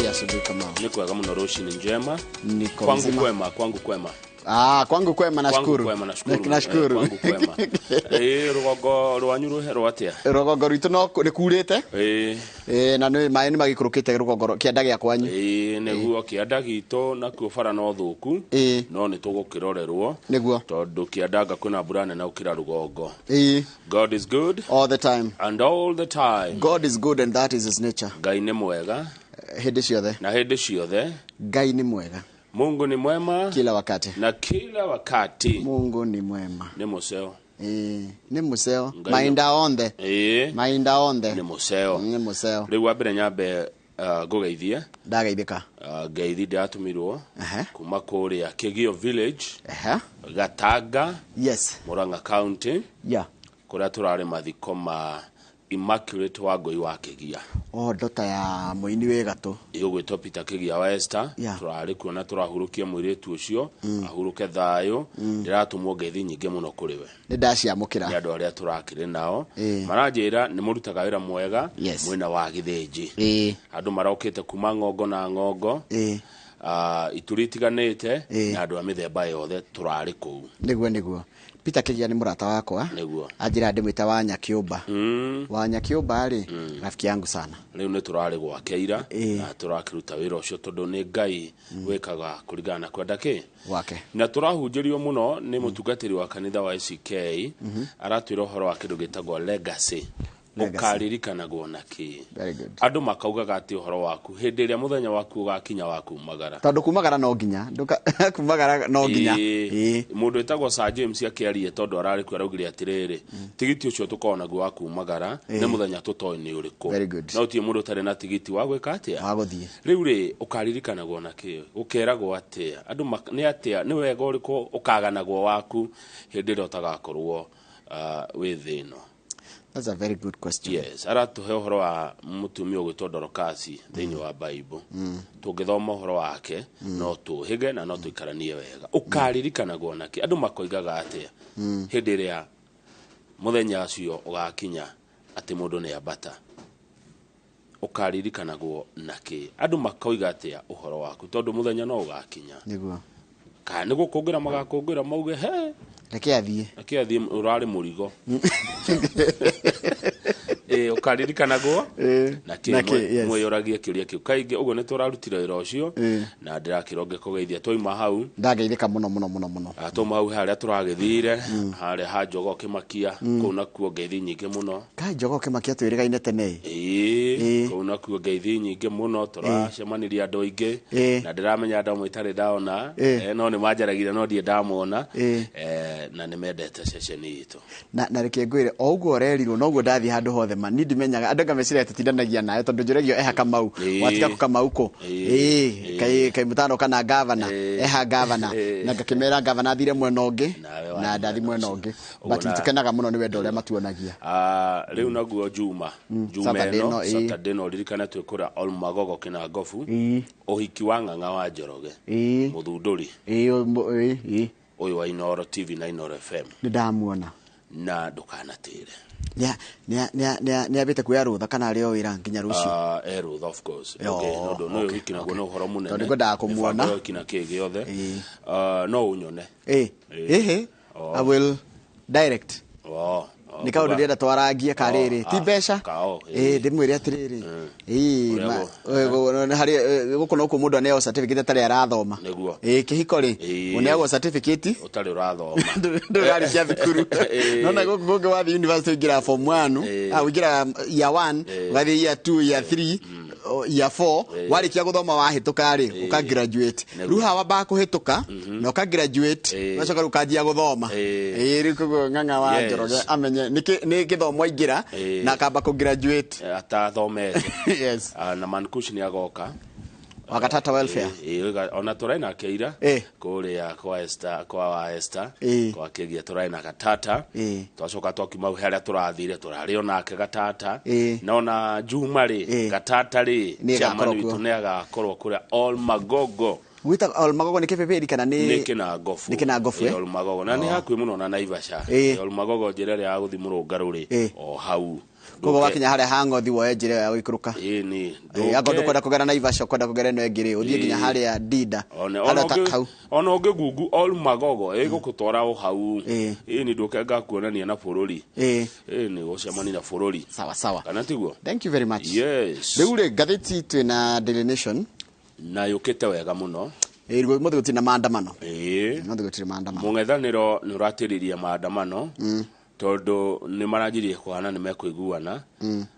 Habari ya asubuhi kama. Niko kama Noroshi ni njema. Niko kwangu mzima. kwangu kwema. Kwangu kwema nashukuru. Nashukuru. Kwangu kwema. Rugogo rwanyu ruhero atia. Rugogo rwitu no rikurite. Na nĩ maĩ nĩ magikurukite rugogo kĩanda gĩa kwanyu. Nĩguo kĩanda gitu na kuobara no thuku. No nĩ tũgũkĩrorerwo. Nĩguo. Tondũ kĩandanga kwĩna mbura nene gũkĩra rugongo. God is good all the time. And all the time. God is good and that is his nature. Ngai nĩ mwega. Hĩndĩ ciothe. Na hĩndĩ ciothe. Ngai nĩ mwega. Mungu ni mwema kila wakati. Na kila wakati. Mungu ni mwema. Ni museo. Ni museo. Mainda onde. Mainda onde. Ni museo. Ni museo. Rĩu wambere nyambe gugeithie. Ndageithĩka. Ngeithi ndatumirwo. Kuma kũrĩa Kĩgio Village. Gatanga. Yes. Murang'a County. Yeah. Kũrĩa tũrarĩ mathiko ma Immaculate wa Ngũi wa Kĩgia. Ndota ya mũini wĩ gatũ. Igũgwĩtwo Peter Kĩgia wa Esther. Tũrarĩ kuona tũrahurukia mũirĩtu ũcio. Ahuruke thayũ. Ndĩratũmwo ngeithi nyingĩ mũno kũrĩ we. Nĩ ndaciamũkĩra. Nĩ andũ arĩa tũrakĩrĩ nao. Maranjĩra nĩ mũrutaga wĩra mwega mwena wa gĩthĩnji. Andũ marokĩte kuma ng'ongo na ng'ongo. Ituri itiganĩte na andũ a mĩthemba yothe tũrarĩ kũu. Nĩguo. Peter Kĩgia nĩ mũrata wakwa. Nĩguo. Anjĩra ndĩmwĩta wa Nyakĩũmba. Wa Nyakĩũmba rĩ, rafiki yangu sana. Rĩu nĩ tũrarĩ gwakeira na tũrakĩruta wĩra ũcio tondũ nĩ Ngai wĩkaga kũringana na kwenda wake. Na tũrahunjĩrio mũno nĩ mũtungatĩri wa kanitha wa ACK. Aratwĩra ũhoro wa kĩndũ gĩtagwo legacy. Ũkaririkanaguo na kĩ. Andũ makaugaga atĩ ũhoro waku hĩndĩ ĩrĩa mũthenya waku ũgakinya wa kumagara. Tondũ kumagara no nginya. Kumagara no nginya. Mũndũ wĩtagwo Sir James akĩaria tondũ ararĩ kwĩra augire atĩrĩrĩ, tigiti ũcio tũkoragwo naguo wa kumagara nĩ mũthenya tũtoĩ nĩ ũrĩkũ. No tie mũndũ ũtarĩ na tigiti wa gwĩka atĩa. Wa gũthiĩ. Rĩu rĩ ũkaririkanaguo na kĩ. Ũkeragwo atĩa. Andũ nĩ atĩa nĩ wega ũrĩkũ ũkaganagwo waku hĩndĩ ĩrĩa ũtagakorwo wĩ thĩ ĩno. That's a very good question. Yes, aratuhe ũhoro wa mũtumia ũgwĩtwo Dorokasi thĩinĩ wa Bible. Tũngĩthoma ũhoro wake no tũhĩge na no tũikaranie wega. Ũkaririkanaguo nake. Andũ makoigaga atĩa hĩndĩ ĩrĩa mũthenya ũcio ũgakinya atĩ mũndũ nĩ ambata. Ũkaririkanaguo nake. Andũ makoiga atĩa ũhoro waku tondũ mũthenya no ũgakinya. Nĩguo. Kana nĩ gũkũngũĩra magakũngũĩra mauge Reke athiĩ ũrarĩ mũrigo. Ũkaririkanaguo nake mwĩyũragie kĩũria kĩu. Kaingĩ ũguo nĩ tũrarutire wĩra ũcio na ndĩrakĩronge kũgeithia twaima hau. Ndageithĩka mũno. Twauma hau harĩa tũragĩthire harĩa ha Njogoo Kĩmakia kũu nakuo ngeithi nyingĩ mũno. Kai Njogoo Kĩmakia twĩrĩgaine tene. Kũu nakuo ngeithi nyingĩ mũno tũracemanirie andũ aingĩ na ndĩramenya andũ amwe itarĩ ndaona no nĩ manjaragire no ndiĩ ndamona na nĩ mendete ceceni itũ. Na reke ngwĩre o ũguo ũrerirwo no ũguo ndathiĩ handũ hothe ma ni ndimenyaga andũ ngameciria tũtindanagia nayo tondũ njũragio Kamau watika Kamau ko kai mutano kana gavana gavana na ngakĩmera gavana thire mwena ũngĩ na ndathi mwena ũngĩ but nitikenaga mũno nĩ wendo ũrĩa matuonagia. Rĩu naguo Juma ĩno Saturday no ririkana twĩkũra Olmagogo Kinangofu ũhiki wa Ng'ang'a wa Njoroge mũthundũri ũyũ wa Inooro TV na Inooro FM. Nĩ ndamuona na ndukanatĩre. Nĩ abĩte kuoya rũtha kana arĩ o wĩra nginya rũciũ. Rũtha of course. No wiki naguo no ũhoro mũnene. Tondũ ngwendaga kũmuona. Wiki na kĩ gĩothe. No ũnyone. I will direct. Nĩ kaũndũ ndĩrenda twarangie karĩrĩ ti mbeca ndĩmwĩre atĩrĩrĩ harĩ gũkũ no kũ mũndũ aneagwo certificate atarĩ arathoma kĩhiko rĩ ũneagwo certificate ũtarĩ ũrathoma ndũrarĩkia thukuru nona gũkũ gũkũ wathiĩ university ũingĩra form 1 ũingĩra year 1 ũgathiĩ year 2 year 3 year 4 warĩkia gũthoma wahĩtũka rĩ ũka graduate rĩu haha wambaga kũhĩtũka na ũka graduate ũgacoka rĩu ũkanjia gũthoma rĩu koguo Ng'ang'a wa Njoroge amenye nĩ gĩthomo aingĩra na akamba kũ graduate atathomete. Yes. Na Mankush nĩ agoka wakatata welfare ona tũraĩ nake ira kũrĩa kwa Esther kwa Kĩgia tũraĩ na Gatata twacoka twakiuma harĩa tũrathire tũrarĩ onake Gatata na ona Juma rĩ Gatata rĩ chairman witũ nĩ agakorwo kũrĩa Olmagogo Gwita Olmagogo ni kebeberi kana ni Kinangofu. Ni Kinangofu Olmagogo na ni hakuhi muno na Naivasha. Olmagogo njira ya guthimurwo Ngaruri o hau. Kogo wakinya hare hangothi woe njira ya guikuruka. Ni. Agondo kwenda kugera Naivasha kwenda kugera no engire uthie nginya hare ya Dida. Ona gugu Olmagogo gukutwara o hau. Ni nduke ngakuonania na bururi. Ni gucemani na bururi. Sawa. Kana tiguo. Thank you very much. Yes. Riure gatheti twina Daily Nation. Na yukite wega muno. Mothe gutina maandamano. Mothe gutire maandamano. Mung'ethaniro ni uratiriria maandamano. Tondu ni marajirie kuhana ni mekuiguana.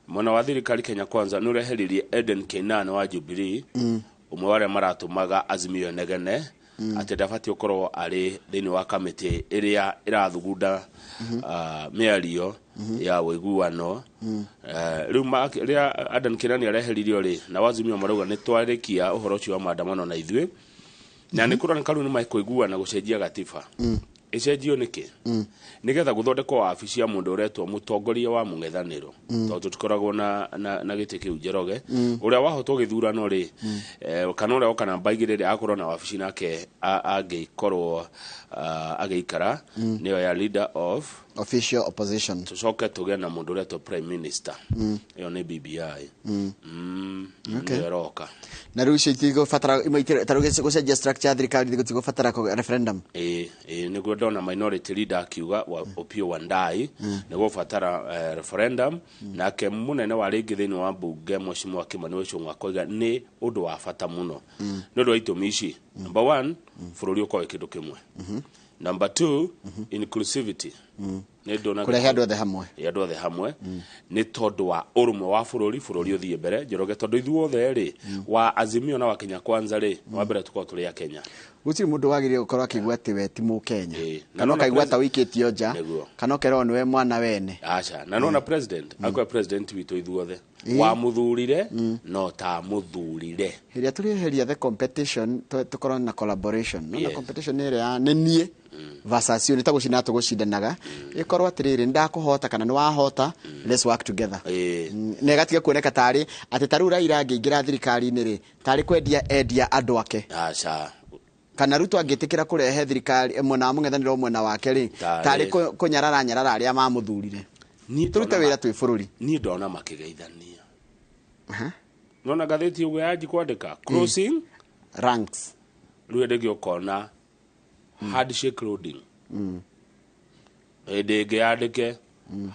Mwana wa thirikari Kenya Kwanza ni ureheririe Eden Keinani wa Jubilee. Umwe wale maratumaga Azimio Negene. Ati ndabati ukorwo ari thini wa kamiti iria irathugunda miario ya wiguano. Riu ria Eden Keinani areheririo ri na Azimio marauga ni twarikia uhoro ucio wa maandamano na ithuĩ. Na ni kuroneka riu ni maikuiguana gucenjia gatiba. Icenjio niki nigetha guthondekwo wabici ya mundu uretwo mutongoria wa mung'ethaniro tondu tukoragwo na giti kiu Njoroge uria wahotwo githurano ri kana uria okana mbaigirire akorwo na wabici nake angikorwo agiikara niyo ya leader of official opposition tucoke tuge na mundu uretwo prime minister iyo ni BBI ngeroka na riu citigo fatara imaitire tarugese gucenjia structure ya thirikari thigutigo fatara ko referendum niguo ndona minority leader akiuga Opiyo Wandayi niguo fatara referendum nake munene wa ringi thini wa bunge Mheshimiwa Kimani Ichung'wa koiga ni undu wa fata muno nondu wa itumi ici number 1 bururi ukoe kindu kimwe number 2 inclusivity ni ndona kurehe andu othe hamwe andu othe hamwe ni tondu wa urumwe wa bururi uthie mbere Njoroge tondu ithuothe ri wa Azimio na wa Kenya Kwanza ri wa mbere tuko turi ya Kenya gutiri mundu wagirie gukorwo akigwa ati we ti mu Kenya kana kaigwa ta wikitio nja kana kerwo ni we mwana wene acha na nona president akwa president witu ithuothe wa muthurire no ta muthurire hiria turiheria the competition tukorwo na collaboration no competition ire ya nenie versus you nitagucina tugucindanaga ikorwo atiriri ndakuhota kana ni wahota let's work together negatige kuoneka tari ati taru Raila angeingira thirikari ni ri tari kwendia andu ake acha kana ruto angitikira kurehe thirikari mwena mung'ethaniro mwena wake ri tari kunyarara aria mamuthurire ni turute wira twi bururi ni ndona makigeithania nona gatheti uwe aji kwandika crossing ranks ruedege ukona handshake loading edege yandike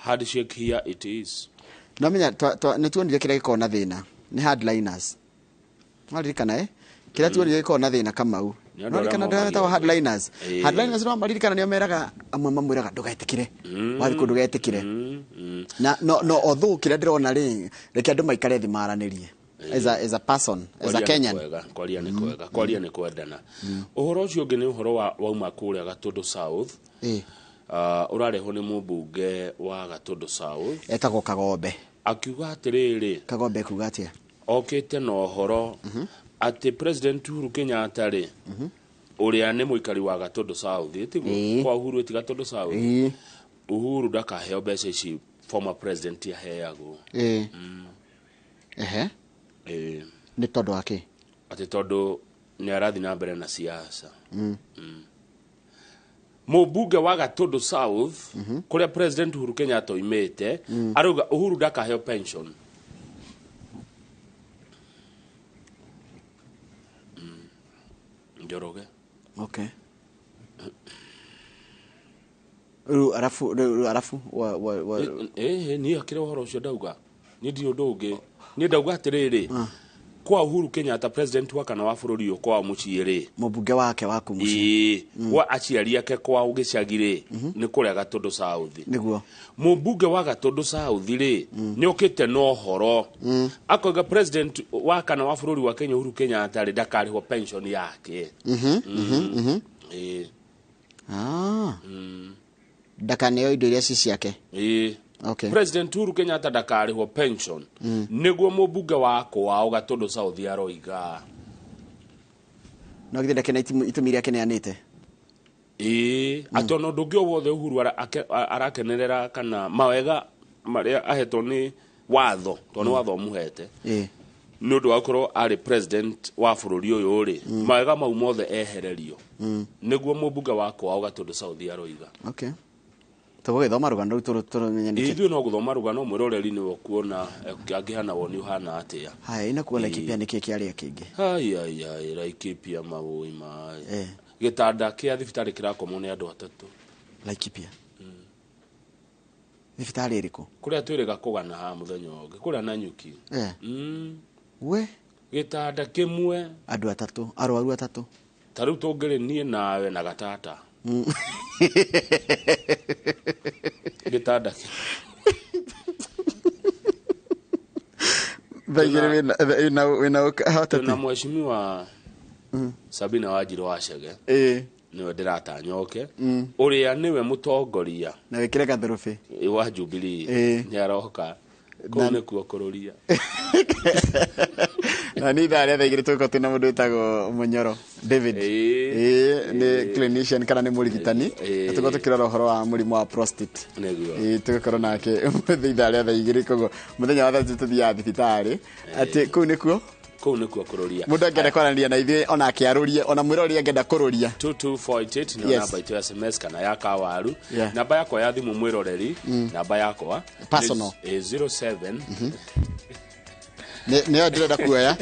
handshake here it is namenya ni tuonire kira gikona thina ni headliners maririkana kira tuonire gikona thina Kamau maririkana ndata wa headliners no maririkana ni omeraga amwe mamwiraga ndugetikire wathi kundu getikire na no othu kira ndirona ri reke andu maikare thi maranirie as a person as a Kenyan kwaria ni kwendana uhoro ucio ngi ni uhoro wa uma kuria Gatundu South urareho ni mubunge wa Gatundu South etagwo Kagombe akiuga atiriri Kagombe kuga atia okite no uhoro ati President Uhuru Kenyatta ri uria ni muikari wa Gatundu South etigo kwa Uhuru eti Gatundu South Uhuru ndakaheo mbeca ici former president yaheagwo ni tondu wake ati tondu ni arathi na mbere na siasa mubunge wa Gatundu South kuria President Uhuru Kenyatta oimete aruga Uhuru ndakaheo pension Njoroge okay arafu ni akire uhoro ucio ndauga ni ndi undu ungi ni ndauga atiriri kwa Uhuru Kenyatta president wa kana wa bururi kwa muciiri mubunge wake wa kumuci wa aciari yake kwa ugicagire ni kuria Gatundu South niguo mubunge wa Gatundu South ri ni okite no horo akoga president wa kana wa bururi wa Kenya Uhuru Kenyatta ri ndakariho pension yake ndakaneo indo iria ciake okay President Uhuru Kenyatta ndakariho pension niguo mubunge wako wa Gatundu South aroiga no githenda kena itumiri yake neanite atono ndugio wothe Uhuru arakenerera kana mawega maria ahetwo ni watho to ni watho muhete no ndo akorwo ari president wa bururi uyu ri mawega mau mothe ehererio niguo mubunge wakwa ugatundu South aroiga okay to thoma rugano ruturu nyenike ithu no guthoma rugano mwiroreri ni wokuona angihana woni uhana atia haya ina kuona kipia niki kiaria kingi ai Laikipia mawoi ma gitanda kia thibitari kirakomo ni andu atatu Laikipia thibitari iriko kuria twirega kugana ha muthenya ungi kuria na nyuki we gitanda kimwe andu atatu arwaru atatu tariu tungire nie nawe na gatata gitanda bagire ina hatatu na mheshimiwa Sabina Wajiro Wachege niwe ndiratanyoke uria niwe mutongoria na wikire gatherufi wa Jubilee ni aroka kone kuo kururia na ni thare thigire tuko tuna mundu itago Munyoro David ni clinician kana ni murigitani tuko tukirora horo wa murimu wa prostate tuko nake thare thigire kogo muthenya wa thatu tuthia thibitari ati ku ni kuo kururia mundu angenda kwaranĩria na ithuĩ ona akiarurie ona mwirori angenda kururia 2248 ni namba itu SMS kana ya kawaru namba yakwa ya thimu mwiroreri namba yakwa personal 07 ne ndĩrenda kuoya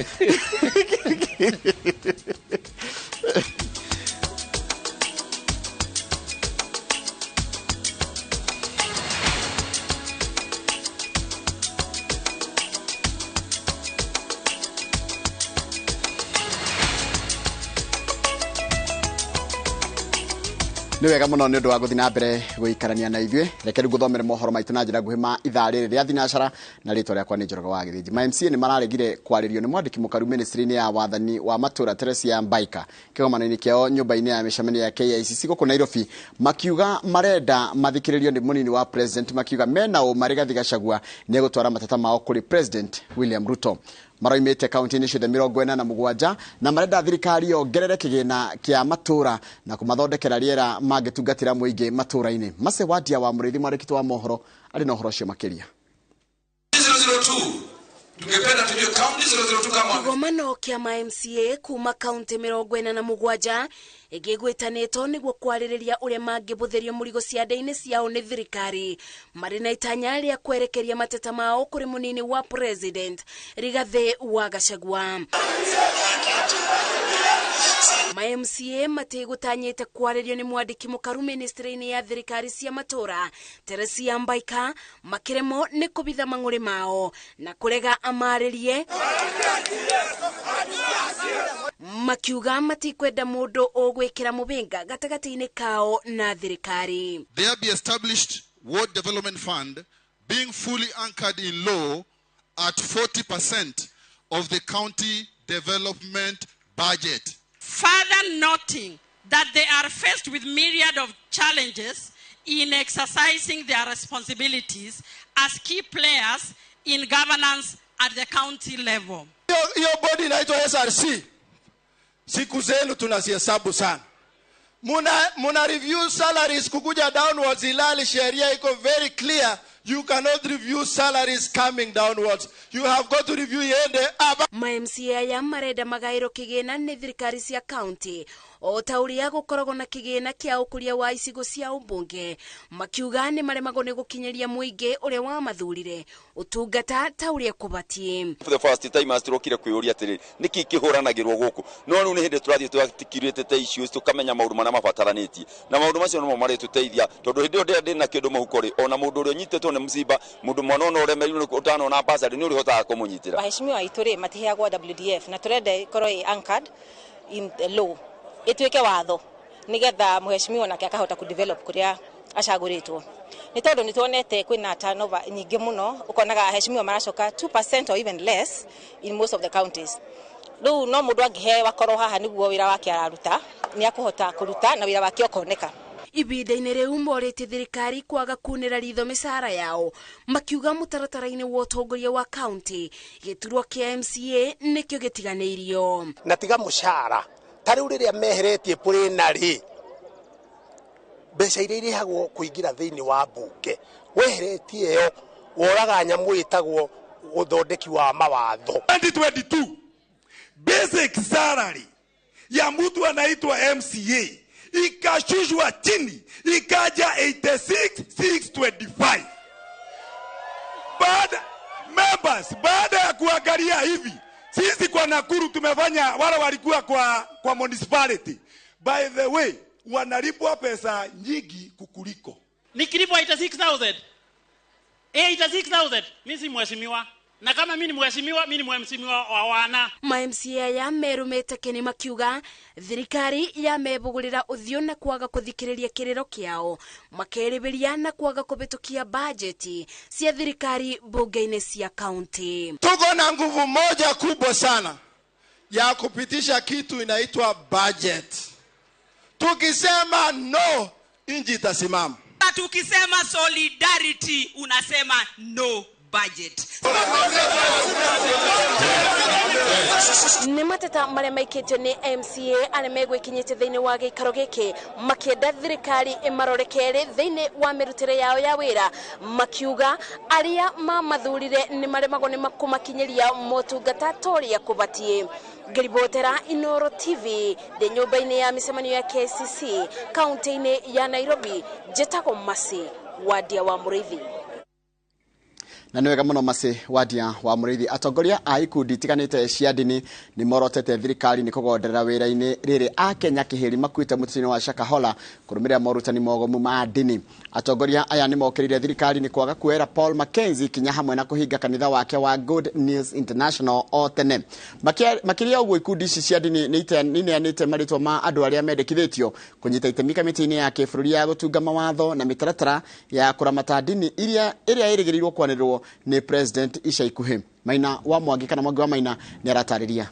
ni wega muno ni undu wa guthi na mbere guikarania na ithuĩ reke rĩu ngũthomere mohoro maitũ na njĩra nguhĩ ma ithaa rĩrĩ rĩa thinacara na rĩtwa rĩakwa nĩ Njoroge wa Gĩthĩnji. MCA nĩ mararegire kwarĩrio nĩ mwandĩki mũkaru ministry-inĩ ya wathani wa matũra Teresia Mbaika kĩgomano-inĩ kĩao nyũmba-inĩ ya mĩcemanio ya KICC gũkũ Nairobi makiuga marenda mathikĩrĩrio nĩ mũnini wa president makiuga mena ũma Rigathĩ Gachagua nĩ gũtwara mateta mao kũrĩ president William Ruto. Maroimete kaunti-inĩ ciothe 47 na marenda thirikari yongerere kĩgĩna kĩa matũra na kũmathondekera rĩera mangĩtungatĩra mũingĩ matũra-inĩ. Mase Wadia wa Mũrĩithi mwandĩki wa mohoro arĩ na ũhoro ũcio makĩria. 002 tungependa tujue kaunti 002 kama kĩgomano kĩa MCA kuma kaunti 47 igĩgwĩtanĩtwo nĩguo kwarĩrĩria ũrĩa mangĩbũthĩrio mũrigo ciande-inĩ ciao nĩ thirikari marĩ na itanya rĩa kwerekeria mateta mao kũrĩ mũnini wa president Rigathĩ wa Gachagua. MCA matigũtanyĩte kwarĩrio nĩ mwandĩki mũkaru ministry-inĩ ya thirikari cia matũra Teresia Mbaika makĩremwo nĩ kũbitha mang'ũrĩ mao na kũrega amarĩrie makiuga matikwenda mũndũ ũgwĩkĩra mũbĩnga gatagatĩ-inĩ kao na thirikari. There be established Ward Development Fund being fully anchored in law at 40% of the county development budget. Further noting that they are faced with myriad of challenges in exercising their responsibilities as key players in governance at the county level. Hiyo body inaitwa SRC. Siku zenu tunazihesabu sana. Muna review salaries kukuja downwards, ilali sheria iko very clear. You cannot review salaries coming downwards. You have got to review yende up. MCA ya marenda magaĩro kĩgĩna nĩ thirikari cia county o ta ũrĩa gũkoragwo na kĩgĩna kĩa ũkũria wa icigo cia ũmbunge makiuga nĩ maremagwo nĩ gũkinyĩria mũingĩ ũrĩa wamathurire ũtungata ta ũrĩa kũbatiĩ. For the first time asturokire kwĩũria atĩrĩ nĩkĩ kĩhũranagĩrwo gũkũ no rĩu nĩ hĩndĩ tũrathiĩ twatikirĩte issues tukamenya maũndũ marĩa mabataranĩtie na maũndũ macio no marĩtũteithia tondũ hĩndĩ ĩyo ndĩ na kĩndũ mũhuko rĩ ona mũndũ ũrĩa ũnyitĩtwo nĩ msiba mũndũ mwana ona ũremerirwo nĩ ũtanona basarĩ nĩ ũrĩhotaga kũmũnyitĩra. Waheshimiwa aitũ rĩ matiheagwo WDF na tũrenda ikorwo anchored in the law ituĩke watho nigetha muheshimiwa nake akahota kudevelop kuria acagũrĩtwo nĩ tondũ nĩ tuonete kwĩna turnover nyingĩ mũno ukonaga aheshimiwa maracoka 2% or even less in most of the counties. Rĩu no mũndũ angĩhe wakorwo haha nĩguo wĩra wake araruta nĩ akũhota kũruta na wĩra wake ũkoneka. Ibida-inĩ rĩu morĩte thirikari kwaga kunĩra ritho mĩcara yao makiuga mũtaratara-inĩ wa ũtongoria wa county gĩturwa kĩa MCA nĩkĩo gĩtiganĩirio na tiga mũcara tarĩu rĩrĩa meheretie plenary mbeca iria irĩhagwo kũingĩra thĩinĩ wa mbunge weheretie ĩyo woraga nyamũ ĩtagwo uthondeki wa mawatho. 2022 basic salary ya mtu anaitwa MCA ikashushwa chini ikaja 86,625. Baada ya kuangalia hivi, sisi kwa Nakuru tumefanya, wale walikuwa kwa municipality, by the way, wanalipwa pesa nyingi kukuliko. Nikilipwa 86,000. 86,000. Mimi si mheshimiwa. Na kama mimi ni mheshimiwa wa wana. Ma-MCA ya merumete kene makiuga thirikari ya mebugurira uthio na kwaga kuthikiriria kiriro kiao, makeribiria na kwaga kubitukia bajeti cia thirikari bunge-ini cia county. Tuko na nguvu moja kubwa sana ya kupitisha kitu inaitwa budget. Tukisema no, inji itasimama. Tukisema solidarity, unasema no budget. Nĩ mateta marĩa maikĩtio nĩ MCA arĩa megwĩkinyĩte thĩinĩ wa gĩikaro gĩkĩ makĩenda thirikari ĩmarore thĩinĩ wa mĩrutĩre yao ya wĩra, makiuga arĩa mamathurire nĩ maremagwo nĩ kũmakinyĩria motungata torĩa kũbatiĩ. Ngĩribotera Inooro TV ndĩ nyũmba-inĩ ya mĩcemanio ya KCC kaunti-inĩ ya Nairobi, njĩtagwo Masi Wadia wa Mũrĩithi. Na nĩ wega mũno Masi Wadia wa Mũrĩithi. Atongoria a ikundi itiganĩte cia ndini nĩ morotete thirikari nĩ kũgonderera wĩra-inĩ rĩrĩ a Kenya kĩhĩri makuĩte mũtitũ-inĩ wa Shakahola kũrũmĩrĩra morutani mogomu ma ndini. Atongoria aya nĩ mokĩrĩire thirikari nĩ kwaga kuoera Paul Mackenzie kinya hamwe na kũhinga kanitha wake wa Good News International o tene. Makĩria ũguo ikundi ici cia ndini nĩ neanĩte marĩtwa ma andũ arĩa mendekithĩtio kũnyita itemi kamĩtĩ-inĩ ya kĩbũrũri ya gũtunga mawatho na mĩtaratara ya kũramata ndini ĩrĩa ĩrĩgĩrĩirwo kwanĩrĩrwo ni President Ica Ikuhĩ. Maina wa Mwangi kana Mwangi wa Maina nĩ aratarĩria.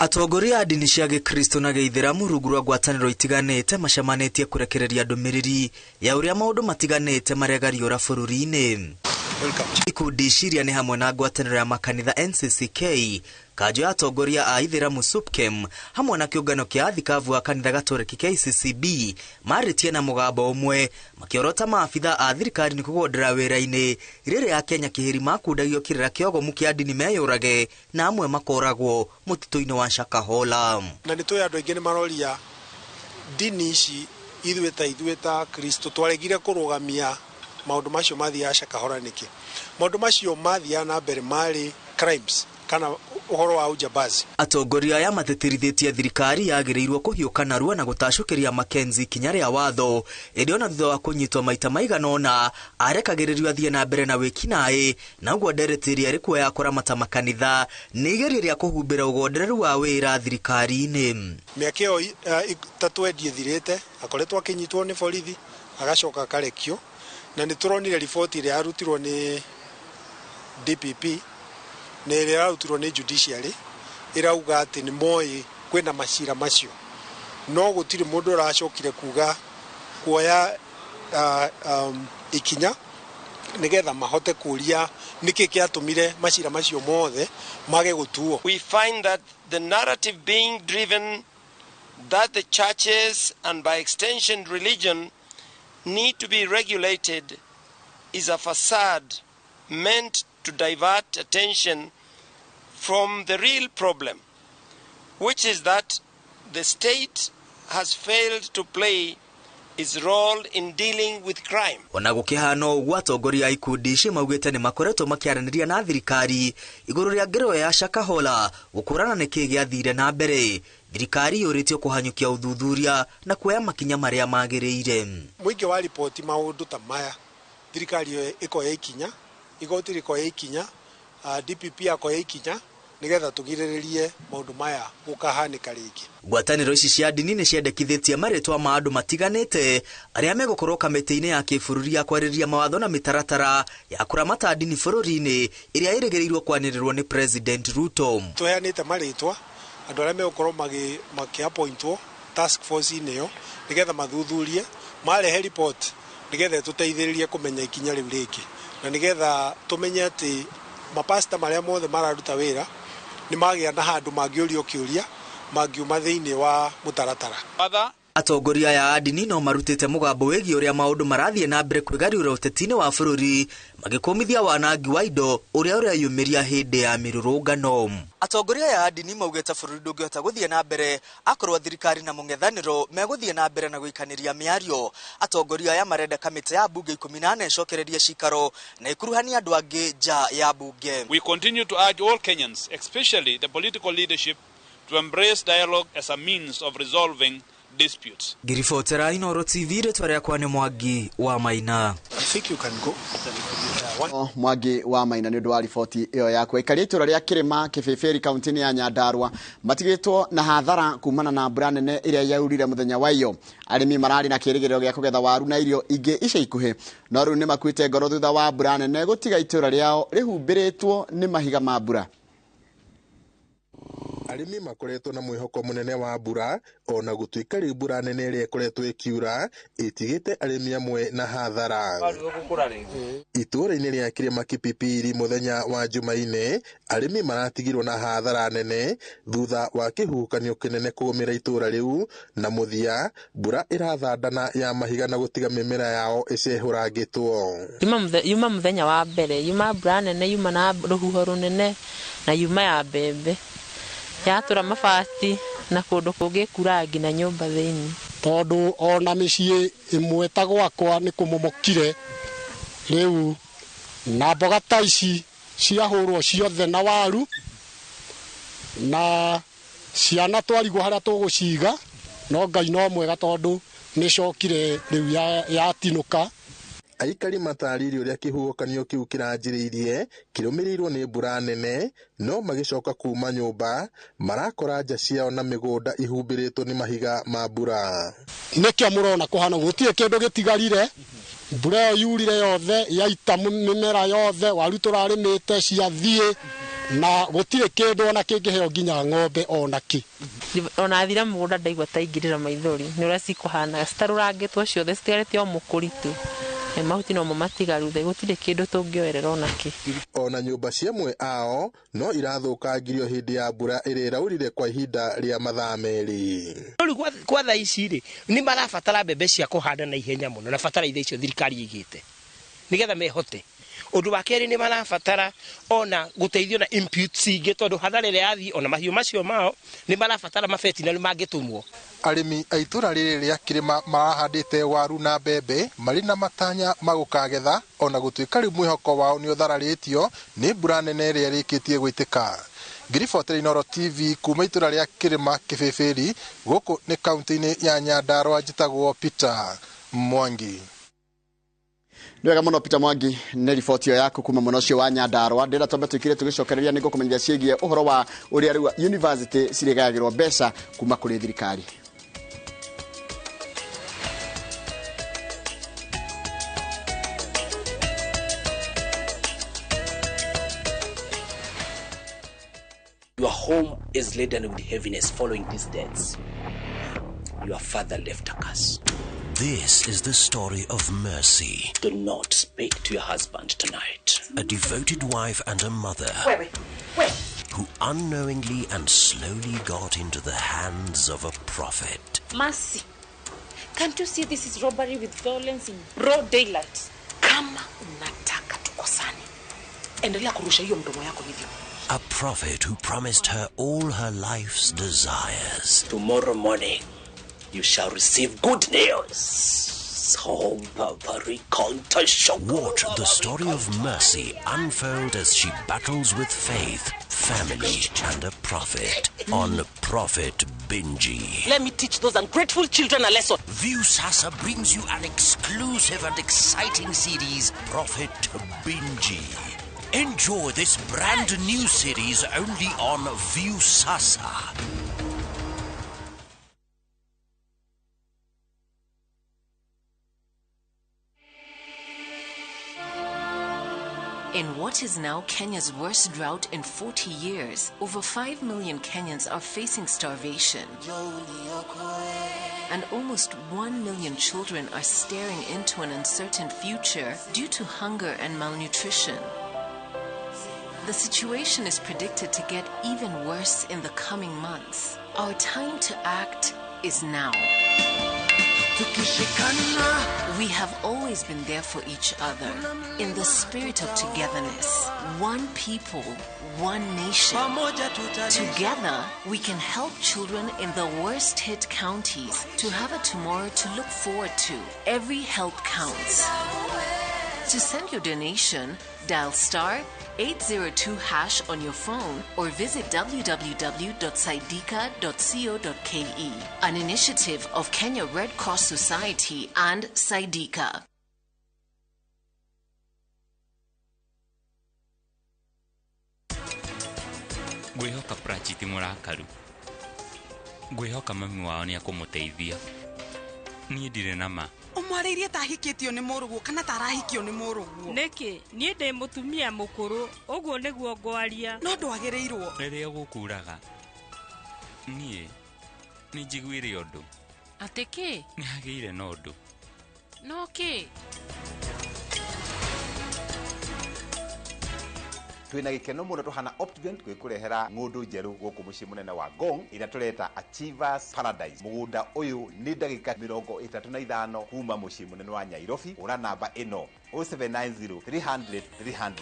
Atongoria a ndini cia Gĩkristo na Gĩithĩramu rungu rwa ngwatanĩro itiganĩte macemanĩtie kũrekereria ndũmĩrĩri ya ũrĩa maũndũ matiganĩte marĩa gariũra bũrũri-inĩ. Ikundi ciria nĩ hamwe na ngwatanĩro ya makanitha NCCK, kanjũ ya atongoria a Ithĩramu SUPKEM hamwe na kĩũngano kĩa athikabu a kanitha Gatoreki KCCB marĩtie na mũgambo ũmwe makĩorota maabitha a thirikari nĩ kũgondera wĩra-inĩ rĩrĩ a Kenya kĩhĩri makundagio kĩrĩra kĩogomu kĩa ndini meyũrage na amwe makoragwo mũtitũ-inĩ wa Shakahola. Na nĩ tũĩ andũ aingĩ nĩ maroria ndini ici ithuĩ ta Kristo twaregire kũrũgamia maũndũ macio mathiaga Shakahola nĩkĩ. Maũndũ macio mathiaga na mbere marĩ crimes kana uhoro wa ujambazi. Atongoria aya matetirithĩtie thirikari yagĩrĩirwo kũhiũka narua na gũtacũkĩria Mackenzie kinya rĩa watho ĩrĩ ona thutha wa kũnyitwo maita maigana ũna arekagĩrĩrio athiĩ na mbere na wĩkinaĩ na ũguo nderetĩria rĩkuo ya kũramata makanitha nĩ igeria rĩa kũhumbĩra ũgondereru wa wĩra thirikari-inĩ. Mĩaka ĩyo itatũ ĩthirĩte akoretwo akĩnyitwo nĩ borithi agacoka akarekio, na nĩ tũronire riboti ĩrĩa yarutirwo nĩ DPP na ĩrĩa yarutirwo nĩ judiciary ĩrauga atĩ nĩ moĩ kwĩna macira macio, no gũtirĩ mũndũ ũracokire kuga kuoya ikinya nigetha mahote kũria nĩkĩ kĩatũmire macira macio mothe mage gũtuo. We find that the narrative being driven that the churches and by extension religion need to be regulated is a facade meant to divert attention from the real problem, which is that the state has failed to play its role in dealing with crime. Ona gũkĩhana ũguo atongoria a ikundi ici maugĩte nĩ makoretwo makĩaranĩria na thirikari igũrũ rĩa ngero ya Shakahola gũkũrana nĩkĩ gĩathire na mbere. Thirikari yũrĩtio kũhanyũkia ũthuthuria na kuoya makinya marĩa magĩrĩire. Mũingĩ wa ripoti maũndũ ta maya thirikari ĩkoya ikinya, igoti rĩkoya ikinya, DPP akoya ikinya nigetha tũgirĩrĩrie maũndũ maya gũkahanĩka rĩngĩ. Ngwatanĩro ici cia ndini nĩ ciendekithĩtie marĩtwa ma andũ matiganĩte arĩa megũkorwo kamĩtĩ-inĩ ya kĩbũrũri ya kwarĩrĩria mawatho na mĩtaratara ya kũramata ndini bũrũri-inĩ ĩrĩa ĩrĩgĩrĩirwo kwanĩrĩrwo nĩ President Ruto. Tũheanĩte marĩtwa andũ arĩa megũkorwo makĩapointwo task force-inĩ ĩyo nigetha mathuthurie marehe report nigetha tũteithĩrĩrie kũmenya ikinya rĩu rĩngĩ na nigetha tũmenye atĩ mapasta marĩa mothe mararuta wĩra nĩ magĩa na handũ mangĩũrio kĩũria mangiuma thĩinĩ wa mũtaratara. Father, Atongoria ya ndini no marutite mugambo wegi uria maundu marathie na mbere kwigariura utetini wa bururi magikomithia wanangi wa indo uria urayumiria hindi ya mirurungano. Atongoria ya ndini maugite bururi ndungihota guthie na mbere akorwo thirikari na mung'ethaniro meguthie na mbere na guikaniria miario. Atongoria ya marenda kamite ya bunge 14 cokereria cikaro na ikuruhania andu angi nja ya bunge. We continue to urge all Kenyans, especially the political leadership, to embrace dialogue as a means of resolving disputes. Girifotera Inooro TV retware kwa ne Mwangi wa Maina. I think you can go. Mwangi wa Maina ni ndwari 40 iyo yakwa ikaria itura ria Kirima Kibeberi kaunti ya Nyandarua matigitwo na hathara kumana na mbura nene iria yaurire muthenya wa iyo. Arimi marari na kirigiriro gya kugetha waru na irio ingi ica ikuhe no riu ni makwite ngoro thutha wa mbura nene gutiga itura riao rihumbiritwo ni mahiga ma mbura. Arimi makoretwo na mwihoko munene wa mbura ona gutuika ri mbura nene ri ekoretwo ikiura itigite arimi amwe na hathara. Itura-ini ria Kirima Kipipiri muthenya wa Jumaine arimi maratigirwo na hathara nene thutha wa kihuhukanio kinene kugumira itura riu na muthia mbura irathandana ya mahiga na gutiga mimera yao icehurangitwo. Yuma muthenya wa mbere yuma mbura nene yuma na ruhuho runene na yuma ya mbembe yatura mabati na kundu kungi kurangi na nyumba thiini tondu ona micii imwe ta gwakwa ni kumomokire riu na mboga ta ici ciahurwo ciothe na waru na ciana twarigwo haria tuguciga no Ngai no mwega tondu ni cokire riu yatinuka. Aikari matariri uria kihuhukanio kiu kiranjiriirie kirumirirwo ni mbura nene no magicoka kuma nyumba marakora nja ciao na migunda ihumbiritwo ni mahiga ma mbura. Nikio murona kuhana gutie kindu gitigarire mbura yurire yothe yaita mimera yothe waru turarimite ciathie na gutire kindu ona kingiheo nginya ng'ombe ona ki. Ona thira mugunda ndaigwa taingirira maithori ni uria cikuhana citarurangitwo ciothe citigarite o mukuritu mahuti no matigaruthe gutire kindu tungioerera onaki. Ona nyumba ciamwe ao no irathukangirio hindi ya mbura iriraurire kwa ihinda ria mathaa meri. Kwa thaa ici ri ni marabatara mbembe cia kuhanda na ihenya muno na bataraitha icio thirikari igite nigetha mehote. Undu wa keri ni marabatara ona guteithio na inputs ingi tondu hathara ria yathi ona mahiu macio mao ni marabatara mabeti na mangitumwo. Arimi a itura riri ria Kirima marahandite waru na mbembe mari na matanya magukagetha ona gutuika ri mwihoko wao ni uthararitio ni mbura nene iria rikitie gwitika. Girifotera Inooro TV kuma itura ria Kirima Kibeberi guku ni kaunti-ini ya Nyandarua njitagwo Peter Mwangi. Ndwega muno Peter Mwangi ne riboti yako kuma muno cio wa Nyandarua ndira tombe tukire tugicokereria ningo kumenyithia ciegie uhoro wa uria riu university cirigagirwo mbeca kuma kuri thirikari. Your home is laden with heaviness following these deaths. Your father left a curse. This is the story of Mercy. Do not speak to your husband tonight. A devoted wife and a mother. Wait. Who unknowingly and slowly got into the hands of a prophet. Mercy, can't you see this is robbery with violence in broad daylight? Kama unataka tukosane, endelea kurusha hiyo mdomo yako hivyo. A prophet who promised her all her life's desires. Tomorrow morning, you shall receive good news. Watch the story of Mercy unfold as she battles with faith, family, and a prophet on Prophet Benji. Let me teach those ungrateful children a lesson. Viusasa brings you an exclusive and exciting series, Prophet Benji. Enjoy this brand new series only on Viusasa. In what is now Kenya's worst drought in 40 years, over 5 million Kenyans are facing starvation. And almost 1 million children are staring into an uncertain future due to hunger and malnutrition. The situation is predicted to get even worse in the coming months. Our time to act is now. We have always been there for each other in the spirit of togetherness. One people, one nation. Together, we can help children in the worst hit counties to have a tomorrow to look forward to. Every help counts. To send your donation, dial *802# on your phone or visit www.saidika.co.ke, an initiative of Kenya Red Cross Society and Saidika. Ngwihoka Prachiti Murakaru. Ngwihoka mami wao ni akumuteithia. Ni ndire nama. Omwaririe tahikitio ni murugu kana tarahikio ni murugu. Niki nie ndi mutumia mukuru uguo niguo ngwaria. No ndwagereirwo. Riria gukuraga. Nie ni njiguire undu. Atiki Ni hageire no undu. No ki. Twina gikeno muno tuhana Optivent kwikurehera ngundu njeru guku mucii munene wa Ngong ira tureta Achievers Paradise. Mugunda uyu ni ndagika 35 kuma mucii munene wa Nairobi. Ura namba ino 0790 300 300.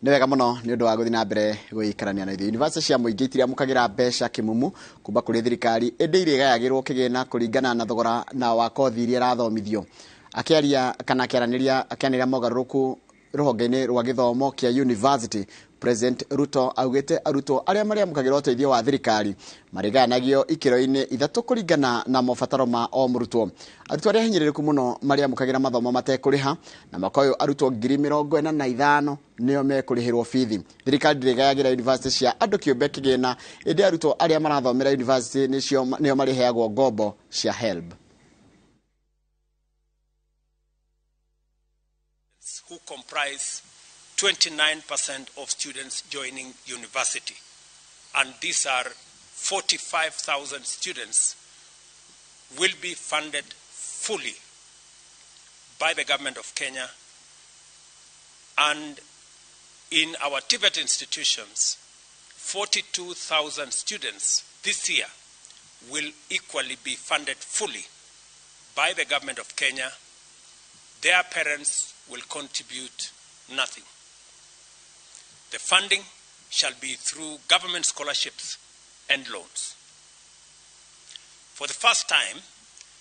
Nĩ wega mũno nĩ ũndũ wa gũthiĩ na mbere gũikarania na ithuĩ. University cia mũingĩ itiramũkagĩra mbeca kĩmumu kuma kũrĩ thirikari, ĩndĩ irĩgayagĩrwo kĩgĩna kũringana na thogora na wa kothi iria irathomithio. Akĩaria kana akĩanĩrĩra mogarũrũku rũhonge-inĩ rwa gĩthomo kĩa university, President Ruto augĩte arutwo arĩa marĩamũkagĩra ũteithio wa thirikari marĩgayanagio ikĩro-inĩ ithatũ kũringana na mabataro ma o mũrutwo. Arutwo arĩa hinyĩrĩrĩku mũno marĩamũkagĩra mathomo matekũrĩha, na mwaka ũyũ arutwo 45,000 nĩo mekũrĩhĩrwo bithi. Thirikari ndĩrĩgayagĩra university cia andũ kĩũmbe kĩgĩna, ĩndĩ arutwo arĩa marathomera university nĩo marĩheagwo ngombo cia HELB. Who comprise 29% of students joining university. And these are 45,000 students will be funded fully by the government of Kenya. And in our TVET institutions, 42,000 students this year will equally be funded fully by the government of Kenya. Their parents will contribute nothing. The funding shall be through government scholarships and loans. For the first time,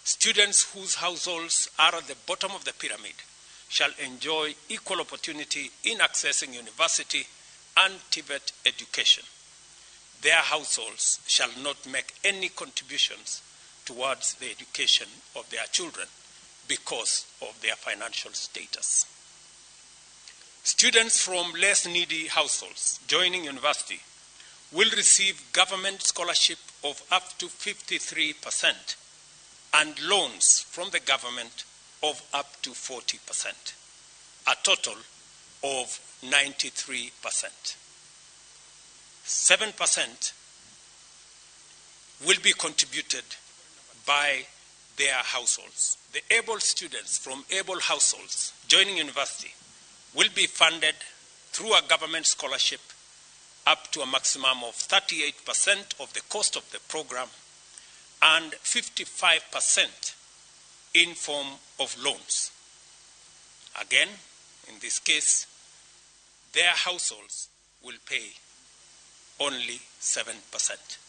students whose households are at the bottom of the pyramid shall enjoy equal opportunity in accessing university and TVET education. Their households shall not make any contributions towards the education of their children because of their financial status. Students from less needy households joining university will receive government scholarship of up to 53% and loans from the government of up to 40%, a total of 93%. 7% will be contributed by their households. The able students from able households joining university will be funded through a government scholarship up to a maximum of 38% of the cost of the program and 55% in form of loans. Again, in this case, their households will pay only 7%.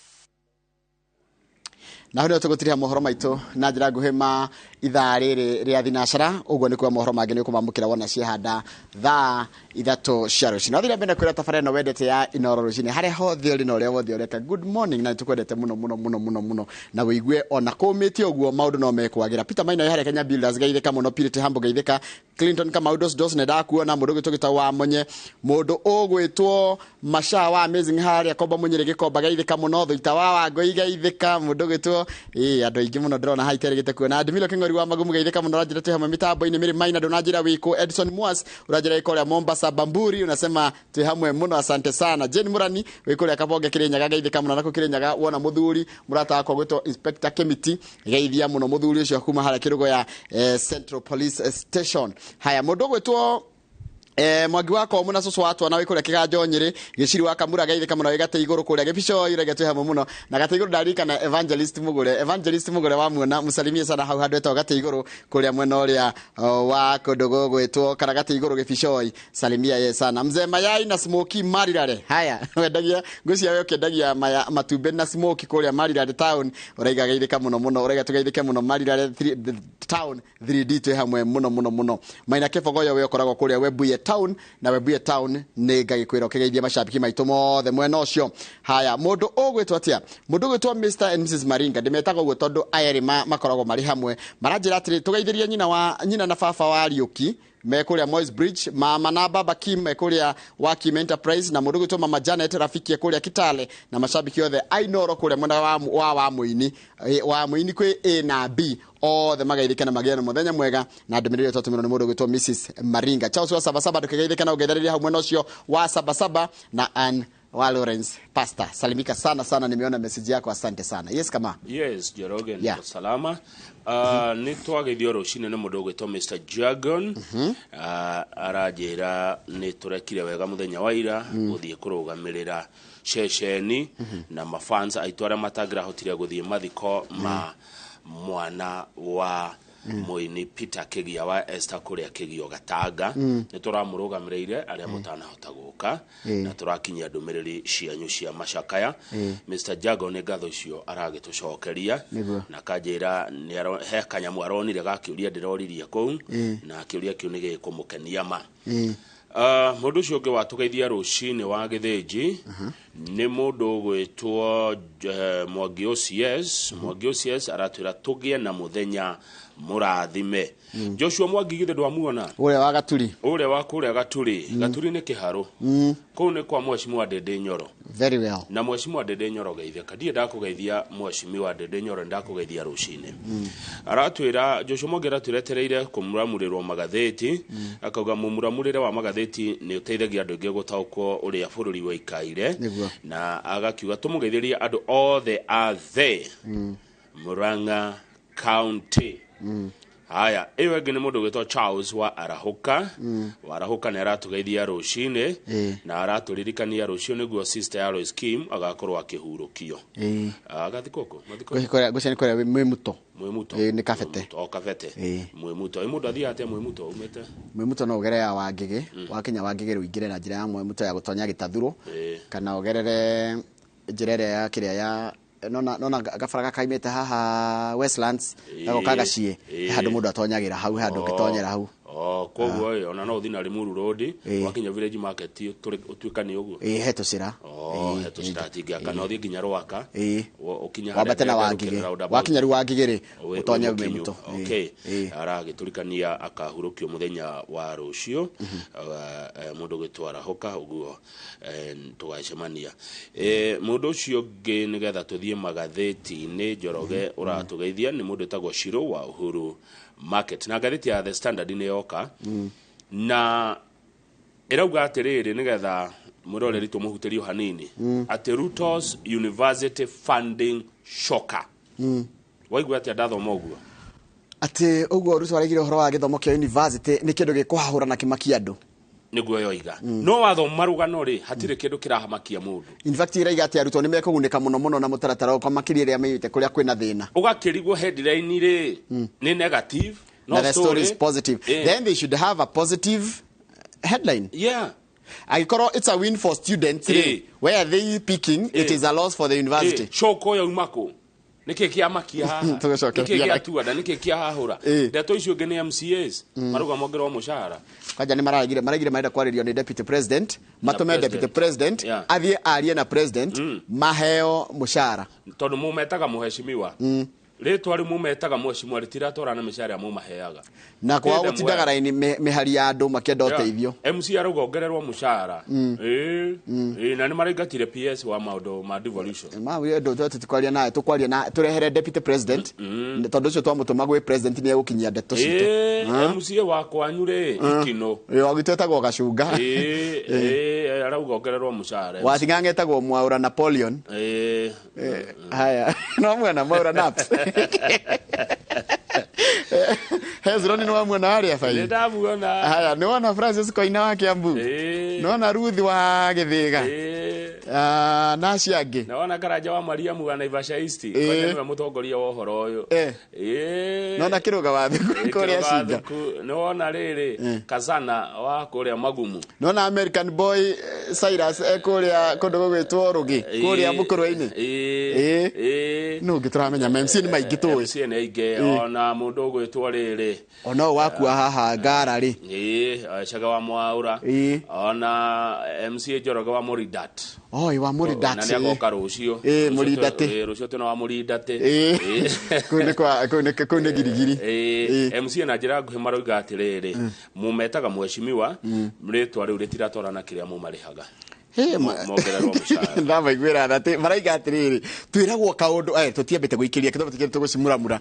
Na hũrĩa tũgũtiriha mohoro maitũ na njĩra nguhĩ ma ithaa rĩrĩ rĩa thinacara, ũguo nĩ kwa mohoro mangĩ nĩ kũmamũkĩra wona ciehanda thaa 3 cia rũcinĩ. No thira mbere kwĩra tabarĩra ĩno wendete ya Inooro rũcinĩ harĩa hothe ũrĩ na ũrĩa wothe ũreka. Good morning, na nĩtũkwendete mũno mũno mũno mũno mũno na wĩigue ona kũmĩtie ũguo maũndũ no mekwagĩra. Peter Maina harĩa Kenya Builders geithĩka mũno, Purity Hambo geithĩka, Clinton Kamau dos nĩ ndakuona mũndũ gĩtũgĩta wa Monye, mũndũ ũgwĩtwo Masha wa Amazing harĩa Komba Munyere Gĩkomba geithĩka mũno, Thũita wa Wangũi geithĩka, mũndũ gĩtwo andũ aingĩ mũno ndĩrona haiterĩgĩte kuona Admilo Kĩng'ori wa magumu geithika muno rajira tu hamwe mitambo ini miri maina donajira wiko Edson Mwas urajira iko ya Mombasa Bamburi unasema tu hamwe muno asante sana. Jane Murani wiko ya Kaboge Kirinyaga geithika muno nako Kirinyaga wona muthuri murata wako gwito Inspector Committee geithia muno muthuri ucio kuma hala kirugo ya Central Police Station. Haya mundu gwitwo mwagi wako muna soso watu anawe kule kigajo nyiri giciri wa Kamura geithika muno igate iguru kule gebico iregete hamwe muno na gate iguru darika na Evangelist Mugure wa muona musalimie sana hau hadweto gate iguru kule mwena uria wa kodogo gwetwo kana gate iguru gebicoi salimia ye sana mzee Mayai na Smoky Marirare. Haya wendagia ngucia we ukendagia matumbe na Smoky kule Marirare town uraiga geithika muno uraiga tugeithike muno Marirare town 3D tu hamwe muno maina kefogoyo we ukoragwo kule Webuye town na Webuye town ni gagikwira ukigeithia mashabiki maitu mothe mwena ucio. Haya mundu ogwetwo atia mundu gwetwo Mr and Mrs Maringa ndimetaga gwe tondu ayeri makoragwo mari hamwe maranjira atiri tugeithirie nyina na baba wa Riuki mekuria Moi's Bridge mama na baba Kim mekuria wa Kim Enterprise na mundu gwetwo mama Janet rafiki ekuria Kitale na mashabiki othe ainoro kuria mwena wa muini kwi A na B othe magaithikana magena muthenya mwega na ndumirire tutumiro ni mundu gwetwo Mrs Maringa. Charles wa Sabasaba tukigeithikana ugeithariria hamwe nocio wa Sabasaba na Ann wa Lawrence Pastor. Salimika sana nimeona message yako asante sana. Yes kama. Yes Jeroge ni salama. Ni twageithio rucine ni mundu gwetwo Mr Jagon. Arajira ni turekire wega muthenya wa ira guthie kurugamirira ceceni na mafans aitwara matagira hotire guthie mathiko ma mwana wa Moini Peter Kegia wa Esther kuria Kegio Gatanga ni turamurugamirire aria mutana hota guka na turakinyia ndumiriri cianyu cia macakaya. Mr Jago ne gatho cio aragitucokeria na kanjira ni he kanyamu aronire gakiuria ndiroririe kou na kiuria kiu ni gikumukenia ma. Mundu cio ngi watugeithia rucini wa Githinji ni mundu gwetwo Mwangi OCS aratwira tugie na muthenya murathime. Joshua Mwangi githe ndwamuona ure wa Gaturi Gaturi ni kiharo kou ni kwa Mheshimiwa Dede Nyoro very well na Mheshimiwa Dede Nyoro geithia kadie ndakugeithia Mheshimiwa Dede Nyoro ndakugeithia rucini aratwira Joshua Mwangi aratwiretereire kumuramurirwo magatheti akauga mumuramurire wa magatheti ni uteithagia andu ingi gutaukwo uria bururi wa ikaire na agakiuga tumugeithirie andu othe athe Murang'a County. Haya ewe ngene mundu gwetwo Charles wa Arahuka na aratugeithia rucine na araturirikania rucio niguo sister ya Lois Kim agakorwo akihurukio agathikoko gucani kore mwimuto ni kafete mwimuto mundu athia ate mwimuto no ugere ya Wangige wakinya Wangige ruingire na njira ya mwimuto ya gutonya Gitathuro kana ugerere njirere ya kiria ya nona gafaraga kaimete haha Westlands nako kagacie handu mundu atonyagira hau handu ngitonyera hau koguo ona no thina Limuru Road wakinya Village Market utwikani uguo heto sira tiga kana uthie nginya Rwaka ukinya wabate na Wangige wakinya Rwangigiri utonya mwimuto aragiturikania akahurukio muthenya wa rucio mundu gwitwara hoka uguo tugacemania mundu ucio ngi nigetha tuthie magatheti ni Njoroge uratugeithia ni mundu tagwo Shiro wa Uhuru Market na gatheti ya The Standard ni yoka na irauga atiriri nigetha muroreri tumuhuterio hanini ati Ruto's University funding shocker waigua ati ndathoma uguo ati uguo Ruto aregire horo wa githomo kia university ni kindu gikuhahura na kimaki andu niguo yoiga no wathoma rugano ri hatire kindu kirahamakia mundu in fact iraiga ati aruto ni mekuguneka muno na mutaratara kwa makiri ria meyite kuria kwina thina ugakirigwo headline ri ni negative no the story is positive then they should have a positive headline Aikoro, it's a win for students where are they picking it is a loss for the university shoko ya umako nike kia makia haha nike kia tuada nike kia hahura ndeto icio ngene MCAs maruga mogero mushahara kaja ni maragire maenda kwaririo ni deputy president matume deputy president athie arie na president maheo mushahara tondu mumetaga muheshimiwa Ritwa rimu metaga mheshimiwa ritira twarana mishara mu maheaga na kwa gutindaga raini mihari ya andu makienda uteithio MC arauga ongererwo mushara na ni maraingatire PS wa maundu ma devolution ma we ndo tukwaria na turehere deputy president tondu cio twamutuma gwe president ni egukinyia ndeto citu MC wa kwanyu ri ikino wagitwetagwo gacunga arauga ongererwo mushara watingangetagwo Mwaura Napoleon haya no mwana Mwaura Naps Hezron ni wa mwana aria fai ndamuona haya ni wana Francis Koina wa Kiambu nona Ruthi wa Githiga na ciangi naona Karanja wa Mariamu wa Naivasha East kwani ni mutongoria wa uhoro uyu nona Kiruga wa Thiku kuria Singa nona riri Kazana wa kuria Magumu nona American boy Cyrus kuria kundu gugwitwo Rugi kuria Mukuru-ini no gituramenya MC ni maingi tuwe MC ni aingi ona mundu gwitwo riri ona waku haha ngara ri Shaga wa Mwaura ona MC Njoroge wa Muridat oi wa Muridat na ni agoka rucio Muridate rucio tena wa Muridate kune girigiri MC na njira nguhi maroiga atiriri mumetaga mheshimiwa ritwa riu ritiratorana kiria mumarihaga mogererwo mushara ndama igwira thate maraiga atiriri twiragwo kaundu tutiambite guikiria kitho tutikire tugucimuramura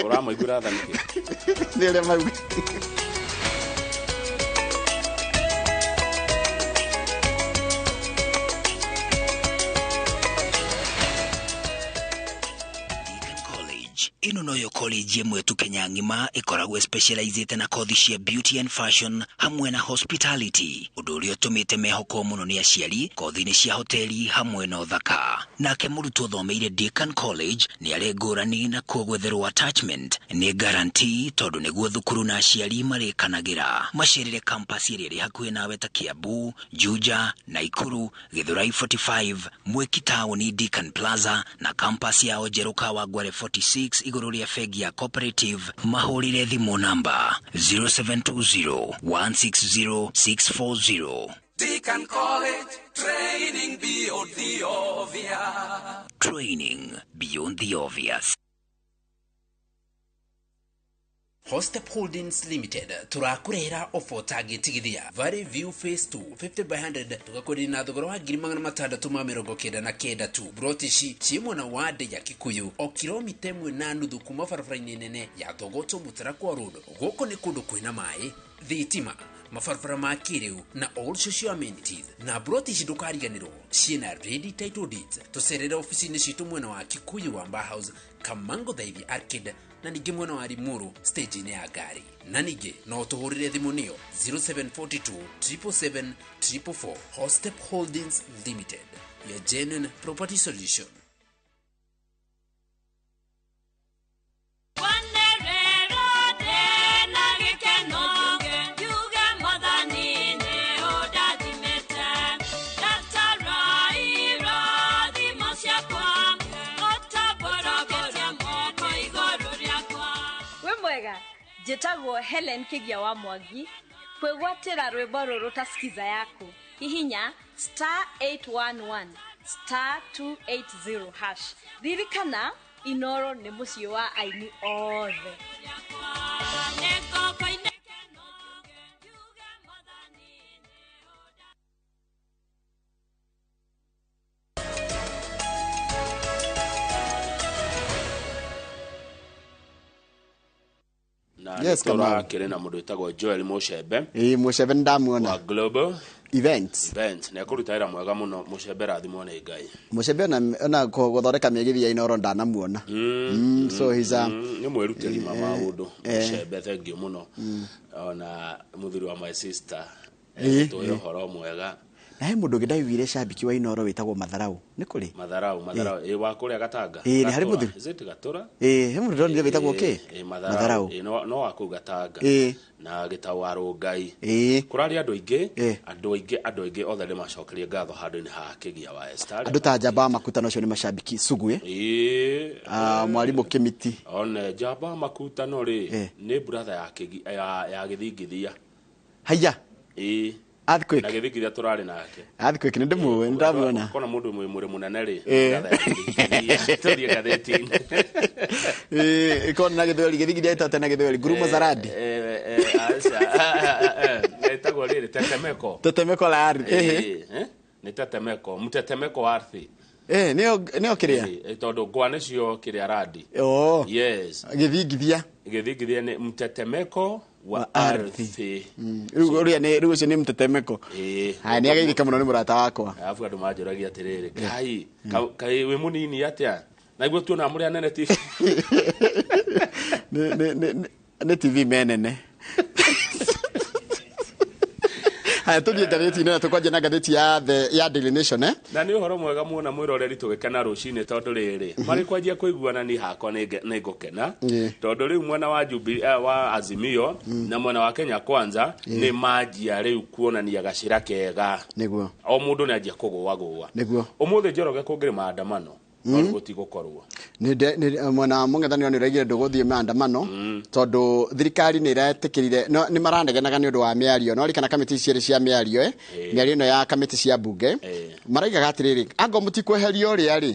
uramaigwira thaniki nire mau ino noyo college yemwe tu Kenya ngima ikoragwo specialized na kothi cia beauty and fashion hamwe na hospitality undu uria tumite mehoko muno ni aciari kothi ni cia hoteli hamwe na uthaka nake murutwo thomeire Deakin College ni arengurani na kugwetherwo attachment ni guarantee tondu niguo thukuru na aciari marikanagira macerere campus iria ri hakuhi nawe ta Kiambu Juja Naikuru Githurai 45 Mweki Town Deakin Plaza na campus ya Ojeruka wa Gware 46 iguru ria fegi ya cooperative mahurire thimu namba 0720160640 Deakin College, training beyond the obvious. Training beyond the obvious. Hostep Holdings Limited turakurehera offer targetigithia Valley View Phase 2 50 by 100 tugakorera na thogora wa 699 tu brotishi chimo na wade ya Kikuyu o kilomita 1.5 kuma barabara-ini nene ya Thogoto Mutarakwa Road goko ni kundu kwina mai thitima mafarfara ma kiriu na all social amenities na brotishi ndukariganirwo ciina ready title deeds tucerere ofisi-ini citu mwena wa Kikuyu wa Mba House Kamango Thaithi Arcade na ningi mwena wa Limuru stage ine ya gari na ningi no tuhurire thimu niyo 0742 777 444 Hostep Holdings Limited, your genuine property solution. Jetagwo Helen Kigia wa Mwangi kwegwatira rwimbo ruru ta skiza yako hihinya *811 *280 hash ririkana Inoro ni mucii wa aini othe. Yes, kama kirena mundu itagwo Joel Mushebe Mushebe ndamuona wa Global Events na kurutaira mwega muno Mushebe rathimo ni Ngai Mushebe ona guthoreka migithi ya Inoro ndanamuona so he's ni mweruteri mama undu Mushebe thank you muno ona muthuri wa my sister toyo horo mwega na he mundu gidaiwire shabiki wa Inoro witagwo Matharau ni kuri Matharau wa kuria Gatanga ni hari muthuri zeti Gatura he mundu ndire witagwo ke Matharau no wa ku Gatanga na gitawaro Ngai kurari andu aingi othe ni macokerie ngatho handu ni ha Kigia wa Esther andu ta Jamba Makuta nocio ni mashabiki sugue mwalimu Kimiti ona Jamba Makuta no ri ni brother ya Kigia ya Githingithia haya Earthquake. Na githigithia turari nake. Earthquake nĩ ndĩmũĩ, nĩndamuona. Kona mũndũ mwĩmũre mũnene rĩ. Tũthiĩ ngathĩti-inĩ. Kona na gĩthweri gĩthigithia ĩtate na gĩthweri ngurumo za radi. Naitagwo rĩrĩ tetemeko. Tetemeko la ardhi. Nĩ tetemeko, mtetemeko wa ardhi. Nĩo kĩrĩa? Tondũ ngwa nĩcio kĩrĩa radi. Yes. Gĩthigithia nĩ mtetemeko wa ardhi. Rĩu ũcio nĩ mtetemeko. Haya nĩ ageithĩka mũno nĩ mũrata wakwa. Alafu andũ manjũragia atĩrĩrĩ, Ngai wĩ mũnini atĩa? Naiguo tuona mũrĩ anene TV. Nĩ TV menene. Haya tũthiĩ ngathĩti-inĩ na tũkwanjia na ngathĩti ya Daily Nation na nĩ ũhoro mwega muona mwĩroreri tũgĩkena rũcinĩ tondũ rĩrĩ marĩ kwanjia kũiguana ni hakwa nĩ ngũkena tondũ rĩu mwena wa Jubilee wa Azimio na mwena wa Kenya Kwanza nĩ manjia rĩu kuonania gacĩra kega nĩguo o mũndũ nĩ anjia kũgũagũa nĩguo ũmũthĩ Njoroge kũngĩrĩ maandamano gũtigũkorwo nĩ mwena mũng'ethanĩro nĩ ũraigire ndũgũthiĩ maandamano tondũ thirikari nĩ ĩretĩkĩrire nĩ maraneganaga nĩ ũndũ wa mĩario no rikana kamĩtĩ cierĩ cia mĩario mĩario ĩno ya kamĩtĩ cia mbunge maraigaga atĩrĩrĩ anga mũtikweheria ũrĩa rĩ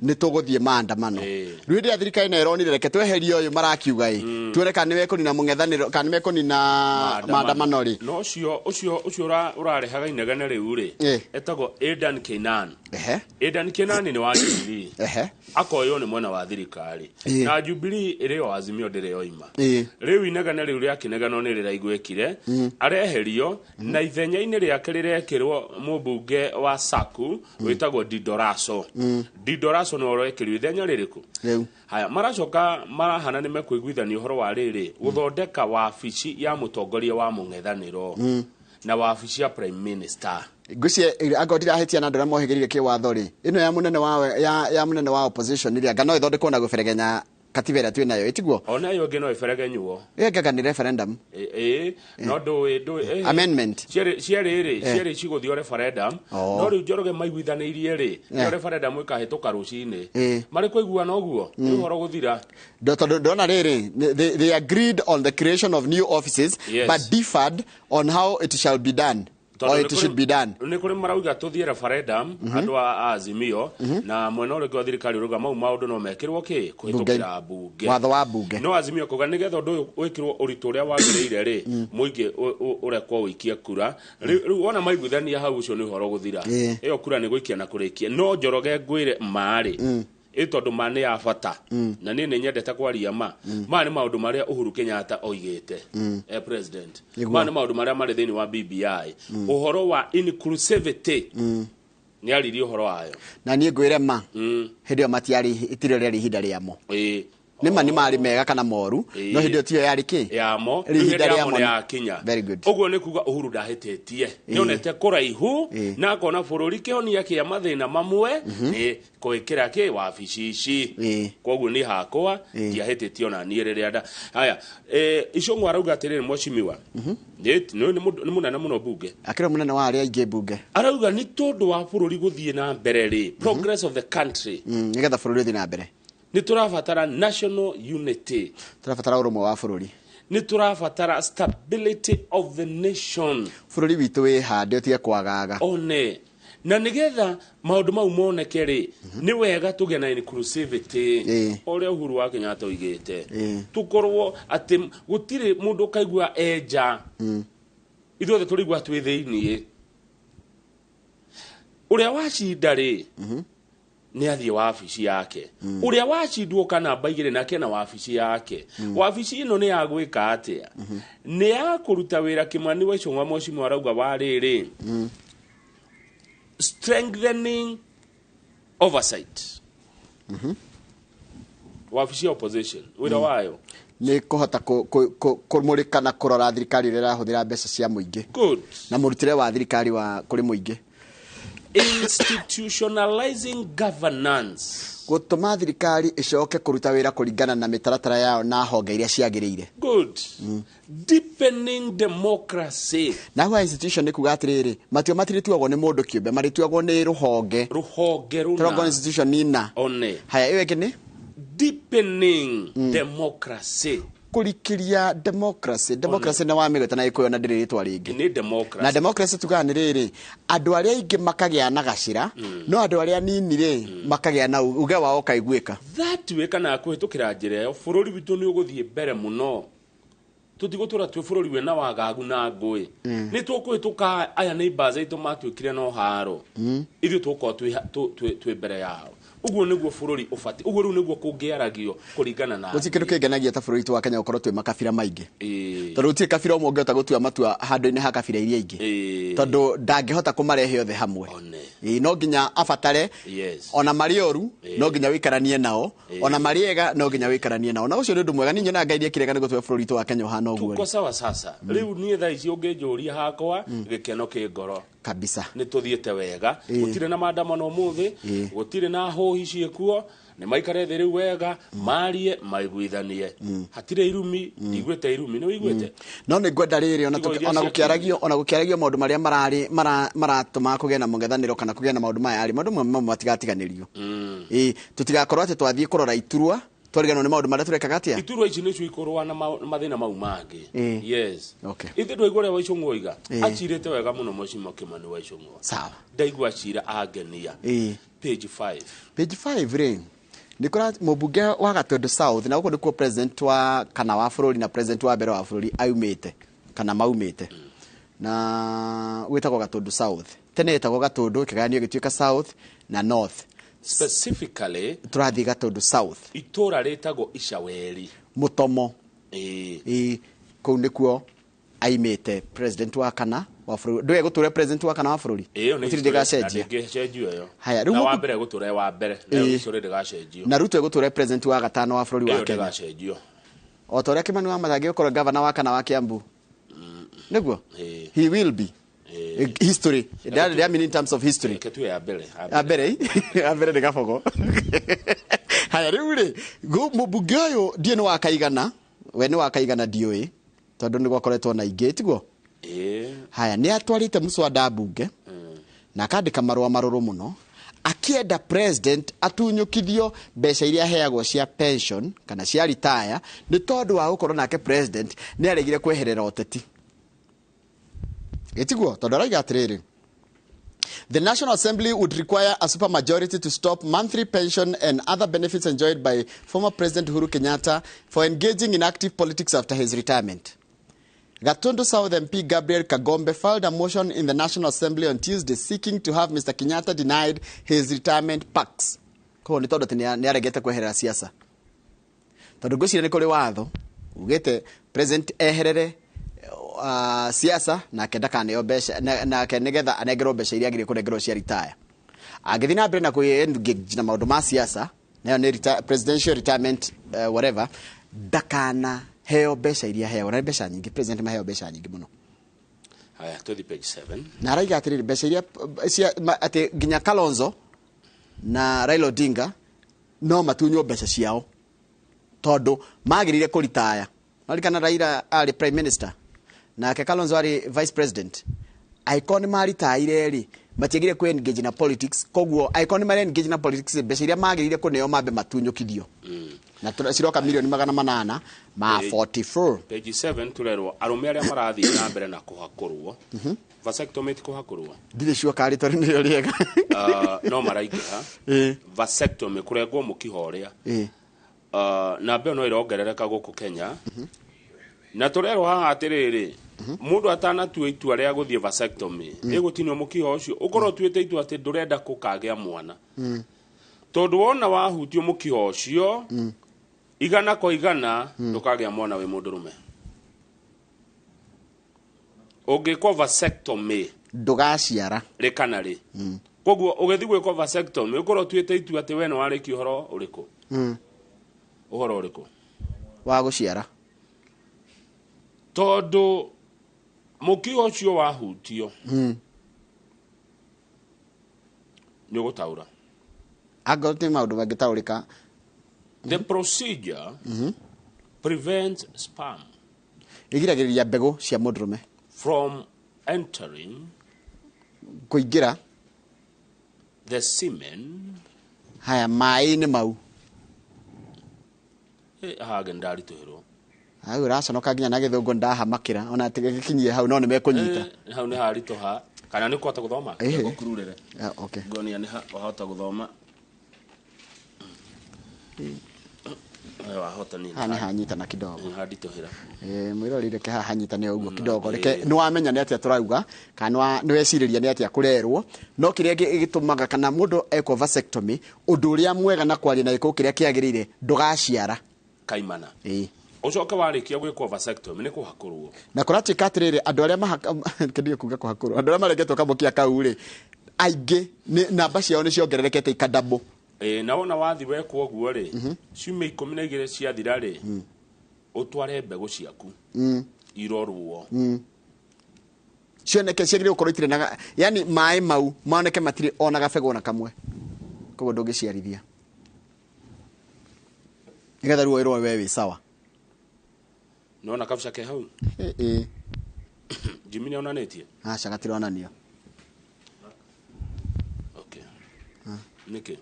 nĩ tũgũthiĩ maandamano rĩu hĩndĩ ya thirikari na ĩronire reke tweherie ũyũ marakiuga tuone kana nĩ mekũnina mũng'ethanĩro kana nĩ mekũnina maandamano rĩ no ũcio ũrarehaga inegene rĩu rĩ etagwo Aidan Keynan Aidan Keynan nĩ wa Jubilee akoywo nĩ mwena wa thirikari na Jubilee ĩrĩ o Azimio ndĩrĩ oima rĩu inegene rĩu rĩa kĩnegano nĩ rĩraiguĩkire areherio na ithenya-inĩ rĩake rĩrekĩrwo mũmbunge wa Saku wĩtagwo Didoraso no roekĩrwo ithenya rĩrĩkũ haya maracoka marahana nĩ mekũiguithania ũhoro wa rĩrĩ gũthondeka wabici ya mũtongoria wa mũng'ethanĩro na wabici ya Prime Minister ngũcie anga ndirahetia na andũ arĩa mohĩgĩrire kĩwatho rĩ ĩno ya mũnene wa opposition iria anga no ĩthondekwo na gũberegenya katiba ĩrĩa twĩnayo ĩtiguo ona yo ĩngĩ no ĩberegenywo ĩgaga nĩ referendum no ndũĩ amendment ciarĩ cigũthio referendum no rĩu Njoroge maiguithanĩirie rĩ no referendum ĩkahĩtũka rũcinĩ marĩ kũiguana ũguo nĩ ũhoro gũthira tondũ ndona rĩrĩ they agreed on the creation of new offices but differed on how it shall be done or it should be done nĩ kũrĩ marauga tũthiĩ referendum andũ a Azimio na mwena ũrĩa wa thirikari ũrauga mau maũndũ no mekĩrwo kũhĩtũkĩra mbunge watho wa mbunge no Azimio kuga nĩgetha ũndũ ũyũ wĩkĩrwo ũritũ ũrĩa wagĩrĩire rĩ mũingĩ ũrekwo ũikie kura rĩu wona maiguithania hau ũcio nĩ ũhoro gũthira ĩyo kura nĩ gũikia na kũrĩkia no Njoroge ngwĩre marĩ tondũ ma nĩ ya bata na niĩ nĩ nyendete kwaria ma nĩ maũndũ marĩa Uhuru Kenyatta oigĩte president ma nĩ maũndũ marĩa marĩ thĩinĩ wa BBI ũhoro wa inclusivity nĩ aririe ũhoro wayo na niĩ ngwĩre ma hĩndĩ ĩyo matiarĩ itirĩ rĩarĩ ihinda rĩamo nĩma nĩ marĩ mega kana moru no hĩndĩ ĩyo tiyo yarĩ kĩ yamo ihinda rĩamo ya kinya ũguo nĩ kuga Uhuru ndahĩtĩtie nĩonete kũraihu na akona bũrũri kĩhonia kĩa mathĩna mamwe gwĩkĩra kĩ wabici ici koguo nĩ hakwa ndiahĩtĩtie ona niĩ rĩrĩa nda haya Icũng'wa arauga atĩrĩrĩ mwecimiwa nĩ mũnene mũno bunge akĩrĩ mũnene wa arĩa aingĩ bunge arauga nĩ tondũ wa bũrũri gũthiĩ na mbere rĩ progress of the country nĩgetha bũrũri ũthiĩ na mbere nĩ tũrabatara national unity tũrabatara ũrũmwe wa bũrũri nĩ tũrabatara stability of the nation bũrũri witũ wĩ hande ũtige kwagaga one na nĩgetha maũndũ mau moneke rĩ nĩ wega tũgĩe na inclusivity ũrĩa Uhuru wa Kenyatta oigĩte tũkorwo atĩ gũtirĩ mũndũ kaigua enja ithuothe tũrĩigua twĩ thĩiniĩ ũrĩa wacinda rĩ nĩ athiĩ wabici yake ũrĩa wacindwo kana baigire nake na wabici yake wabici ĩno nĩ ya gwĩka atĩa nĩ ya kũruta wĩra Kimani wa Icũng'wa Mwecimiwa arauga wa rĩrĩ strengthening oversight wabici ya opposition wĩra wayo nĩ kũhota kũmũrĩka na kũrora thirikari ĩrĩa ĩrahũthĩra mbeca cia mũingĩ na mũrutĩre wa thirikari wa kũrĩ mũingĩ institutionalizing governance gũtũma thirikari ĩcoke kũruta wĩra kũringana na mĩtaratara yayo na honge iria ciagĩrĩire deepening democracy na huwa institution nĩ kuga atĩrĩrĩ matua matirĩtuagwo nĩ mũndũ kĩũmbe marĩtuagwo nĩ rũhonge rũna institution nina one haya ĩyo ĩngĩ nĩ deepening democracy kurikiria democracy na wamigota na ikuyo na ndiritwa ringi ni democracy na democracy tugana riri andu aria ingi makagia na gacira no andu aria nini ri makagia na uge wao kaiguika that we kana kuhitukira njira yo bururi witu ni uguthie mbere muno tutigotura twi bururi we na wagagu na ngui ni tukuhituka aya neighbors aitu matwikire no haro ithu tuko twi mbere yao uguo niguo bururi ufati uguo ru niguo kungiaragio kuringana na gutikiro kingenagia ta bururi wa Kenya ukorwo twi makabira maingi tondu tie kabira umwe ungiota gutua matua handu-ini ha kabira iria ingi tondu ndangihota kumarehe othe hamwe no nginya abatare ona marioru no nginya wikaranie nao ona mariega no nginya wikaranie nao na ucio ni undu mwega ninyo na ngairie kirega ni gutua bururi wa Kenya hana uguo tuko sawa sasa riu nie thaa ici unginjuria hakwa gikeno ki ngoro kabisa ni tuthiete wega gutire na maandamano muthi gutire na hohi ciekuo ni maikare thiri wega marie maiguithanie hatire irumi igwete irumi ni wigwete no ni gwenda riri ona gukiaragio maundu maria maratuma kugia na mungethaniro kana kugia na maundu maya ari maundu mamwe matigatiganirio tutigakorwo ati twathie kurora iturwa twarigano ni maundu maria turekaga atia iturwa ici ni ciikorwa na mathina mau mangi yes okay ithe ndwaigore wa icungo iga achirite wega muno Mheshimiwa Kimani wa icungo sawa ndaigua cira agenia page 5 ri nikora mubunge wa Gatundu South na uko ndiko president wa kana wa bururi na president wa mbere wa bururi aumite kana maumite na witagwo Gatundu South tene witagwo Gatundu kiganio gituika South na North specifically turathi Gatundu South itura retagwo Icaweri Mutomo kou nikuo aimite president wa kana wa bururi ndwe guture president wa kana wa bururi utiri ndigacenjia yo haya riu wa mbere guture wa mbere na ucure ndigacenjio na rutu guture president wa gatano wa bururi wa Kenya ndigacenjio o toria Kimani wa Mathagi ukora governor wa kana wa Kiambu niguo he will be history that I mean in terms of history ketu ya abere de gafogo haya riu ri mubunge uyu die ni wa kaigana we ni wa kaigana dioi tondu ni gwakoretwo na ingi tiguo haya ni atwarite muswada bunge na kandika marua maruru muno akienda president atunyukithio mbeca iria heagwo cia pension kana cia retire ni tondu wa gukorwo nake president ni aregire kweherera oteti etiguo tondu araiga atiriri the National Assembly would require a supermajority to stop monthly pension and other benefits enjoyed by former President Uhuru Kenyatta for engaging in active politics after his retirement. Gatundu South MP Gabriel Kagombe filed a motion in the National Assembly on Tuesday seeking to have Mr. Kenyatta denied his retirement packs. Kwa ni tondu ni aregete kweherera siasa. Tondu ngwiciria ni kuri watho ugite president eherere siasa na kenda kaneo besha na kenegetha anegero besha iria agire kunegero cia retire agithi na mbere na engage na maundu ma siasa na ni presidential retirement whatever dakana heo besha iria heo na besha nyingi president maheo besha nyingi muno haya to the page 7 na raiga atiri besha iria ati ginya Kalonzo na Raila Odinga no matunyo besha ciao tondu magirire ku retire marikana Raila ari prime minister na ke Kalonzo ari vice president icon mari taire ri matiagire ku engage na politics koguo icon mari engage na politics mbeca iria magirire kuneo mambe matunyukithio na ciroka milioni 800 ma 44 page 7 turerwo arume aria marathi na mbere na kuhakurwo vasectomy kuhakurwo ndire sure kari tori nio riega no maraingĩha vasectomy kurengwo mukihoria na mbere no irongerereka guku Kenya na turerwo haha atiriri mundu atanatua itua ria guthie vasectomy igutinio mukiho ucio ukorwo tuite itua ati ndurenda kukagia mwana tondu wona wahutio mukiho ucio igana kwa igana ndukagia mwana we mundurume ungikwa vasectomy ndugaciara rikana ri koguo ugethi gwikwa vasectomy ukorwo tuite itua ati we no wariki uhoro uriku uhoro uriku wa guciara tondu mukiho ucio wahutio ni gutaura agote maundu mangitaurika the procedure prevents sperm igiragiriria mbegu cia mundurume from entering kuingira the semen haya mai ni mau hagendari tuhiro Ai uraconoka nginya na githungu ndahamakira ona atigikinyie hau no nimekunyita. Hau ni harito ha. Kana ni kwata guthoma gukururire. Okay. Ngonia ni wahota guthoma. Wahota nini? Hani hanyita na kidogo. Hadito hira. Mwirorire ke hanyita ni uguo kidogo. Reke ni wamenya ni atia turauga kana ni weciriria ni atia kurerwo no kiria gitumaga kana mundu eko vasectomy undu uria mwega na kwari na iko kiria kiagirire ndugaciara kaimana. Ucoka warikia gwikwo vasectomy ni kuhakurwo. Na kurati katirire andu aria mahakendie kuga kuhakurwo. Andu aria maregetwo kamukia kau ri aingi namba ciao ni ciongererekete ikadabo. Na wona wathi wekwo guo ri ciumia 12 ciathira ri utware mbegu ciaku irorwo cioneke ciagire ukorwo itire na yani mai mau maoneke matire ona gabego na kamwe koguo ndungiciarithia nigetha ruo irwo wewe sawa nona kabisa ke hau Jimmy onanetie acha gatire onanio okay niki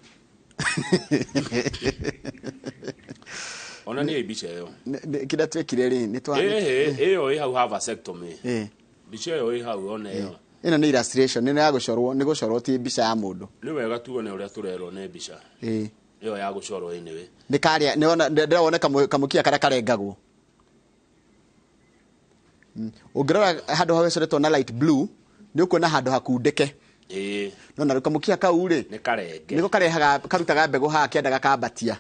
ona ni ibicha yo kida twekire ri ni twa eyo hau have vasectomy bicha yo hau ona yo ina ni illustration ni ya gucorwo ni gucorwo ti bicha ya mundu ni wega tuone uria turerwo ne bicha iyo ya gucorwo iniwe ni karia ni ona ndiraona kamukia kara karengagwo ugirora handu hawecoretwo na light blue ni ukona handu hakundike no na kamukia kau ri ni karenge niko karehaga karutaga mbegu ha kiendaga kambatia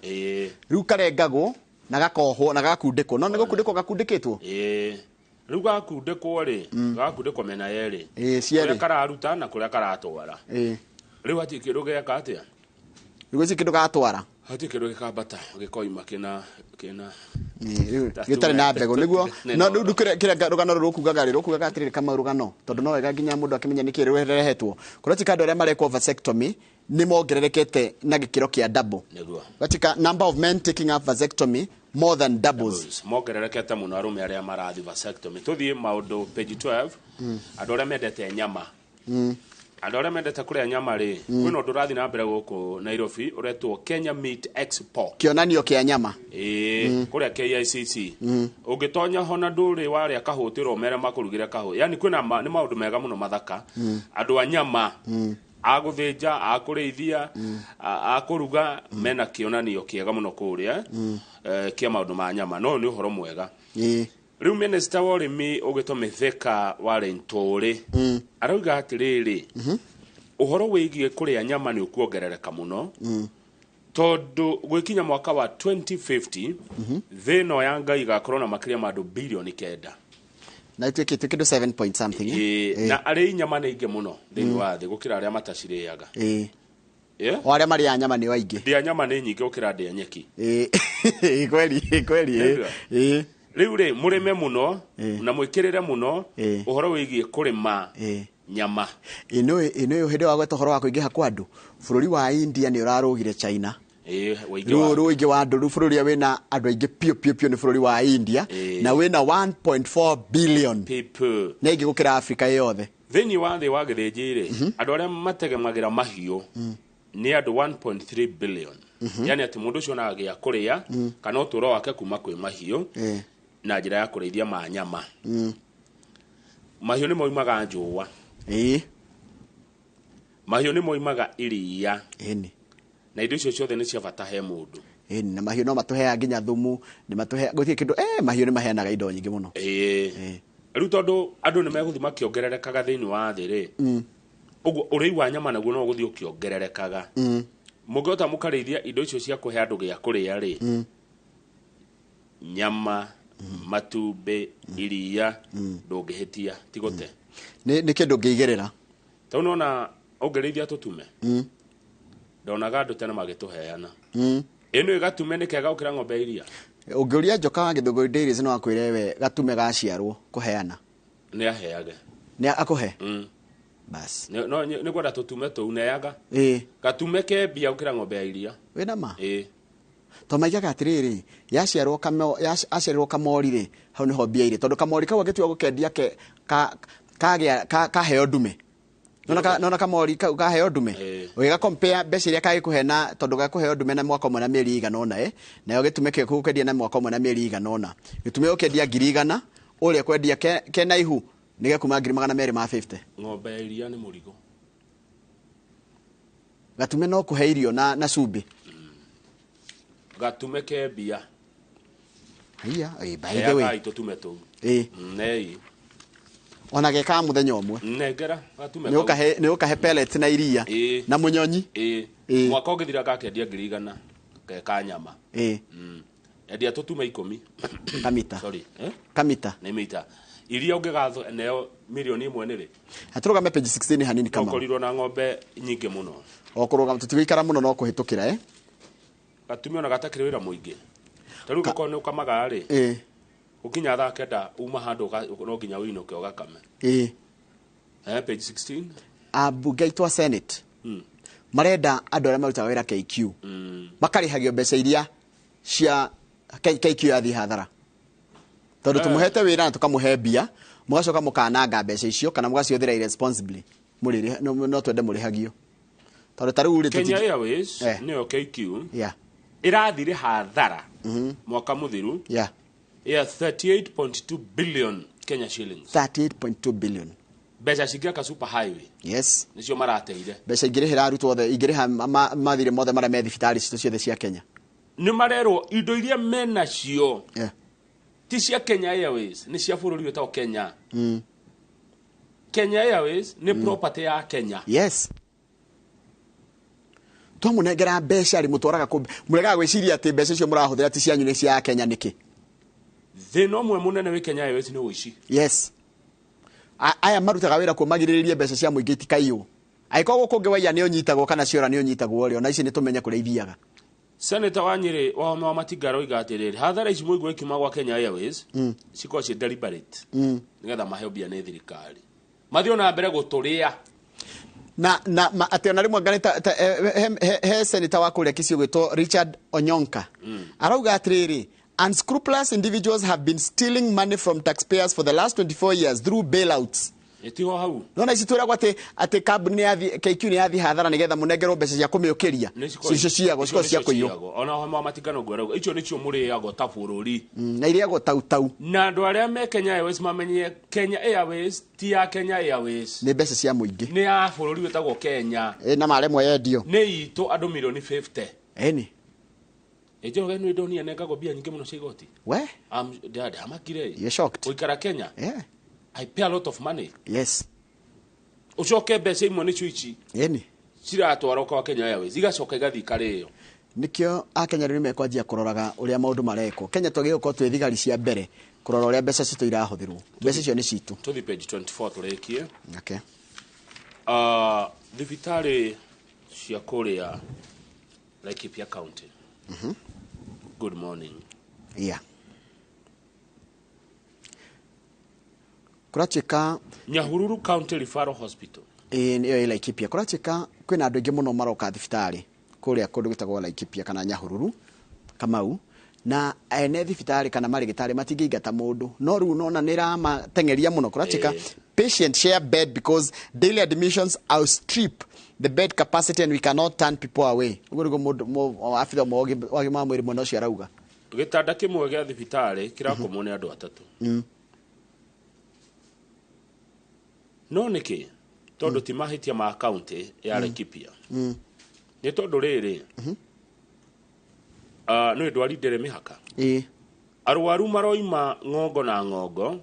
riu karengagwo na gakohwo na gakundikwo no niko kundikwo gakundikitwo riu gakundikwo ri gakundikwo mena yeri cieri kararuta na kuria karatwara riu ati kindu geka atia riu ati kindu gatwara ati kindu gikambata gikoima kina gitari na mbego niguo no ndukire kira rugano rukugaga ri rukugaga atiri kama rugano tondu no wega nginya mundu akimenya niki rehetwo kurotika andu aria mareko vasectomy ni mongererekete na gikiro kia double niguo katika number of men taking up vasectomy more than doubles mongererekete muno arume aria marathi vasectomy tuthie maundu page 12 andu aria mendete nyama andu aria mendete kuria nyama ri kwino ndurathi na mbere guku Nairobi uretwo Kenya Meat Expo kionanio kia nyama kuria KICC ungitonya hona nduri waria kahutiro mere makurugire kahu yani kwina ni maundu mega muno mathaka andu a nyama aguthinja akurithia akuruga mena kionanio kiega muno kuria kia maundu ma nyama no ni uhoro mwega riu minister wa urimi ugitomitheka wari nturi arauga atiriri uhoro wigie kuria nyama ni ukuongerereka muno tondu gwikinya mwaka wa 2050 thino ya ngai igakorwo na makiria ma bilioni 9 na itwikite kindu 7 point something na ari nyama ni inge muno thini wa thi gukira aria mataciriaga o aria mari ya nyama ni waingi ndia nyama ni nyingi gukira ndia nyeki kweli riu ri murime muno na mwikirire muno uhoro wigie kurima nyama ino hinde wa gweta horo wa kuingiha kwa andu bururi wa India ni urarugire China ruingi wa andu bururi wina andu aingi pio ni bururi wa India na wina 1.4 billion people na ingi gukira Africa yothe thini wa thi wa githinjire andu aria mategemagira mahiu ni andu 1.3 billion yani ati mundu ucio na agia kuria kana uturo wake kuma kwi mahiu na njira ya kurithia ma nyama mahiu ni moimaga njua mahiu ni moimaga iria na indo icio ciothe ni cia bata he mundu na mahiu no matuhea nginya thumu ni matuhea guthie kindu mahiu ni maheanaga indo nyingi muno riu tondu andu ni meguthi makiongererekaga thini wa thi ri uguo urei wa nyama naguo no guthie ukiongererekaga mugota mukarithia indo icio cia kuhe andu gia kuria ri nyama matumbe iria ndungihitia tigote ni kindu ngiigerera to nona ongerithia tutume ndonaga andu tena magituheana ino igatume ni kega ukira ng'ombe iria ungiuria njoka wa Githugu Dairies no akwire we gatume gaciarwo kuheana ni aheage ni akuhe bas no ni gwada tutume tu neaga gatume ke bia ukira ng'ombe iria wina ma to maigaga atiriri yaciarwo kamori ri hau niho bia iri tondu kamori kau agitua gukendia ke ka heo ndume nona kamori kaheo ndume wiga compare mbeca iria kagikuhe na tondu gakuheo ndume na mwaka umwe na mieri igana ona nayo gitume ke kukendia na mwaka umwe na mieri igana ona gitume ukendia 100,000 uria kwendia ke na ihu nige kuma 250 ng'ombe iria ni murigo gatume no kuhe irio na cumbi gatume ke bia haya by the way tutume tu nei ona geka muthenya umwe negera gatume ni ukahe pellet na iria na munyonyi mwaka ugithira gakendia 100,000 geka nyama endia tutume 10 kamita sorry kamita ni mita iria ungigatho neo milioni 1 niri aturugame page 16 hanini kama ukorirwo na ng'ombe nyingi muno okurugama tutigikara muno no kuhitukira gatume ona gatakire wira muingi taru gako no kamaga ri ukinya tha kenda uma handu no nginya winuke ugakame page 16 abunge itwa senate marenda andu aria marutaga wira KQ makarihagio mbeca iria cia KQ yathi hathara tondu tumuhete wira na tukamuhe mbia mugacoka mukananga mbeca icio kana mugaciothira irresponsibly murire no twende murihagio tondu taru uri Kenya Airways nio KQ irathire hathara mwaka muthiru ya 38.2 billion Kenya shillings 38.2 billion mbeca cingĩaka super highway yes nicio marateire mbeca ingĩrĩhĩra arutwo othe ingĩrĩha mathirĩ mothe marĩa me thibitarĩ citũ ciothe cia Kenya nĩ marerwo indo iria menacio ti cia Kenya Airways nĩ cia bũrũri wĩtagwo Kenya Kenya Airways nĩ property ya Kenya yes twamunengera mbeca rĩ mutwaraga kũ mũregaga gwĩciria atĩ mbeca icio mũrahũthĩra ti cianyu nĩ cia Kenya nĩkĩ thĩna ũmwe mũnene wĩ Kenya Airways nĩ ũici yes aya marutaga wĩra kũmagirĩrĩria mbeca cia mũingĩ itikaiyo aiko gũkũ ngĩwaiya nĩ ũnyitagwo kana ciora nĩ ũnyitagwo rĩo na ici nĩ tũmenye kũrĩa ithiaga Senator wa Nyeri wa Matingaro oiga atĩrĩrĩ hathara ici mũigua ikiuma gwa Kenya Airways cikorwo ci deliberate nĩgetha maheo mbia nĩ thirikari mathiĩ na mbere gũtũrĩa na atĩ ona rĩmwe nganĩta he senator wa kũrĩa Kisii gwĩtwo Richard Onyonka arauga atĩrĩrĩ unscrupulous individuals have been stealing money from taxpayers for the last 24 years through bailouts. Etiho hau. Nona ici twĩragwo atĩ kambuni ya KQ nĩ yathi hathara nĩgetha mũnengerwo mbeca cia kũmĩũkĩria. Icio ciago cia kũiywo. Ona homa matigano ngwaraga. Icio nĩcio mũrĩago ta bũrũri. Na iriago tau. Na andũ arĩa me Kenya Airways mamenye Kenya Airways ti ya Kenya Airways. Nĩ mbeca cia mũingĩ. Nĩ ya bũrũri wĩtagwo Kenya. Na maremwe yendio. Nĩ itũ andũ milioni 50. Eni. Ejo gani ndonia nenga go bia nyingi muno cia igoti. We? Dad, amakire. You're shocked. Uikara Kenya? Yeah. I pay a lot of money. Yes. Ucoke mbeca imwe nĩcio ici. Eni. Ciratwara kwa Kenya Airways. Igacoka igathikare iyo. Nikio Akenya rĩu mekwanjia kũroraga ũrĩa maũndũ marekwo. Kenya tũgĩũka twĩ thigari cia mbere kũrora ũrĩa mbeca citũ irahũthĩrwo. Mbeca icio nĩ citũ. Tuthi page 24 tũrekie. Okay. Thibitarĩ cia kũrĩa Laikipia County. Good morning. Yeah. Kurachika Nyahururu County Referral Hospital. Niyo Laikipia. Kurachika kwina andũ aingĩ mũno maroka thibitarĩ kũrĩa kũndũ gwĩtagwo Laikipia kana Nyahururu Kamau na ene thibitarĩ kana marigitari matingĩingata mũndũ no rĩu nona nĩramatengeria mũno kurachika patient share bed because daily admissions outstrip the bed capacity and we cannot turn people away. Uguo mũndũ afitha wagi ma mwĩrĩ mũno cio arauga. Gĩtanda kĩmwe gĩa thibitarĩ kĩrakomwo nĩ andũ atatũ. No nĩkĩ tondũ ti mahĩtia ma county ya Laikipia. Nĩ tondũ rĩrĩ no ndwari ndere mĩhaka. Arwaru maroima ng'ongo na ng'ongo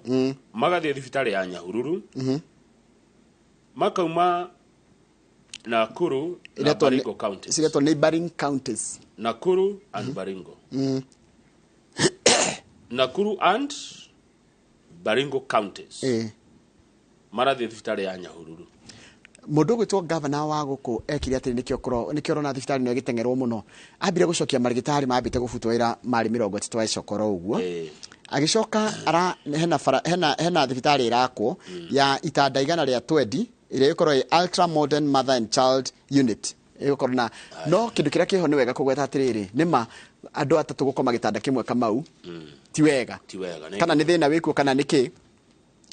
magathiĩ thibitarĩ ya Nyahururu makauma Nakuru na Baringo counties. Sigato neighboring counties. Nakuru and Baringo. Nakuru and Baringo counties. Marathi thibitarĩ ya Nyahururu. Mũndũ gwĩtwo governor wa gũkũ ekire atĩ nĩkĩo rona thibitarĩ nĩ gĩtengerwo mũno ambire gũcokia marigitari mambite gũbutwo wĩra marĩ 30 wa icokoro ũguo agĩcoka hena thibitarĩ irakwo ya itanda igana rĩa 20 ĩrĩa ĩkorwo ultra modern mother and child unit ĩgũkorwo na no kĩndũ kĩrĩa kĩho nĩ wega kũgweta atĩrĩrĩ nĩma andũ atatũ gũkoma gĩtanda kĩmwe Kamau ti wega kana nĩ thĩna wĩkuo kana nĩkĩ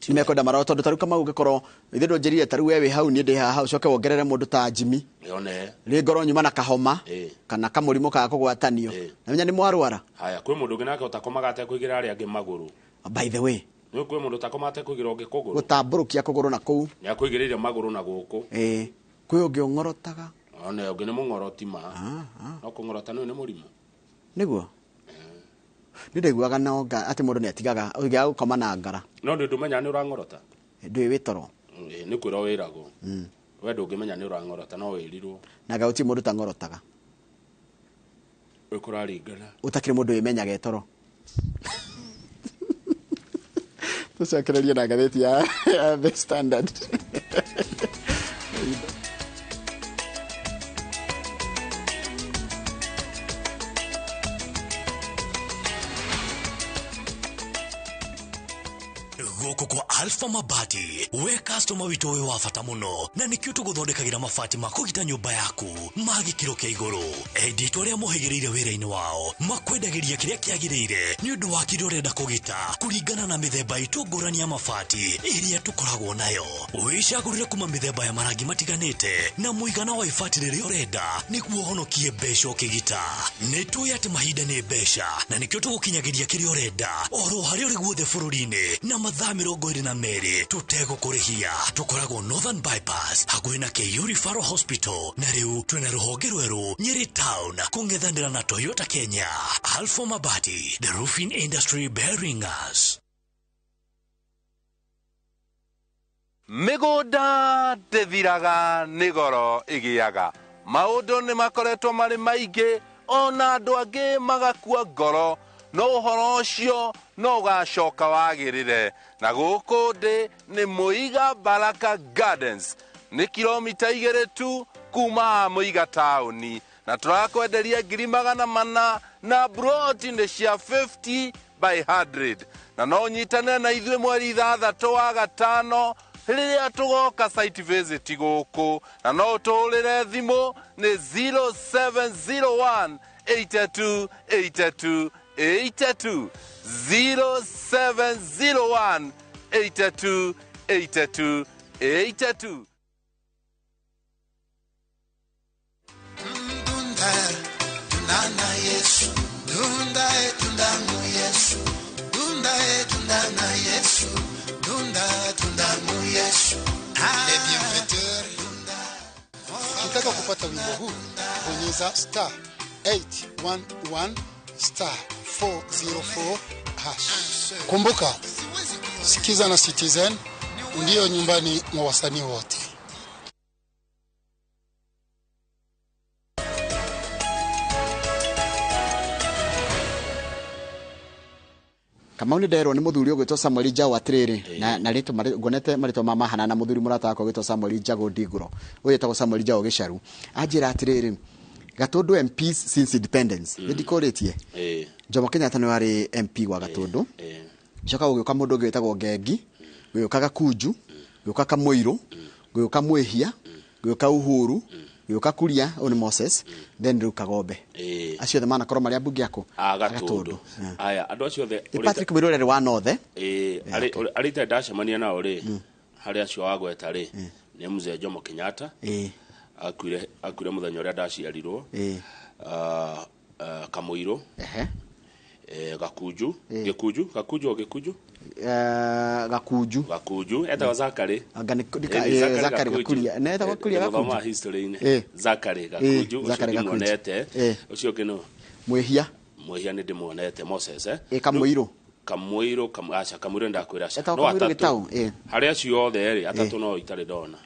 nimekwenda maro tondu taru kama ugikorwo ithindo njirire taru wewe hau ni ndi haha ucoke wongerere mundu ta Jimmy yone ri ngoro nyuma na kahoma kana kamurimu ka kugwatanio na menya ni mwarwara haya kwi mundu nginake utakomaga ate kuigira ari angi maguru by the way ni kwi mundu utakomate kuigira onge kuguru gutamburukia kuguru na kuu ni akuigiriria maguru na guku kwi ungi ungorotaga one ungi ni mungoroti ma no kungorota ni murimu niguo ndiguaga nonga ati mundu ni atigaga ugiga gukoma na ngara no ndu menya ni urangorota ndu witoro ni kwira wirago we ndu ngimenya ni urangorota no wirirwo na gauti mundu tangorotaga ukuraringana utakire mundu wimenyaga etoro tucokererie na gatheti ya The Standard. Goko kwa Alpha Mabati we customer wito we wafata muno na nikio tuguthondekagira mabati makugita nyumba yaku magikiro kia iguru edito ria muhigirire wira-ini wao makwendagiria kiria kiagirire ni undu wa kiria urenda kugita kuringana na mithemba itu ngurani ya mabati iria tukoragwo nayo wicagurire kuma mithemba ya marangi matiganite na muigana wa ibati riria urenda niguo honokie mbeca ukigita nitui ati mahinda ni mbeca na nikio tugukinyagiria kiria urenda oro haria uri guothe bururi-ini na mathaa 22 tutego kurihia tukoragwo Northern Bypass hakuhi na KU Referral Hospital na riu twina ruhonge rweru Nyeri Town kungethanira na Toyota Kenya. Alpha Mabati, the roofing industry bearing us. Migunda ndithiraga nĩ goro igiaga maundu ni makoretwo mari maingi ona andu angi magakua ngoro no uhoro ucio no ugacoka wagirire na guku ndi ni Muiga Baraka Gardens ni kilomita 2 tu kuma Muiga tauni na turakwenderia 400 na broti ni cia 50 by 100 na no nyitane na ithuĩ mweri 3 wa gatano riria tugoka site visit guku na no tulire thimu ni 0701 82 82 82 0701 82 82 82. Tundana Yesu, dunda tundamu Yesu, dunda tundana Yesu, dunda tundamu Yesu. Les bienfaiteurs. Ukitaka kupata wimbo huu bonyeza star 811 star 404 hash. Kumbuka, sikiza na Citizen ndio nyumbani mwa wasanii wote. Kama uni ndero ni muthuri ugwitwo Samuel Njau atiriri na ritu ngonete marito mama hana na muthuri murataka ugwitwo Samuel Njau Ndiguro uyetagwo Samuel Njau Gicaru anjira atiriri Gatundu MPs since independence ndikoritie Jomo Kenyatta ni wari MP wa Gatundu coka ugioka mundu ugwitagwo Ngengi gioka Gakunju gioka Kamuiru gioka Mwihia gioka Uhuru gioka Kuria oni Moses then riu Kagombe acio the mana koroma ria bunge yako Gatundu aya andu acio the Patrick Mirorere wa Nothe ari ta ndacemania nao ri hari acio wagweta ri ni mzee Jomo Kenyatta akuire muthenya uria ndaciarirwo Kamuiru Gakunju Gakunju eta Zakari Zakari Kuria na eta Kuria Gakunju ma history ni Zakari Gakunju ucio monete ucio kino Mwihia ni ndimonete Moses Kamuiru Kamuiru ndakwira no atatu hari acio othe ri atatu no itari ndona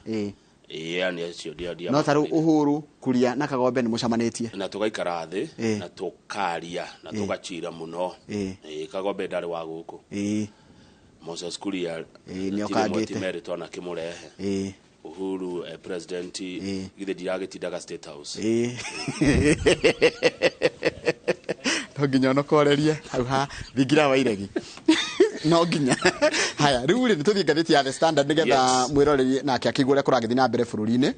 yani acio dia no taru Uhuru Kuria na Kagombe ni mucamanitie na tugaikara thi na tukaria na tugachira muno Kagombe ndari wa guku Moses Kuria ni okagite merito na kimurehe Uhuru president githe diragetindaga State House nginya no korerie hau ha thingira wa iregi no nginya haya riu ri tuthie ngatheti ya The Standard nigetha mwiroreri nake akigure kuragithi na mbere bururi-ini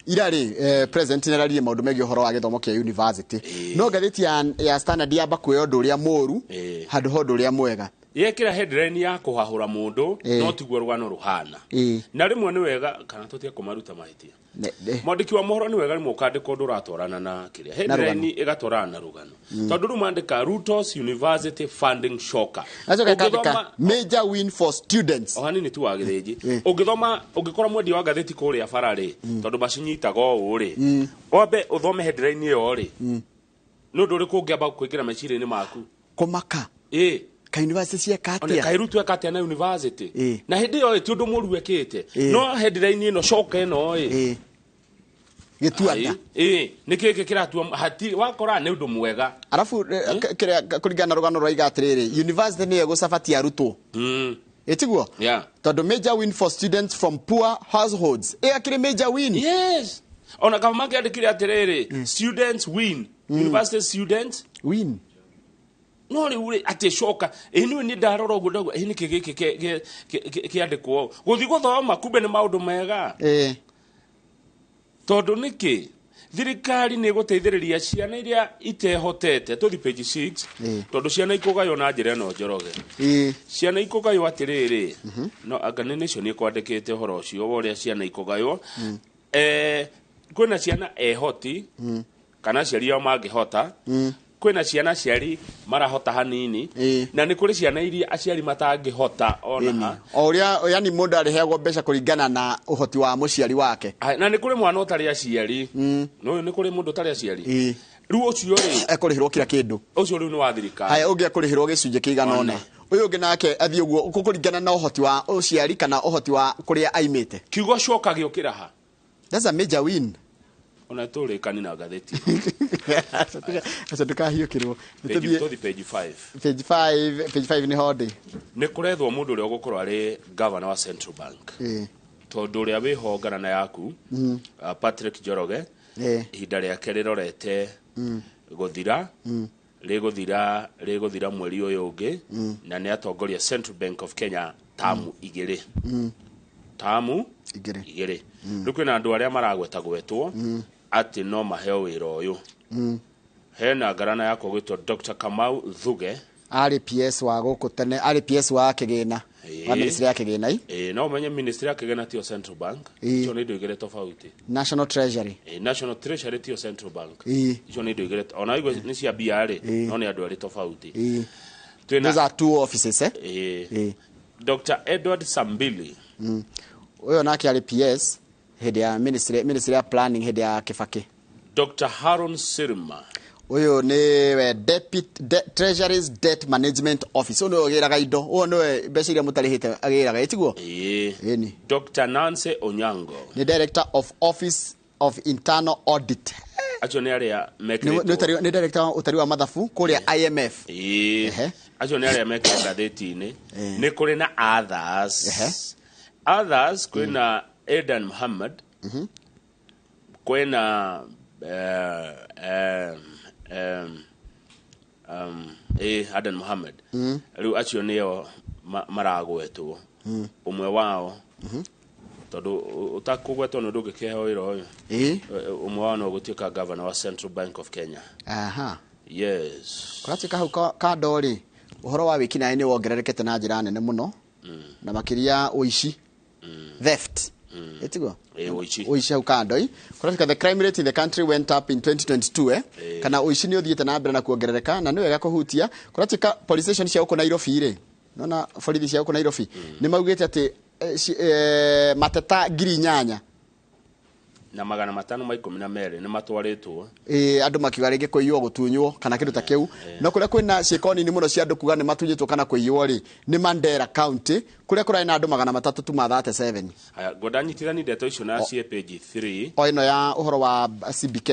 ira ri president nerarie maundu megi horo wa githomo kia university no ngatheti ya Standard yamba kuoya undu uria moru handu ho undu uria mwega yekira headline ya kuhahura mundu no tiguo rwano ruhana na rimwe ni wega kana tutia kumaruta mahitia mwandiki wa mohoro ni wega rimwe ukandika undu ratwarana na kiria headline igatwarana na rugano tondu rumandika Ruto's University funding shocker major win for students ohani ni tu wagithiji ugithoma ugikora mwendi wa gatheti kuria farari tondu bacinyitaga uri ombe uthome headline iyo ri no nduri kungiamba kuingira meciria-ini maku kumaka ka university cia katia ka irutu katia na university na hindi yo ti undu muru ekite no headline ino shock ino gituanda niki kiratu hati wakora ni undu mwega arafu kuringana rugano rwa igatiriri university ni egusabati arutwo etiguo tondu major win for students from poor households akire major win yes ona kama mangiandikire atiriri students win university students win no ri ati shoka inu ni ndarora uguo ndago ni kigiki kiandikwo guthi guthoma kumbe ni maundu mega tondu niki thirikari ni guteithiriria ciana iria itehotete tuthi page 6 tondu ciana ikugayo na njira no njoroge ciana ikugayo atiriri no aganene cio ni kwandikite horo ucio uria ciana ikugayo kwina ciana ehoti kana ciari ao mangihota kwina ciana ciari marahota hanini na ni kuri ciana iria aciari matangihota ona oria yani mundu ariheagwo mbeca kuringana na uhoti wa muciari wake na ni kuri mwana utari aciari no ni kuri mundu utari aciari riu ucio ri ekurihirwo kira kindu ucio riu ni wa thirikari haya ungi ekurihirwo gicunje kigana ona uyu ungi nake athie uguo kukuringana na uhoti wa uciari kana uhoti wa kuria aimite kiugo coka giukira ha that's a major win ona tole kanina gatheti asa tukahiukirwo tuthi page 5 page 5 ni hodi ni kurethwo mundu uri gukorwo ari governor wa Central Bank tondu uri wihongana na yaku Patrick Njoroge ihinda riake rirorete guthira riguthira mweri uyu ungi na ni atongoria Central Bank of Kenya tamu igiri tamu igiri riku na andu aria maragwetagwetwo ati no maheo wira uyu hena garana yako gwitwo Dr. Kamau Thuge ari PS wa gukutene ari PS wa kigina wa ministry ya kigina no menye ministry ya kigina tio Central Bank icho ni ndoigere tofauti National Treasury National Treasury tio Central Bank icho ni ndoigere ona igwe ni cia BR no ni andu ari tofauti those are two offices Dr. Edward Sambili uyo nake ari PS head ya ministry ya planning head ya Kifaki Dr. Haron Sirma uyo ni deputy treasury's debt management office uno ogeraga indo uno beshiria mutarihite ageraga etiguo ni Dr. Nancy Onyango ni director of office of internal audit acho ni area ni director utari wa mathafu kuria IMF acho ni area meke gatheti ni kuri na others kwina Edan Muhammad kwina Adan Muhammad riu acio nio maragwetwo umwe wao tondu utakugwetwo no ndungikeheo wira uyu umwe wao no gutuika governor wa Central Bank of Kenya yes kwatika hau ka ndori uhoro wa wikina ni wongererekete na njira nene muno na makiria uici theft etigo uici hau ka ndoi kwatika the crime rate in the country went up in 2022 kana uici ni uthiete na mbere na kuongerereka na ni wega kuhutia kwatika police station cia uko Nairobi ri nona borithi cia uko Nairobi ni maugite ati mateta 8,000 na 512 ni matwaritwo andu makiuga ringi kuiywo gutunywo kana kindu ta kiu no kuria kwina ciekoni ni muno cia andu kuga ni matunyitwo kana kuiywo ri ni Mandera County kuria kurai na andu 337 aya godanyitira ni ndeto icio na cie page 3 o ino ya uhoro wa CBK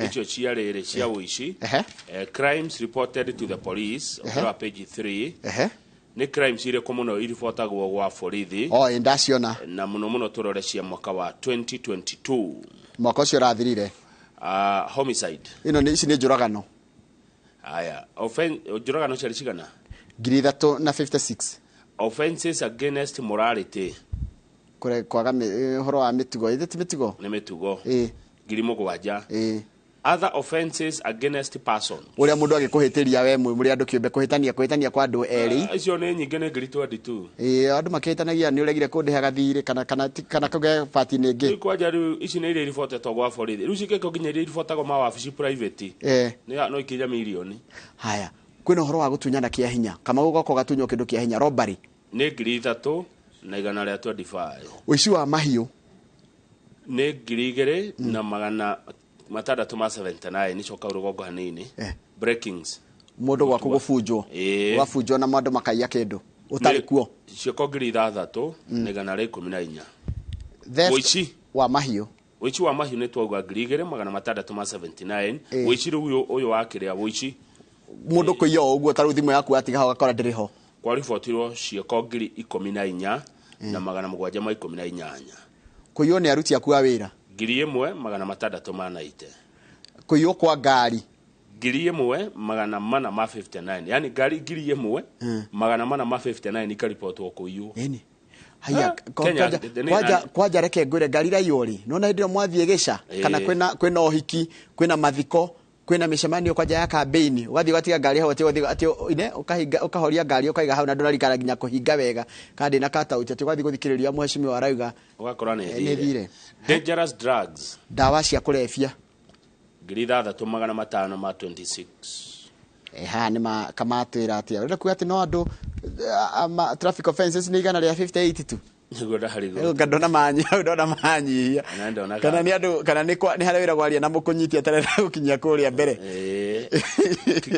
icio cia riri cia uici crimes reported to the police on page 3 ni crimes ile komuno irifortagwo gwa borithi ndaciona na muno turore cia mwaka wa 2022 mwaka ucio rathirire homicide ino ni ici ni njuragano aya njuragano cia cigana 356 offenses against morality kure kwaga horo wa mitugo ithiti mitugo ni mitugo 7,000 Other offenses against person. Uria mundu agikuhitiria we muri andu kiumbe kuhitania kwa andu eri. Icio ni nyinge ne ngiri 22. Andu makihitanagia ni uregire kundiha gathiri kana kuge party ningi. Kwaja riu ici ni report to gwa borithi. Riu cikeko nginya report go ma wabici private. No ikija milioni. Haya. Kwina horo wa gutunyana kia hinya. Kama gugoko gatunyo kindu kia hinya robbery. Ni ngiri 3 na igana ria 25. Uici wa mahiu. Ni ngiri 2 na magana matandatu ma 79 ni coka urugongo hanini. Breakings. Mundu gwa kugubunjwo. Wabunjwo na mundu makaiya kindu. Utari kuo. Cioko ngiri 3 na igana ria 14. Uici wa mahiu. Uici wa mahiu ni twauga ngiri 2 magana matandatu ma 79. Uici riu uyu wakiria uici. Mundu kuiya uguo taru thimu yaku atiga gakora ndiriho. Kwa ribotirwo cioko ngiri 14 na magana 718. Kuiyo ni aruti aku a wira. Ngiri 1 magana 680. Kuiyo kwa ngari. Ngiri 1 magana 459. Yani ngari ngiri 1 magana 459 ikaripotwo kuiyo. Eni. Haya kwaja reke ngwire ngari ra yori. Nona hindiro mwathie gica kana kwina ohiki, kwina mathiko, kwina mishemanio kwaja ya campaign. Ugathi gatiga ngari hau ati ine ukahoria ngari ukaiga hau na ndorari kana ginya kuhinga wega. Kandi na kata uti ugathi guthikiriria muheshimiwa arauga ugakora ne thire. Dangerous drugs. Dawa cia kulefia. Ngiri 3,526. Ha ni ma kama atwira atia. Uri kuya ati no andu traffic offenses ni igana ria 58 tu. Ngoda harigo. Ngandona manyi, ndona manyi. Kana ni andu kana ni hare wira gwaria na mukunyitia terera gukinyia kuria mbere.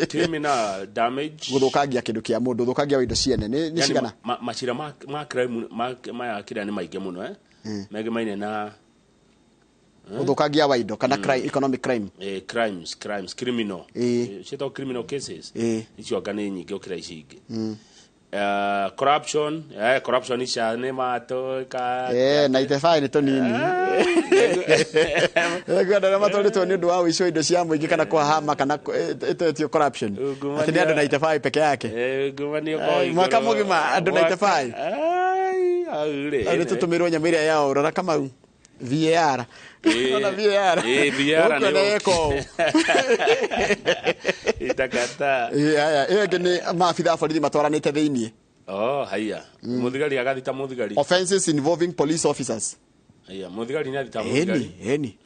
Criminal damage. Guthukangia kindu kia mundu, guthukangia indo ciene ni cigana. Macira ma crime ma kira ni maingi muno mege maine na guthukangia wa indo kana crime, economic crime. Crimes, criminal. Shito criminal cases. Icio ngani nyingi ukira ici ingi. Corruption, corruption isha ne mato ka 95 ni to nini. Ngada mato ni to ni ndo wa icio indo cia muingi kana kwa hama kana etio corruption. Ati ni ando 95 peke yake. Gumani ko mwaka mugima ando 95. Ando tutumirwo nyamira yao rora kama VAR. Ona VAR. VAR ni itakata. Haya, ni maafitha borithi matwaranite thiini. Haya. Muthigari agathita muthigari. Offenses involving police officers. Haya, muthigari ni athita muthigari. Eni.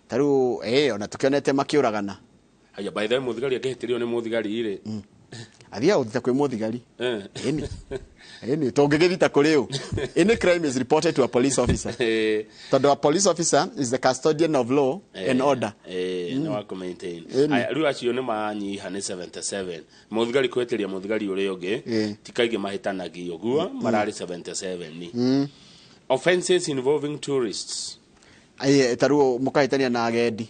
Taru ona tukionete makiuragana. Haya, by the way muthigari akihitirio ni muthigari ire. Athia uthita kwi muthigari. Eni tongegethita kuri u. Any crime is reported to a police officer. A police officer is the custodian of law and order. No wa maintain. Riu acio ni manyiha ni 77. Muthigari kweteria muthigari uri ungi tikaige mahitanagio guo marari 77 ni. Offenses involving tourists. Taru mukahitania na agendi.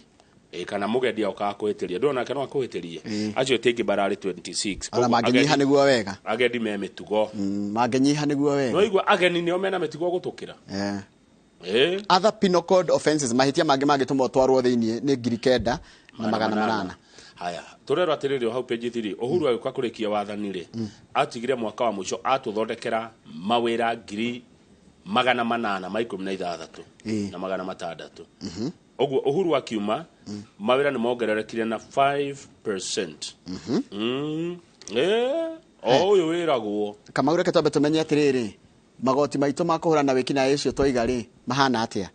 Kana mugedia ukakweteria ndona kana akweteria acio tingi barari 26 ala magenyiha niguo wega agendi me mitugo magenyiha niguo wega no igwa ageni nio mena mitugo gutukira other penal code offenses mahitia mangi tumo twarwo thiini ni ngiri 9 na magana 8. Haya turero atiririo hau page 3 Uhuru agika kurikia wathani ri atigire mwaka wa mwisho atuthondekera mawira ngiri magana 8 ma 16 na magana 6. Ogwo Uhuru akiuma mawira ni mongererekire na 5%. Oyo wiragwo kama ureke twambe tumenye atiriri magoti maitu makuhura na wikina icio toiga ri mahana atia.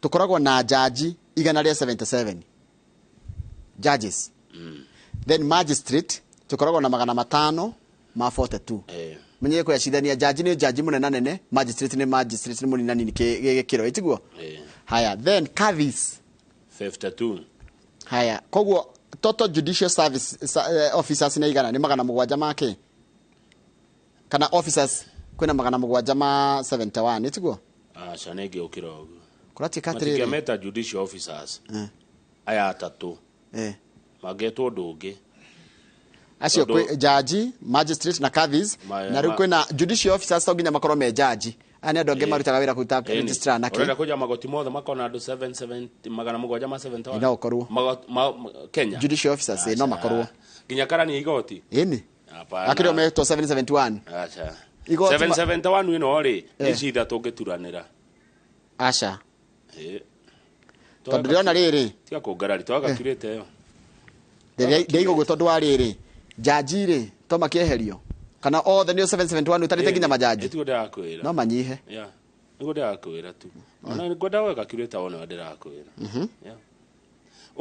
Tukoragwo na jaji igana ria 77 judges. Then magistrate tukoragwo na magana 5 ma 42. Menye ko yashidania jaji ni jaji munena nene, magistrate ni munena nini kiro itiguo. Haya, then Kadhis 52. Haya, kogwo total judicial service officers ni igana ni magana 7 make. Kana officers kwina magana 7 ma 71 itiguo. Shanege ukiro. Kurati katire. Meta judicial officers. Aya 3. Mageto ndungi. Acio kwe jaji, magistrate na Kadhis na riu kwina judicial officers toginya makoro me jaji. Ani ando ngema rutaga wira kuta registrar nake. Orenda kuja magoti mothe makona andu 770 magana 7 ma 71. Ina okorwo. Kenya. Judicial officers no makorwo. Ginya karani igoti. Eni. Akiri ometo 771. Acha. 771 ino ri icitha tungituranira. Acha. tondu ndiona riri tia kungarari twagakirite yo ndeigo gwitondu wa riri jaji ri to makieherio kana othe nio 771 utarite nginya majaji etigo ndakwira no manyihe nigo ndakwira tu ona ngoda wega kireta ona ndirakwira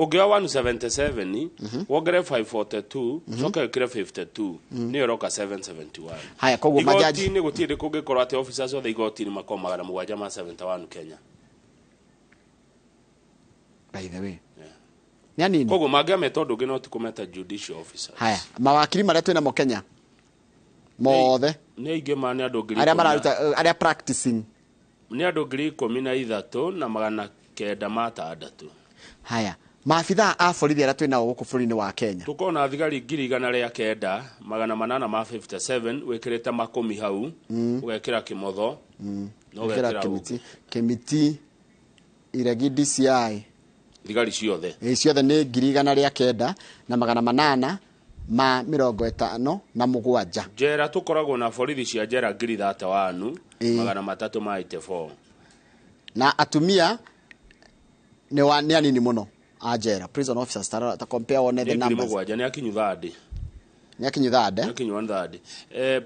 Ogea 177 wogere 542 soka kire 52 ni roka 771 haya kogo majaji igoti ni gutire kugikorwa ati officers othe igoti ni makomagara mugwanja ma 71 Kenya by the way yani kogo magame tondu ngi no tikumeta judicial officers haya mawakiri maria twina mo Kenya mothe ni ige mani andogiri aria mararuta aria practicing ni andogiri 13 na magana kenda matandatu haya maafitha a borithi aria twina guku bururi-ini wa Kenya tukona thigari 109 magana 857 wikirite makumi hau ugekira kimotho no wekira kimiti iregi DCI thigari ciothe ciothe ni 109 na magana 857 jera tukoragwo na borithi cia jera 31 magana 384 na atumia ni anini muno ajera prison officers ta compare one the numbers mugwanja ni akinyu thade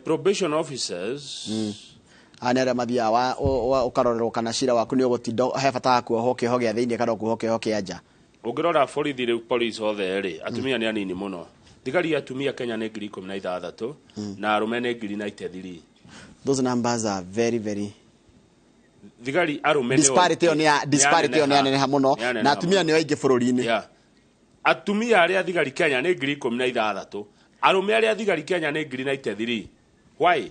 probation officers anere mathia wa ukarorero kana shira waku ni ugotindo he bata kuohoke hoge thiini kana kuohoke hoke aja ungirora borithi ri police othe ri atumia ni anini muno thigari atumia Kenya ni 16 na arume ni 93 those numbers are very thigari arume disparity on ya muno na atumia ni waingi bururi-ini atumia aria thigari Kenya ni 16 arume aria thigari Kenya ni 93 why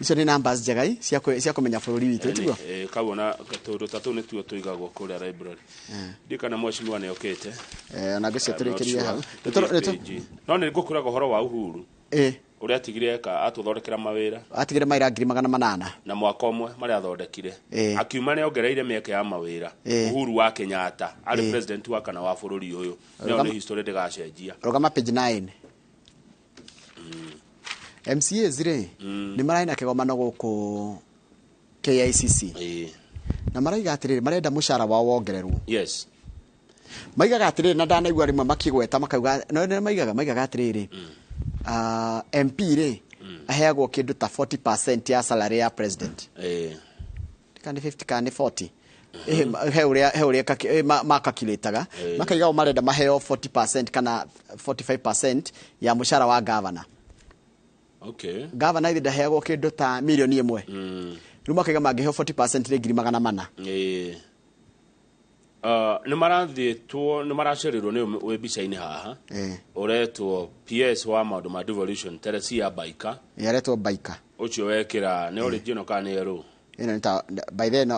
icio ni numbers jegai cia kumenya bururi witu tiguo kabona tondu tatu ni tuo tuigagwo kuria library ndikana mweshimiwa ni okete ona gcio turikirie hau no ni ngukuraga horo wa Uhuru uria tigire ka atuthondekera mawira atigire mawira 800 na mwaka umwe mari athondekire akiuma ne ongereire mieke ya mawira Uhuru wa Kenyatta ari president wa kana wa bururi uyu ni history ndigacenjia rogama page 9 MCA zire ni maraina kigomano guku KICC na maraiga atiriri marenda mushara wa wongererwo yes maigaga atiriri na ndanaigua rimwe makigweta makauga no maigaga atiriri MP re aheagwo kindu ta 40% ya salary ya president kandi 50 kandi 40 he makakiletaga makaiga marenda maheo 40% kana 45% ya mushara wa governor governor ida heagwo kindu ta milioni 1 riu makaiga mangeheo 40% ri 400 ni marathitwo ni maracerirwo ni webica-ini haha uretwo PS wa maundu ma devolution Teresia Baika yaretwo Baika ucio wekira ni original kana ni ero ino nita by then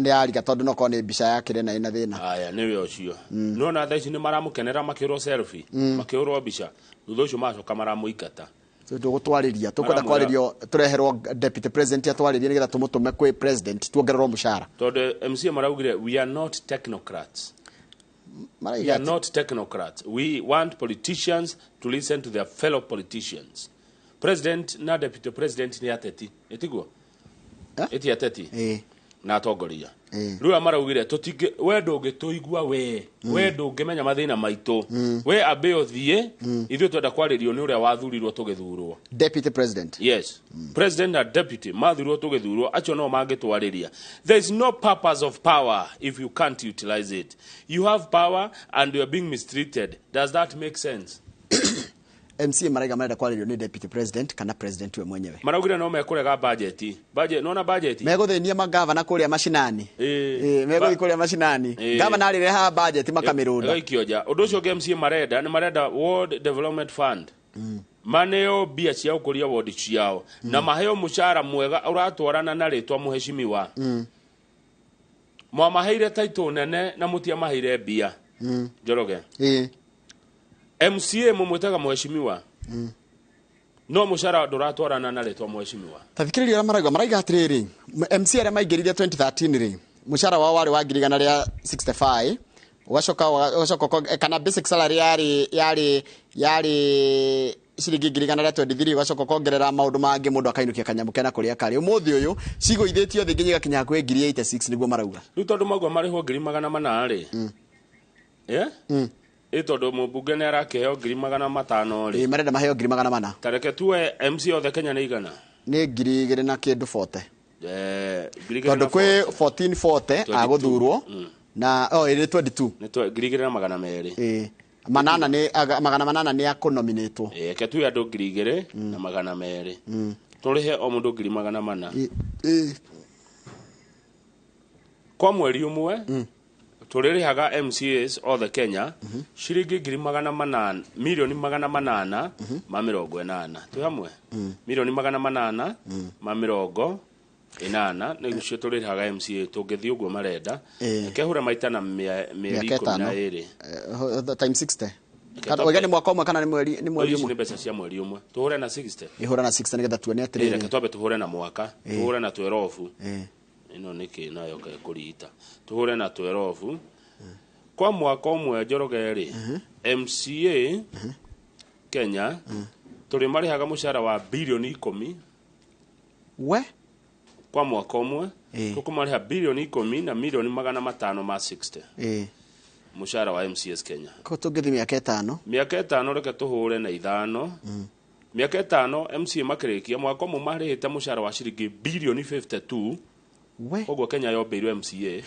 ne ariga tondu no kone bica yake na ina thina aya ni we ucio no na thaici ni maramukenera makirwo selfie makirwo bica thutha ucio macoka maramuikata tugutwariria tukwenda kwaririo tureherwo deputy president atwaririe nigetha tumutume kwi president tuongererwo mushara tondu MC maraugire we are not technocrats we want politicians to listen to their fellow politicians president na deputy president ni ateti etiguo eti ateti na atongoria riu amaraugire tutige wendo ngituigua we ngimenya mathina maitu we abe othie ithu twenda kwaririo ni uria wathurirwo tugithurwo deputy president yes president and deputy mathurirwo tugithurwo acio no mangitwariria there is no purpose of power if you can't utilize it you have power and you are being mistreated does that make sense MC maraiga marenda kwaririo ni deputy president kana president we mwenyewe maraugire no mekurega budget nona budget meguthenia magavana kuria mashinani meguthi kuria mashinani gavana ari reha budget makamirunda ikioja undu ucio MC marenda ni marenda World Development Fund maneo bia cia ukuria ward ciao na maheo mushara mwega uratwarana na ritwa muheshimiwa mwamaheire title nene na mutia maheire bia Njoroge MCA mumwetaga muheshimiwa no mushara nduratwarana na ritwa muheshimiwa tathikiriria maraiga atiriri MC aria maingirire 2013 ri mushara wao wari wa 165 ugacoka kana basic salary yari ciringi 123 gacoka kongerera maundu mangi mundu akainukia kanyamu kena kuria kari umuthi uyu ciguithitio thi nginya gakinya hakuhi 86 niguo marauga riu tondu magua mariho 800 ri tondu mubunge ni arakeheo 500 ri marenda maheo 400 tareke tuwe MC othe Kenya ni igana ni 2,000 na kindu 40 tondu kwi 1440 aguthurwo na iri 22 ni 2,200 manana ni magana manana ni akunominatwo ke tuwe andu 2,000 na 200 turihe o mundu 400 kwa mweri umwe turirihaga MCAs othe Kenya ciringi 800 milioni 800 ma 80 tu hamwe milioni 800 ma 80 niguo turirihaga MCA tungithii uguo marenda kehura maita na mieri 12 times 60 Wagani mwaka umwe kana ni mweri umwe ni pesa cia mweri umwe tuhure na 60 ihura na 60 nigetha tuone atiriri reke twambe tuhure na mwaka tuhure na 12 ino niki nayo ka kurita tuhure na 12 kwa mwaka umwe Njoroge MCA Kenya turi marihaga mushara wa bilioni 10 we kwa mwaka umwe tukumariha bilioni 10 na milioni 560 mushara wa MCS Kenya ko tugithi miaka 5 reke tuhure na 5 miaka 5 MCA makirikia mwaka umwe marihite mushara wa ciringi bilioni 52 koguo Kenya yombeirwo MCA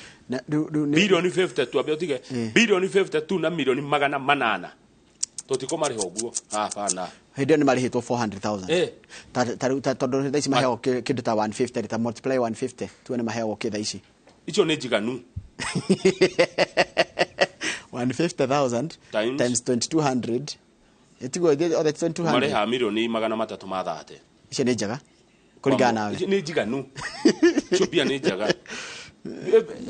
bilioni 52 abe utige bilioni 52 na milioni 800 tutiko mariho uguo hapana hindi ni marihitwo 400,000 tondu thaici maheo kindu ta 150 ta multiply 150 tuone maheo kitha ici icio ni njiganu 150,000 times 2200 etigo othe 2200 mariha milioni 300 ma 30 icio ni njega kuringana nawe ni njiganu chopia ni njega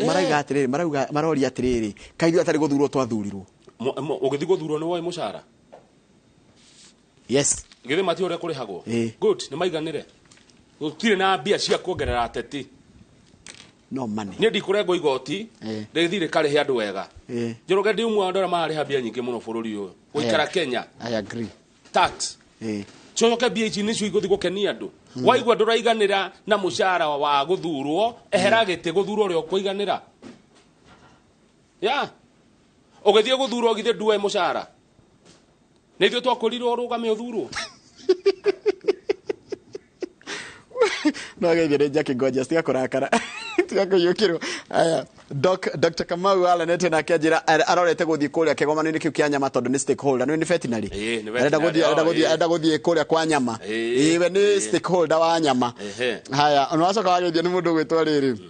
maraiga atiriri maroria atiriri kaithu atari guthurwo twathurirwo ugithi guthurwo ni woi mushara yes githi mati ore kurihagwo good ni maiganire gutire na mbia cia kuongerera ateti no money ni ndikurengo igoti ndithire karihe andu wega Njoroge ndi umwe andora mariha mbia nyingi muno bururi uyu guikara Kenya I agree tax choke mbia ici nicio iguthi gukenia andu waigua nduraiganira na mushara wa guthurwo ehera gite guthurwo ri okuiganira ugithie guthurwo githie nduwe mushara nithio twakurirwo rugame uthurwo no gethire Jackie Ngoja stia kurakara tuyakuyukirwo aya Dr. Kamau alanete na kajira arorete guthii kuria kigomano-ini kiu kia nyama tondu ni stakeholder ni veterinary arenda guthii kuria kwa nyama iwe ni stakeholder wa nyama haya unawacoka wagethio ni mundu gwitwa riri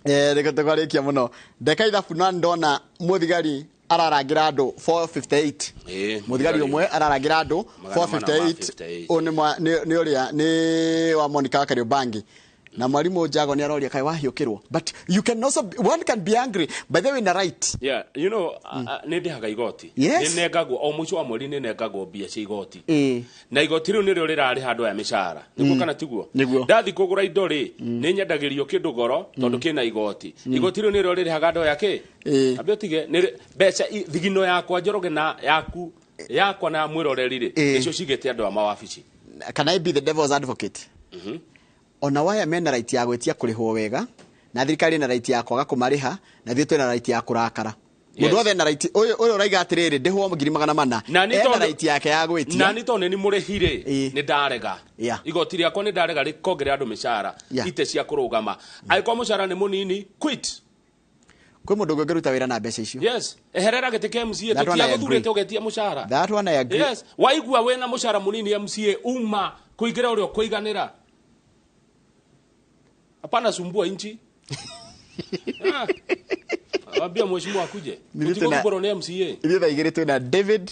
reke tukarikia muno ndeka ithabu na ndona muthigari ararangira andu 458 muthigari umwe ararangira andu 458 ni uria ni wa Monica Kariobangi na mwalimu Jago ni aroria kai wahiukirwo but you can also one can be angry by the way na right you know ni ndihaga igoti ni negagwo o muico wa mweri ni negagwo mbia cia igoti na igoti riu ni rio rirari handu ya mishara niguo kana tiguo ndathi kugura indo ri ni nyendagirio kindu goro tondu kina igoti igoti riu ni rio ririhaga andu yake abe tige ni beca thigino yakwa Njoroge na yaku yakwa na mwiroreri ri nicio cigete andu a mawabici can I be the devil's advocate ona waya mena right ya gwetia kurihwo wega na thirikari na right ya kwaga kumariha na thitwe na right ya kurakara mundu othe na right uyu raiga atiriri ndihwo 400 na right yake ya gwetia na ni tone ni murihire ni ndarega igoti riakwa ni ndarega rikongere andu mishara ite cia kurugama aiko mushara ni munini quit kwi mundu ngeruta wira na mbeca icio yes eherera gitike MCA tutia guthurite ugetia mushara that one I agree yes waigua wena mushara munini MCA uma kuingira urio kuiganira hapana sumbua inchi abia mheshimiwa akuje tutigoboro ni MCA ile thaigire tu na David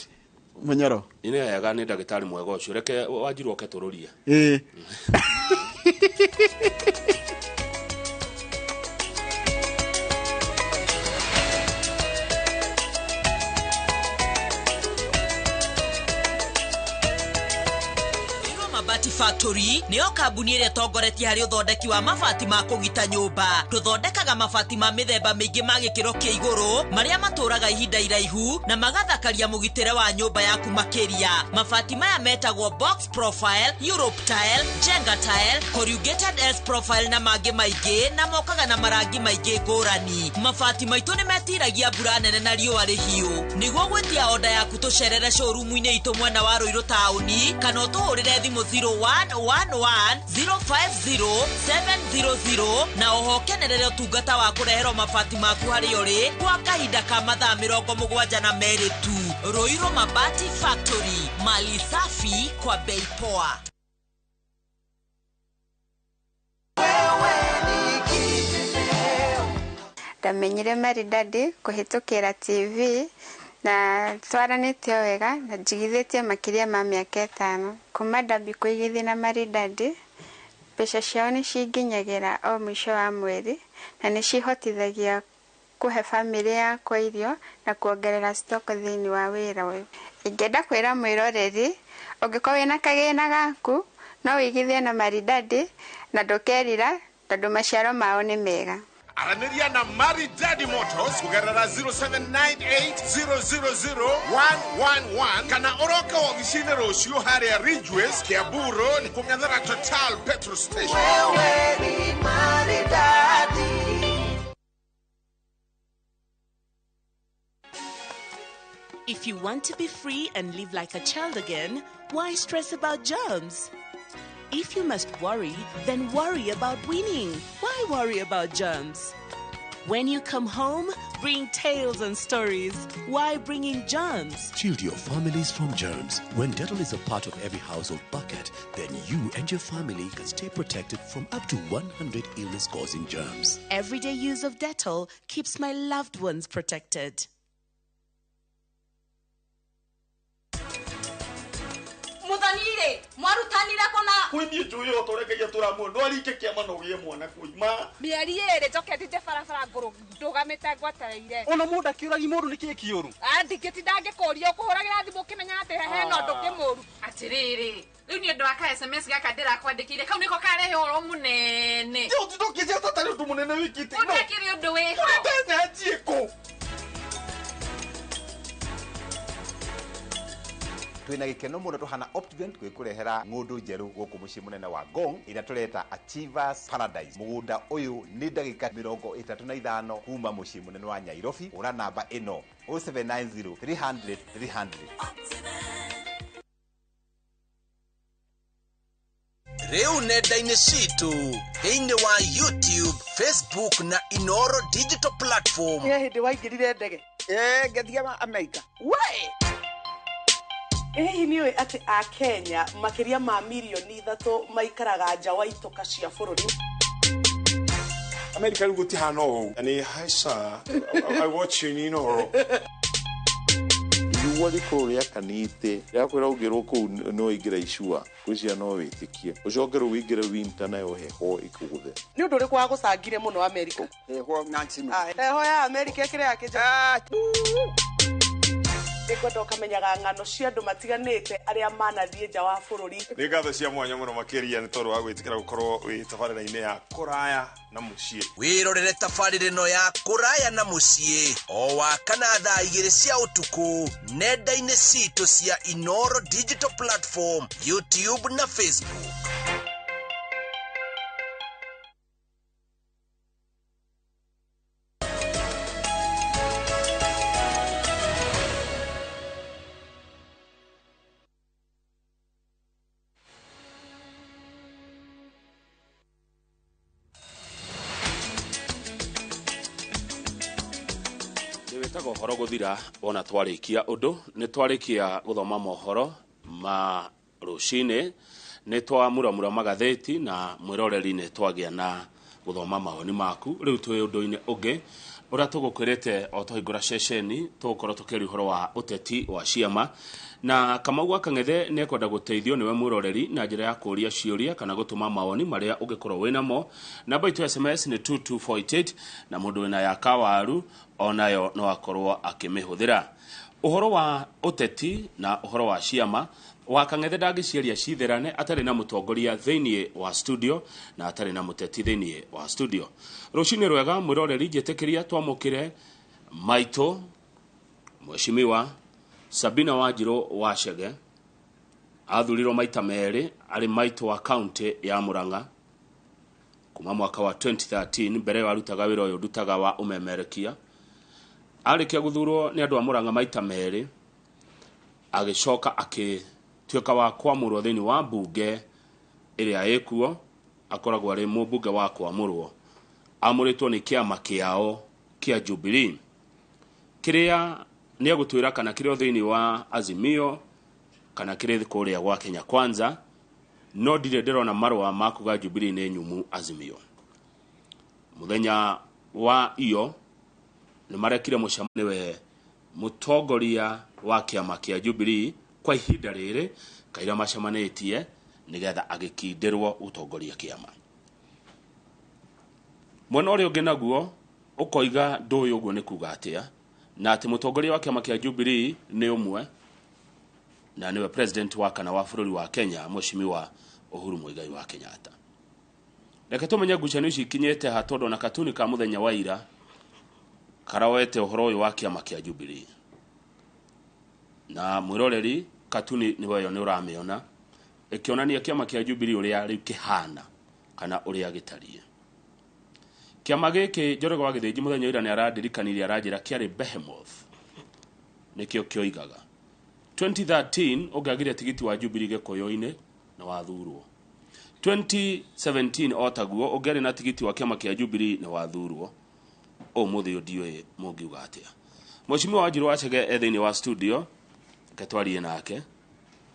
Munyoro ine yaga ni ndagitari mwega ucio reke wajirwo ketururia Factory nĩyo kambuni ĩrĩa tongoretie harĩ ũthondeki wa mabati ma kũgita nyũmba. Tũthondekaga mabati ma mĩthemba mĩingĩ ma gĩkĩro kĩa igũrũ marĩa matũraga ihinda iraihu na magathakaria mũgitĩre wa nyũmba yaku makĩria. Mabati maya metagwo box profile, Europe tile, Jenga tile, corrugated S profile na mangĩ maingĩ na mokaga na marangi maingĩ ngũrani. Mabati maitũ nĩ metiragia mbura nene na riũa rĩhiũ. Nĩguo gwĩtia oda yaku tũcerere showroom-inĩ itũ mwena wa Ruiru taũni kana ũtũhũrĩre thimũ 0111 050 700 na oho kenerere ũtungata wa kũreherwo mabati maku harĩ ũrĩ kwa kahinda ka mathaa 72 tu. Ruiru Mabati Factory, mali safi kwa bei poa. Ndamenyire Maridadi kuhitukira TV na twaranĩte wega na njigithĩtie makĩria ma mĩaka 5 kuma ndambi kũigithia na Maridadi. Mbeca ciao nĩ cinginyagĩra o mwisho wa mweri na nĩ cihotithagia kuhe family yakwa irio na kuongerera stock thĩinĩ wa wĩra ũyũ. Ingĩenda kwĩra mwĩroreri ũngĩkorwo wĩna kagĩna gaku no wĩigithie na Maridadi na ndũkerira tondũ maciaro mao nĩ mega. Aranĩria na Maridadi Motors kugerera 0798000111 kana oroka wabici-inĩ rũciũ harĩa Ridgeways Kiambu Road kũng'ethera Total Petrol Station. Wewe ni Maridadi. If you want to be free and live like a child again, why stress about germs? If you must worry, then worry about winning. Why worry about germs? When you come home, bring tales and stories. Why bring in germs? Shield your families from germs. When Dettol is a part of every household bucket, then you and your family can stay protected from up to 100 illness-causing germs. Everyday use of Dettol keeps my loved ones protected. Mutanire, mwarutanira kona. Kwini juyo toreke yatura mu no arike kiama no ye mwana kuima. Mieri ere joketite farafara nguru ndugamite ngwatereire. Ona muda kiuragi muru niki kiuru. Andikiti ndange korio kuhuragira thimu kimenya ati hehe no nduke muru. Atiriri. Riu ni ndo aka SMS gaka ndira kwandikire kau niko karehe oro munene. Yo tutokize tatari ndu munene wikiti. No. Utakiri undu weho. Tena tieko. Twina gikeno muno tuhana Optivent gwikurehera ng'undu njeru guku mucii munene wa Ngong ira tureta Achievers Paradise. Mugunda uyu ni ndagika 35 kuma mucii munene wa Nairobi. Ura namba ino 0790 300 300. Reu nenda-inĩ citũ thĩinĩ wa YouTube, Facebook na Inoro digital platform. Hindi waingĩrire ndege ngĩthiĩ Amerika. Hihi nĩũĩ atĩ a Kenya makĩria ma milioni 3 maikaraga nja wa itoka cia bũrũri? Amerika rĩu gũtihana ũũ. Ani hi sir, I watch you Inoro. Wali kuria kanite yakwira ugirwo ku no igira icua kucia no witikie ucongero wigira winter nayo heho ikuguthe ni undu uri kwa gucangire muno Amerika heho nansinu heho ya Amerika kire yake Ego kamenyaga ngano cia andu matiganite aria manathiĩ nja wa bũrũri. Nĩ ngatho cia mwanya mũno makĩria nĩ tondũ wa gwĩtĩkĩra gũkorwo wĩ tabarĩra-inĩ ya kũraya na mũciĩ. Wĩrorere tabarĩra ĩno ya kũraya na mũciĩ o wakana thaa 2 cia ũtukũ nenda-inĩ citũ cia Inoro digital platform, YouTube na Facebook. Wetago horo guthira ona twarikia undu ni twarikia guthoma mohoro ma rucine ni twamuramura magatheti na mwiroreri ni twagia na guthoma mawoni maku riu twi undu-ini ungi uria tugukwirite o tuhingura ceceni tugukorwo tukiri horo wa uteti wa ciama na Kamau wa Kang'ethe ne kwenda guteithio niwe mwiroreri na njira ya kuria ciuria kana gutuma mawoni maria ungikorwo wina mo. Namba itu SMS ni 2248 na mundu wina ya kawaru onayo no akorwo akimihuthira. Uhoro wa uteti na uhoro wa ciama Wakang'ethe ndangĩciaria citherane atarĩ na mũtongoria thĩinĩ wa studio na atarĩ na mũteti thĩinĩ wa studio. Rũcinĩ rwega mwĩroreri njĩtĩkĩria twamũkĩre maitũ Mheshimiwa Sabina Wanjiru Wachege athurirwo maita merĩ arĩ maitũ wa kaunti ya Murang'a kuma mwaka wa 2013 mbere warutaga wĩra ũyũ ndutaga wa ũmemerekia. Arĩkia guthurwo nĩ andũ a Murang'a maita merĩ agĩcoka akĩtuĩka wa kwamũrwo thĩinĩ wa mbunge ĩrĩa ĩkuo akoragwo arĩ mũmbunge wa kwamũrwo amũrĩtwo nĩ kĩama kĩao kĩa Jubilee kĩrĩa nĩ agũtwĩra kana kĩrĩ thĩinĩ wa Azimio kana kĩrĩ kũrĩa gwa Kenya Kwanza no ndirĩ ndĩrona marũa ma kuga Jubilee nĩ nyumu Azimio. Muthenya wa iyo nĩ marekire mũcemanio we mũtongoria wa kĩama kĩa Jubilee kwa ihinda rĩrĩ kaira macemanĩtie nĩgetha agĩkindĩrwo ũtongoria kĩama. Mwena ũrĩa ũngĩ naguo ũkoiga ndũĩ ũguo nĩ kuga atĩa na atĩ mũtongoria wa kĩama kĩa Jubilee nĩ ũmwe na niwe president wa kana wa bũrũri wa Kenya Mheshimiwa Uhuru Muigai wa Kenyatta. Reke tũmenye ngucanio ici ikinyĩte ha tondũ na katuni ka mũthenya wa ira karawete ũhoro ũyũ wa kĩama kĩa Jubilee. Na mwĩroreri katuni niwe yo nĩ ũramĩona ĩkĩonania kĩama kĩa Jubilee ũrĩa rĩu kĩhana kana ũrĩa gĩtariĩ. Kĩama gĩkĩ Njoroge wa Gĩthĩnji mũthenya ira nĩ arandirikanirie aranjĩra kĩarĩ behemoth nĩkĩo kĩoigaga 2013 ũngĩagire tigiti wa Jubilee Gĩkũyũ-inĩ na wathurwo. 2017 otaguo ũngĩarĩ na tigiti wa kĩama kĩa Jubilee na wathurwo. Ũmũthĩ ũndiũĩ mũngiuga atĩa. Mheshimiwa Wanjiru Wachege thĩinĩ wa studio ketwarie nake.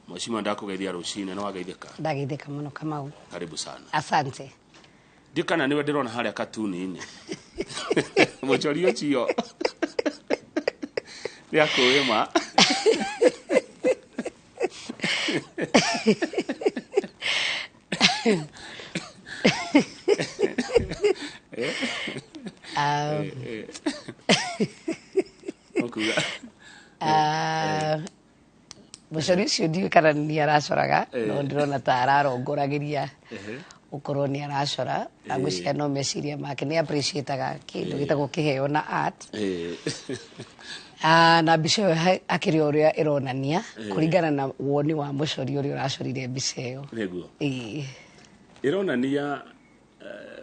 Mheshimiwa ndakũgeithia rũcinĩ na wageithĩka. Ndageithĩka mũno Kamau. Karibu sana. Asante. Ndikana niwe ndĩrona harĩa katuni-inĩ. Mũcorio cio. Nĩ akũĩma. Mũcori ũcio ndiũĩ kana nĩ aracoraga no ndĩrona ta ararongoragĩria ũkorwo nĩ aracora na ngwĩciria no meciria make nĩ appreciataga kĩndũ gĩtagwo kĩheo na art na mbica ĩyo akĩrĩ ũrĩa ĩronania kũringana na woni wa mũcori ũrĩa ũracorire mbica ĩyo. Nĩguo ĩronania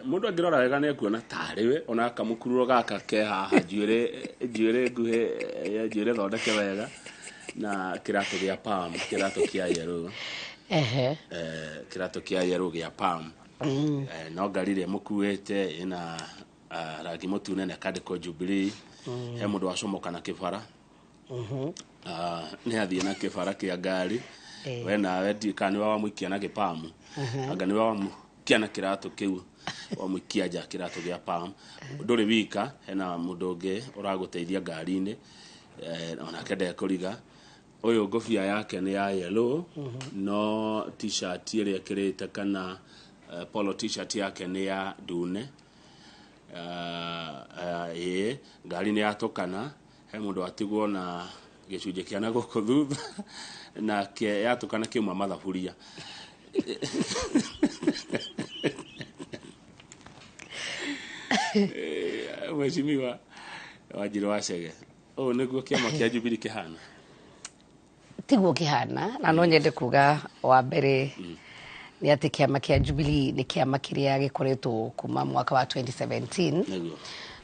mũndũ angĩrora wega nĩ ekuona tarĩwe ona kamũkururo gaka ke haha njuĩrĩ nguhĩ njuĩrĩ thondeke wega na kĩratũ gĩa palm kĩratũ kĩa yellow kĩratũ kĩa yellow gĩa palm no ngari ĩrĩa mũkuĩte ĩna rangi mũtune na kandĩkwo Jubilee he mũndũ wacomoka na kĩbara nĩ athiĩ na kĩbara kĩa ngari we nawe kana nĩwe wamũikia na gĩpamu anga nĩwe wamũikia na kĩratũ kĩu wamũikia nja kĩratũ gĩa palm ndũrĩ wika hena mũndũ ũngĩ ũragũteithia ngari-inĩ onake ndekũriga ũyũ ngũbia yake nĩ ya yellow no t-shirt ĩrĩa ĩkĩrĩte kana polo t-shirt yake nĩ ya ndune ngari nĩ yatũkana he mũndũ atigwo na gĩcunjĩ kĩa na gũkũ thutha na yatũkana kĩuma mathaburia Mheshimiwa Wanjiru Wachege ũũ nĩguo kĩama kĩa Jubilee kĩhana. Tiguo kĩhana na no nyende kuga wa mbere nĩ atĩ kĩama kĩa Jubilee nĩ kĩama kĩrĩa gĩkoretwo kuma mwaka wa 2017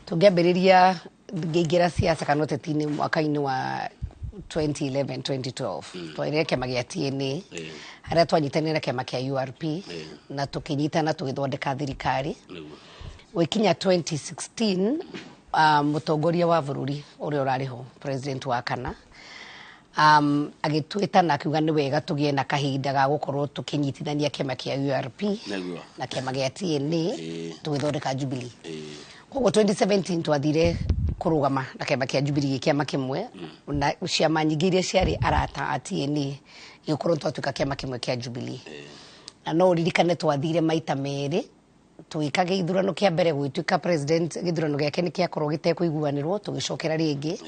tũngĩambĩrĩria ngĩingĩra siasa kana ũteti-inĩ mwaka-inĩ wa 2011-2012 twaire kĩama gĩa TNA harĩa twanyitanĩire na kĩama kĩa URP na tũkĩnyitana tũgĩthondeka thirikari gũkinya 2016 mũtongoria wa bũrũri ũrĩa ũrarĩ ho president wa kana agĩtwĩta na akiuga nĩ wega tũgĩe na kahinda ga gũkorwo tũkĩnyitithania kĩama kĩa URP na kĩama gĩa TNA tũgĩthondeka Jubilee. Koguo 2017 twathire kũrũgama na kĩama kĩa Jubilee kĩama kĩmwe na ciama nyingĩ iria ciarĩ arata a TNA gĩkorwo twatuĩka kĩama kĩmwe kĩa Jubilee. Na no ũririkane twathire maita merĩ tũgĩka gĩthurano kĩa mbere gwĩtuĩka president gĩthurano gĩake nĩ kĩakorwo gĩtekũiguanĩrwo tũgĩcokera rĩngĩ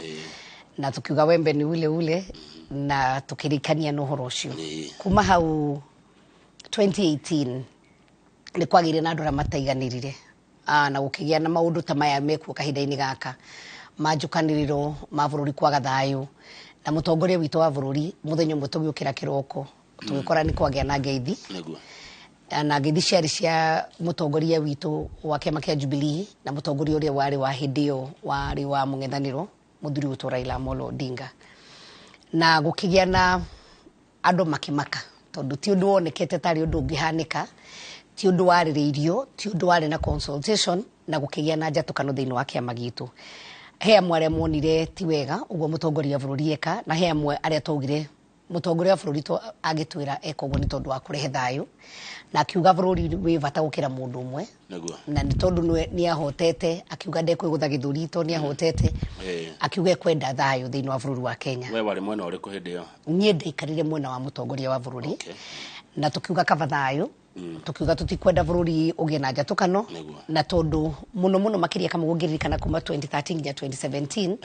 na tukiuga wembe ni ule ule na tukirikania no horo cio kuma hau 2018 ni kwagire na ndora mataiganirire na gukigia na maundu ta maya mekuo kahinda-ini gaka majukaniriro mavururi kwaga thayu na mutongoria wito wa vururi muthenya umwe tugiukira kiroko tugikora ni kwagia na ngeithi na ngeithi ciari cia mutongoria wito wa kiama kia Jubilee na mutongoria uria wari wa hindio wari wa mung'ethaniro muthuri wito Raila Amolo Odinga na gukigia na andu makimaka tondu ti undu wonekete tari undu ungihanika ti undu waririirio ti undu wari na consultation na gukigia na njatukano thiini wa kiama gitu he amwe aria monire ti wega uguo mutongoria vururi eka na he amwe aria twaugire mutongoria vururi agitwira eka uguo ni tondu wa kurehe thayu na akiuga vururi wi vata gukira mundu umwe na ni tondu ni ahotete akiuga ndekwigutha githuri to ni ahotete akiuga kwenda thayu thiini wa vururi wa Kenya we wari mwena uriku hindi yo nie ndaikarire mwena wa mutongoria wa vururi na tukiuga kava thayu tukiuga tutikwenda vururi ugie na njatukano na tondu muno makiria kama gugiririkana kuma 2013 nginya 2017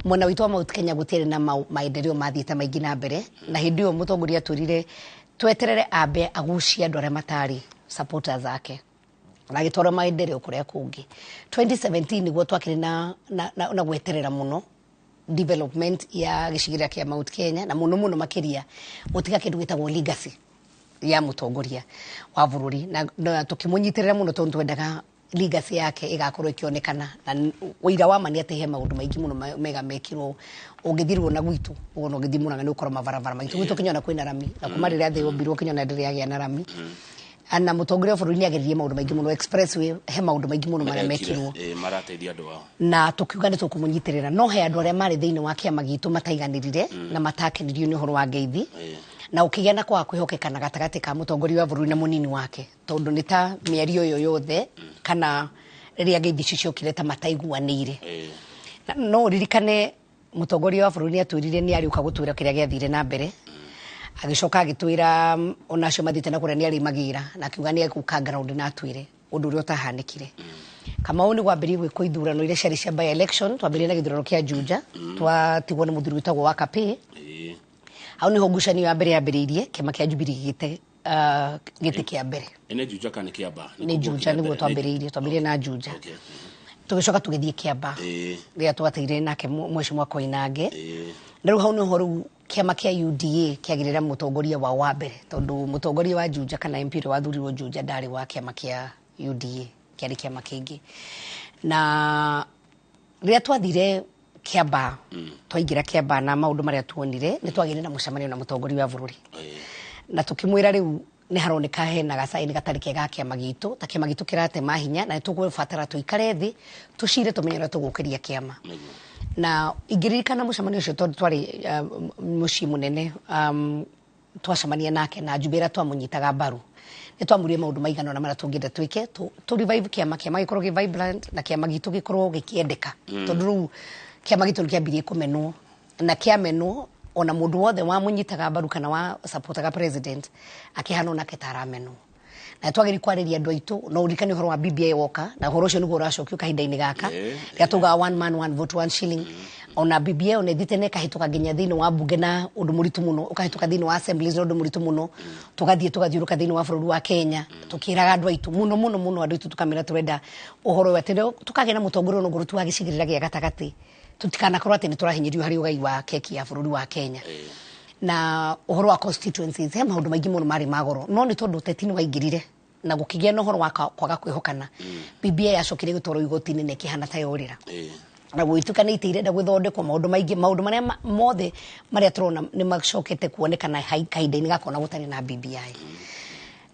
mwena witu wa Mount Kenya gutiere na maendeleo mathiite maingi na mbere na hindi yo mutongoria turire tweterere ambe agucia andu aria matari supporters zake na gitwara maendeleo kuria kungi 2017 niguo twakiri na gweterera muno development ya gishigira kia Mount Kenya na muno makiria gutiga kindu gitagwo legacy ya mutongoria wa vururi na tukimunyitirira muno tondu twendaga legacy yake igakorwo ikionekana na wira wa mani atehe maundu maingi muno mega mekirwo ungithirwo na gwitu ugo no githimuraga ni ukora mabarabara maitu gwitu kinyona kwina rami na kumarira thio mbirwo kinyona ndiri yagia na rami ana mutongoria wa vururi ni ageririe maundu maingi muno expressway he maundu maingi muno maria mekirwo marateithia andu ao na tukiuga ni tukumunyitirira no he andu aria mari thiini wa kiama gitu mataiganirire na matakenirio ni horo wa ngeithi na ukigena kwa kwihokekana gatagati ka mutongoria wa vururi na munini wake tondu ni ta miario yo yothe kana riria ngeithi ciocire ta mataiguanire no ririkane mutongoria wa vururi atwirire ni ari ukagutwira kiria giathire na mbere agicoka agitwira onacio mathite na kuria ni ari magira na kiuga ni guka ground na atwire undu uria utahanikire kama uni gwambiri gwiko ithurano iria ciari cia by election twambirie na githurano kia Juja twatigwo ni muthuri witagwo wa Kapi au ni ngucanio ya mbere yambiriirie kiama kia Jubilee gite gite kia mbere ene Juja kana Kiamba ni Juja niguo twambirie na Juja tugicoka tugithie Kiamba ria twateire nake mheshimiwa Koinange na riu hau ni horo kiama kia UDA kiagirira mutongoria wa mbere tondu mutongoria wa Juja kana MP wa thuri wa Juja ndari wa kiama kia UDA kiari kiama kingi na ria twathire Kiamba twaingira Kiamba na maundu maria tuonire ni twagire na mucemanio na mutongoria wa vururi na tukimwira riu ni haroneka hena gacaini gatari kega kiama gitu ta kiama gitu kirate mahinya na tugwefatara tuikare thi tucire tumenyera tugukiria kiama na igiririkana mucemanio ucio tondu twari mucii munene twacemania nake na Jubira twamunyitaga mbaru ni twamurie maundu maigana na mara tungenda twike tu revive kiama gikorwo gi vibrant na kiama gitu gikorwo gikiendeka tondu riu kiama gitu kiambirie kumenwo na kiamenwo ona mundu wothe wa munyitaga mbaru kana wa supportaga president akihana na ketaramenwo na twagiri kwariria andu aitu no urikani horo wa BBI woka na horo ucio niguo uracokio kahinda-ini gaka ria tuga one man one vote one shilling ona BBI ona thitene kahituka nginya thiini wa bunge na undu muritu muno ukahituka thiini wa assemblies na undu muritu muno tugathiuruka thiini wa bururi wa Kenya tukiraga andu aitu muno andu aitu tukamira turenda uhoro wa tendo tukagena na mutongoria no gurutu wa gicigirira gia gatagati tutikana korwo ati ni turahinyirio hari ugai wa keki ya bururi wa Kenya na uhoro wa constituencies he maundu maingi muno mari magoro no ni tondu tetini waingirire na gukigia no horo wa kwaga kwihokana BBI yacokire gutoro igoti-ini ne kihana ta yorira na gwitukanite irenda gwithondekwo maundu maria mothe maria turona ni macokete kuonekana kahinda-ini gakona gutari na BBI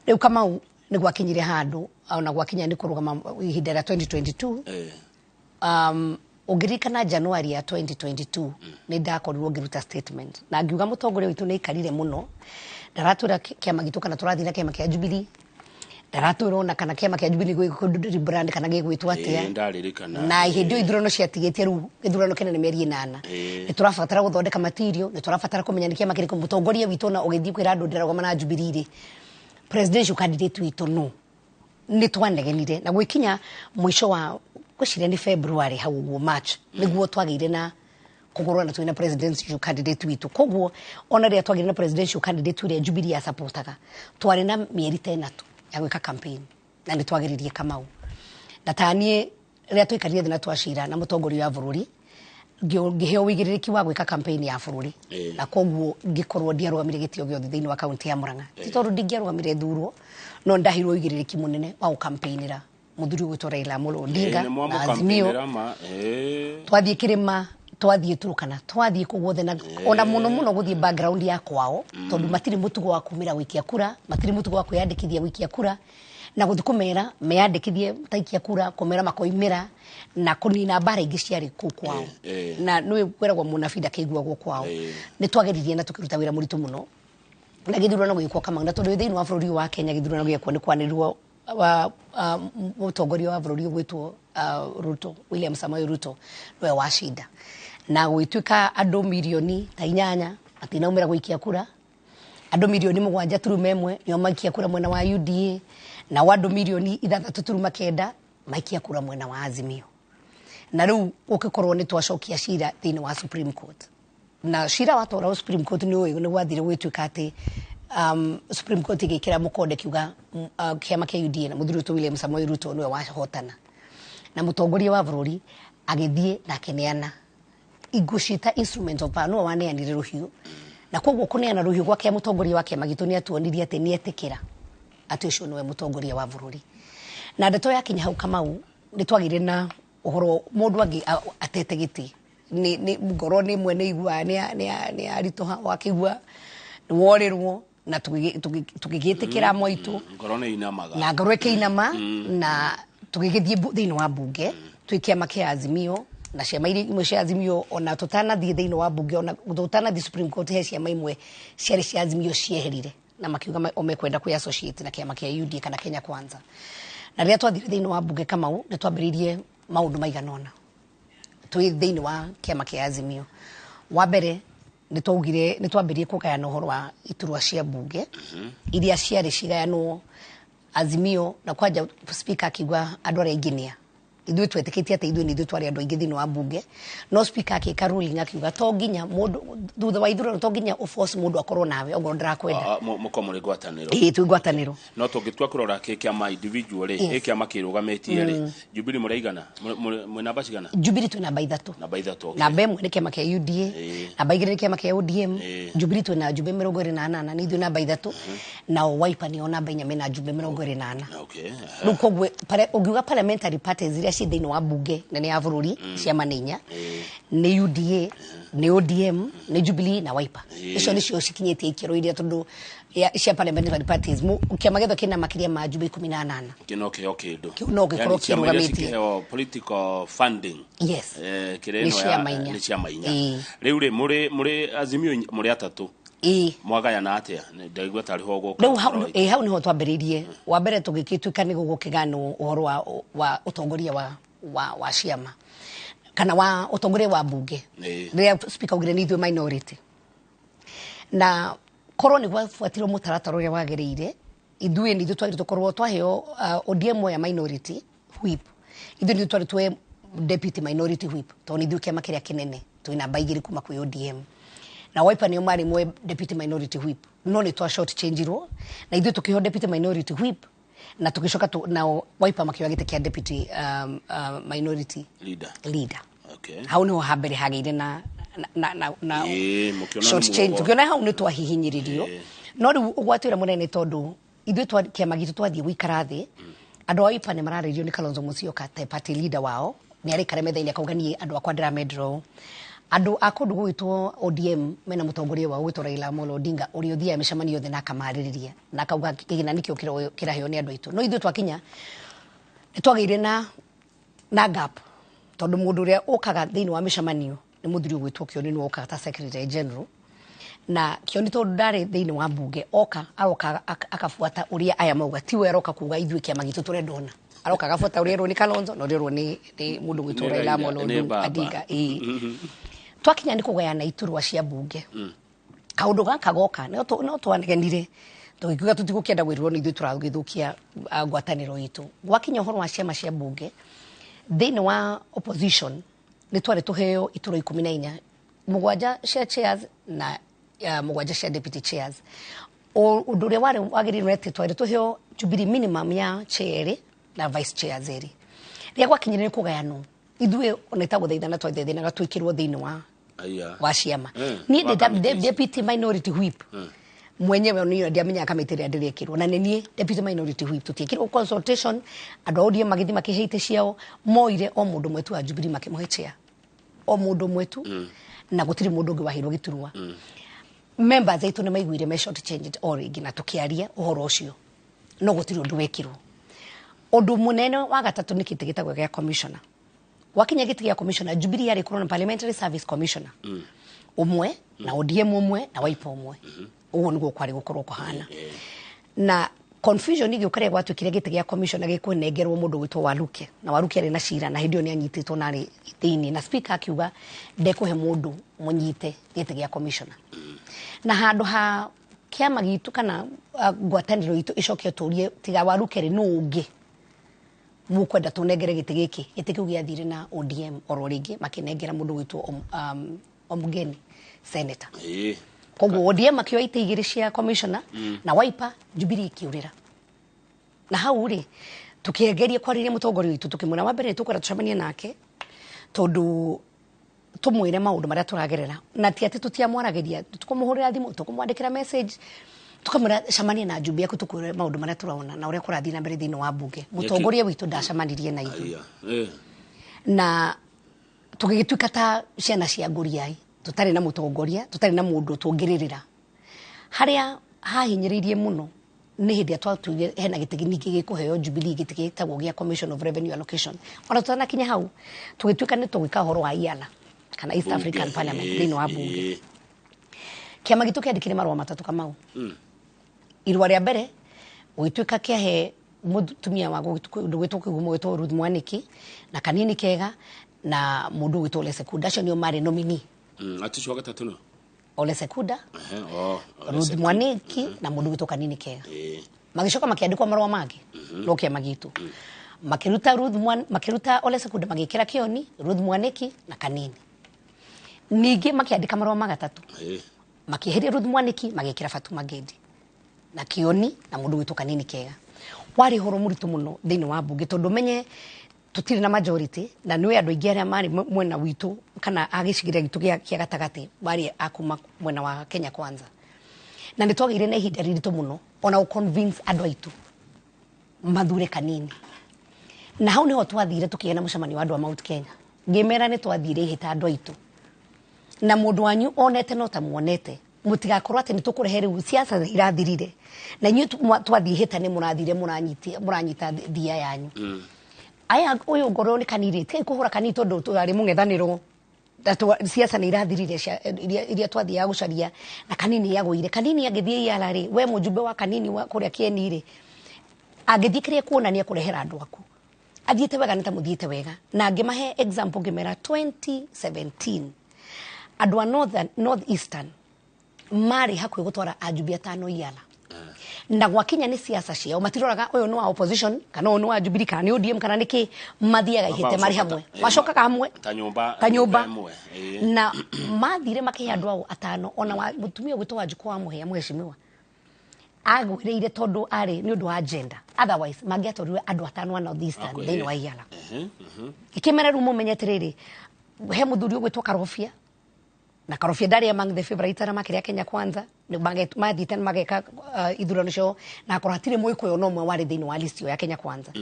riu kama ni gwakinyire handu na gwakinya ni kurugama ihinda ria 2022 ungirikana January ya 2022 ni ndakorirwo ngiruta statement na ngiuga mutongoria witu ni ikarire muno ndaratwira kiama gitu kana turathira kiama kia Jubilee ndaratwira na kana kiama kia Jubilee rebrand kana gigwitwa atia na ihindio ithurano ciatigitie riu ithurano kinene mieri 8 ni turabatara guthondeka material ni turabatara kumenya ni kiama kiriko mutongoria witu na ugithii kwira andu ndiragoma na Jubilee presidential candidate witu no ni twanegenire na gwikinya mwisho wa kuciria ni February hau March niguo twagire na kugorwa na twina presidential candidate witu koguo ona ria twagire na presidential candidate ria Jubilee ya supportaga twari na mieri 10 ya gwika campaign na ni twagiririe Kamau na tanie ria twikarire thina twashira na mutongoria wa bururi ngiheo wigiriki wa gwika campaign ya bururi na koguo ngikorwo ndiarũgamire gitio giothe thiini wa county ya Murang'a ti tondu ndingiarũgamire thurwo no ndahirwo wigiriki munene wa campaignira muthuri gwitwo Raila Amolo Odinga na Azimio twathie kirima twathie Turukana twathie kugwothe na ona muno guthie background ya kwao tondu matiri mutugo wa kumira wikia kura matiri mutugo wa kwiyandikithia wikia kura na guthikumera meyandikithie taikia kura kumera makoimira na kunina bara ingi ciari kwao na nwe kweragwo munabida kiguagwo kwao ni twageririe na tukiruta wira muritu muno na githurano gwikwo kama na tondu thiini wa bururi wa Kenya githurano gwikwo ni kwanirwo wa mutongoria wa bururi gwitwo Ruto William Samoei Ruto we washinda na gwituika andu milioni ta 8 atinaumira gwikia kura andu milioni 7.1 nio maikia kura mwena wa UDA na andu milioni 6.9 maikia kura mwena wa Azimio na riu ukikorwo ni twacokia cira thiini wa Supreme Court na cira wa tora Supreme Court ni uyu ni gwathire gwituika ati Supreme Court igikira mukonde kiuga kiama kia UDA na muthuri to William Samoei Ruto niwe wahotana na mutongoria wa bururi agithie na keneana igucita instrument of power no waneanire ruhiu na koguo kuneana ruhiu gwake mutongoria wake magitoni atuonirie ati nietikira ati ucio niwe mutongoria wa bururi na ndeto ya Kenya hau Kamau ni twagire na uhoro mundu angi atete giti ni ngoro ni mwene igua ni aritoha wakigua ni worirwo na tugigitikira moitu ngoro ni inamaga na ngoro ikeinama na tugigithie thiini wa bunge twikia kia Azimio na ciama imwe cia Azimio ona tutanathie thiini wa bunge ona tutanathie Supreme Court he ciama imwe ciari cia Azimio cieherire na makiuga omekwenda ku associate na kiama kia UDA kana Kenya Kwanza na ria twathire thiini wa bunge Kamau ni twambiririe maundu maiganona twi thiini wa kiama kia Azimio wa mbere ni twambirie kugayana uhoro wa iturwa cia bunge iria ciari cigayanwo Azimio na kwanja speaker akigwa andu aria inginia ithuĩ twetĩkĩtie atĩ ithuĩ nĩ ithuĩ twarĩ andũ aingĩ thĩinĩ wa mbunge no speaker akĩka ruling akiuga to nginya mũndũ thutha wa ithurano to nginya ũforce mũndũ akorwo nawe ongorwo ndarakwenda mũkomore ngwatanĩro twĩ ngwatanĩro no tũngĩtua kũrora kĩama individual kĩama kĩrũgamĩtie Jubilee mũraigana mwĩ namba cigana Jubilee twĩ namba 3 namba 1 nĩ kĩama kĩa UDA namba 2 nĩ kĩama kĩa ODM Jubilee twĩ na Jumbe 28 nĩ ithuĩ namba 3 na Wiper nĩo namba 4 mena Jumbe 28 rĩu koguo ũngiuga parliamentary parties ci thiini wa bunge nene ya bururi ciama nĩ 4 nĩ UDA nĩ ODM nĩ Jubilee na Wiper icio nicio cikinyitie ikero iria tondu cia parliamentary parties kiama gĩothe kĩna makiria ma Jumbe 18 kino kĩo kĩndũ no gĩkorwo kĩrũgamĩtie political funding yes nĩ ciama 4 rĩu mũrĩ Azimio mũrĩ atatũ mwagayana atia ndaigua tari ho gũka rĩu hau niho twambĩrĩirie wa mbere tũgĩkĩtuĩka nĩ gũgũkĩganwo ũhoro wa ũtongoria wa ciama kana wa ũtongoria wa bunge rĩrĩa speaker augire nĩ ithuĩ minority na korwo nĩ gwabuatirwo mũtaratara ũrĩa wagĩrĩire ithuĩ nĩ ithuĩ twagĩrĩirwo tũkorwo twaheo ODM ya minority whip ithuĩ nĩ ithuĩ twari deputy minority whip tondũ nĩ ithuĩ kĩama kĩrĩa kĩnene twĩ namba 2 kuma kwĩ ODM na Wiper nĩo marĩ mwe deputy minority whip no nĩ twa short change ro na ithuĩ tukĩho deputy minority whip na tukĩcoka na Wiper makĩoya gĩtĩ kĩa deputy minority leader hau nĩho hambere hagĩire na short change tukiona hau nĩ twahihinyĩrĩrio no rĩu ũgwatĩra mũnene tondũ ithuĩ kĩama gitũ twathiĩ gũikara thĩ andũ a Wiper nĩ mararĩrio nĩ Kalonzo Musyoka ta party leader wao nĩ arĩkare metha-inĩ akauga niĩ andũ akwa ndĩramendrwo andu akundu gwitwo ODM mena mutongoria wa gwitwo Raila Amolo Odinga uri uthia mĩcemanio thĩ na akamarĩrĩria na akauga kĩgina nĩkĩo kĩraheo nĩ andũ aitũ no ithuĩ twakinya nĩtwagĩire na gap tondu mũndũ ũrĩa ũkaga thĩinĩ wa mĩcemanio nĩ mũthuri gwitwo Kĩoni nĩ ũkaga ta secretary general na Kĩoni tondu ndarĩ thĩinĩ wa bunge aroka akafuata ũrĩa aya mauga tiwe aroka kuga ithuĩ kĩama gitũ tũrendona aroka agafuata ũrĩa erwo nĩ Kalonzo na ũrĩa erwo nĩ mũndũ gwitwo Raila Amolo Odinga twakinya nĩ kũgayana iturwa cia bunge kaundu gaka goka no twanegenire tũgĩkiuga tũtigũkĩenda gwĩrwo nĩ ithuĩ tũragĩthũkia ngwatanĩro itũ gwakinya ũhoro wa ciama cia bunge thĩinĩ wa opposition nĩ twarĩ tũheo iturwa 14 mugwanja cia chairs na mugwanja cia deputy chairs. O undu uria wari wagiriirwo twari tuheo Jubilee minimum ya chair na vice chairs eri. Ria gwakinyire kugayano. Ithuĩ ona itagũthaithana twathaithanaga twĩkĩrwo thĩinĩ wa ciama. Niĩ deputy minority whip. Mwenyewe niyo ndiamenya kamĩtĩ ĩrĩa ndĩrekĩrwo na nĩ deputy minority whip tũtiĩkĩrwo consultation andũ a ODM magĩthiĩ makĩhe itĩ ciao moire o mũndũ mwetu wa Jubilee makĩmũhe chair. O mũndũ mwetu na gũtirĩ mũndũ ũngĩ wahirwo gĩturwa. Members aitũ nĩ maiguire me short changed o rĩngĩ na tũkĩaria ũhoro ũcio no gũtirĩ ũndũ wekirwo. Ũndũ mũnene wa gatatũ nĩ kĩtĩ gĩtagwo gĩa commissioner. Wakinya gĩtĩ gĩa commissioner Jubilee yarĩ korwo na parliamentary service commissioner umwe na ODM umwe na Wiper umwe. Ũguo nĩguo kwarĩ gũkorwo kũhana. Na confusion igĩũka gwatuĩkire gĩtĩ gĩa commissioner gĩkũnengerwo mũndũ gwĩtwo Waluke na Waluke arĩ na cira na hĩndĩ ĩyo nĩ anyitĩtwo narĩ thĩinĩ na speaker akiuga ndekũhe mũndũ mũnyite gĩtĩ gĩa commissioner. Na handũ ha kĩama gitu kana ngwatanĩro itu icokio tũrie tiga Waluke rĩ nũ ũngĩ mukwenda tunengere gĩtĩ gĩkĩ gĩtĩ kĩu gĩathire na ODM oro rĩngĩ makinengera mũndũ gwĩtwo Omugeni senator. Koguo ODM akĩoya itĩ igĩrĩ cia commissioner na Wiper Jubilee ikiurĩra. Na hau rĩ tukĩgeria kwarĩria mũtongoria witũ tukĩmwĩra wa mbere tũkwenda tucemanie nake tondũ tumwĩre maũndũ marĩa tũragerera na ti atĩ tũtiamwaragĩria tukũmũhũrĩra thimũ tukũmwandĩkĩra message tukamwĩra cemania na Jubilee aku tukwĩre maũndũ marĩa tũraona na ũrĩa kũrathiĩ na mbere thĩinĩ wa mbunge. Mũtongoria witũ ndacemanirie na ithuĩ na tũgĩtuĩka ta ciana cia ngũriai tutarĩ na mũtongoria tutarĩ na mũndũ tũngĩrĩrĩra. Harĩa hahinyĩrĩirie mũno nĩ hĩndĩ twatuire hena gĩtĩ ningĩ gĩkũheo Jubilee gĩtĩ gĩtagwo gĩa Commission of Revenue Allocation. Ona tũtanakinya hau tũgĩtuĩka nĩ tũgwĩka ũhoro wa IALA kana East African Parliament thĩinĩ wa mbunge. Kĩama gitũ kĩandĩkire marũa matatũ kamau. Irũa rĩa mbere gũgĩtuĩka kĩahe mũtumia wa gwĩtwo kĩgumo gwĩtwo Ruth Mwaniki na kanini kega na mũndũ gwĩtwo Ole Sekunda acio nĩo marĩ nominee. Atisho gatatũ no Ole Sekunda Ruth Mwaniki na mũndũ gwĩtwo kanini kega. Magĩcoka makĩandĩkwo marũa mangĩ no kĩama gitũ makĩruta Ole Sekunda magĩkĩra Kioni Ruth Mwaniki na kanini. Ningĩ makĩandĩka marũa magatatũ makĩeheria Ruth Mwaniki magĩkĩra Fatuma Gedi na Kioni na mũndũ gwĩtwo kanini kega. Warĩ horo mũritũ mũno thĩinĩ wa mbunge tondũ menye tutirĩ na majority na nĩ andũ aingĩ arĩa marĩ mwena witũ kana agĩcigĩrĩra gitũ gĩa gatagatĩ marĩ akuma mwena wa Kenya Kwanza. Na nĩ twagĩire na ihinda rĩritũ mũno ona u convince andũ aitũ mathure kanini. Na hau nĩho twathire tukĩgĩa na mũcemanio wa andũ a Mount Kenya. Ngĩmera nĩ twathire ihĩta andũ aitũ. Na mũndũ wanyu onete no ta muonete mutigakorwo atĩ nĩ tũkũrehe rĩu siasa irathirire na inyuĩ twathiĩ hĩta nĩ mũrathire mũranyita thia yanyu. Aya ũyũ ngoro nĩ kanirĩte kũhũra kanini tondũ tũrarĩ mũng'ethanĩro siasa nĩ irathirire iria twathiaga gũcaria na kanini yagũire. Kanini agĩthiĩ IALA rĩ we mũjumbe wa kanini wa kũrĩa Kieni rĩ agĩthiĩ kĩrĩa kuonania kũrehera andũ aku athiĩte wega nĩ ta mũthiĩte wega na ngĩmahe example ngĩmera 2017 andũ a North Eastern marĩ hakuhĩ gũtwara ajumbe atano IALA na gwakinya nĩ siasa ciao matiroraga ũyũ nĩ wa opposition kana ũyũ nĩ wa Jubilee kana nĩ ODM kana nĩkĩ mathiaga ihĩte marĩ hamwe macokaga hamwe ta nyũmba na mathire makĩhe andũ ao atano ona mũtumia gwĩtwo Wanjikũ wa mũhĩa mheshimiwa agwĩrĩire tondũ arĩ nĩ ũndũ wa agenda otherwise mangĩatwarirwo andũ atano a North Eastern thĩinĩ wa IALA. Ikĩmera rĩu mũmenye atĩrĩrĩ he mũthuri ũgwĩtwo Karobia na Karobia ndarĩ among the favorite na makĩrĩa Kenya Kwanza mathiĩte mageka ithurano cio na akorwo hatirĩ mũĩkũyũ no ũmwe warĩ thĩinĩ wa list ya Kenya Kwanza.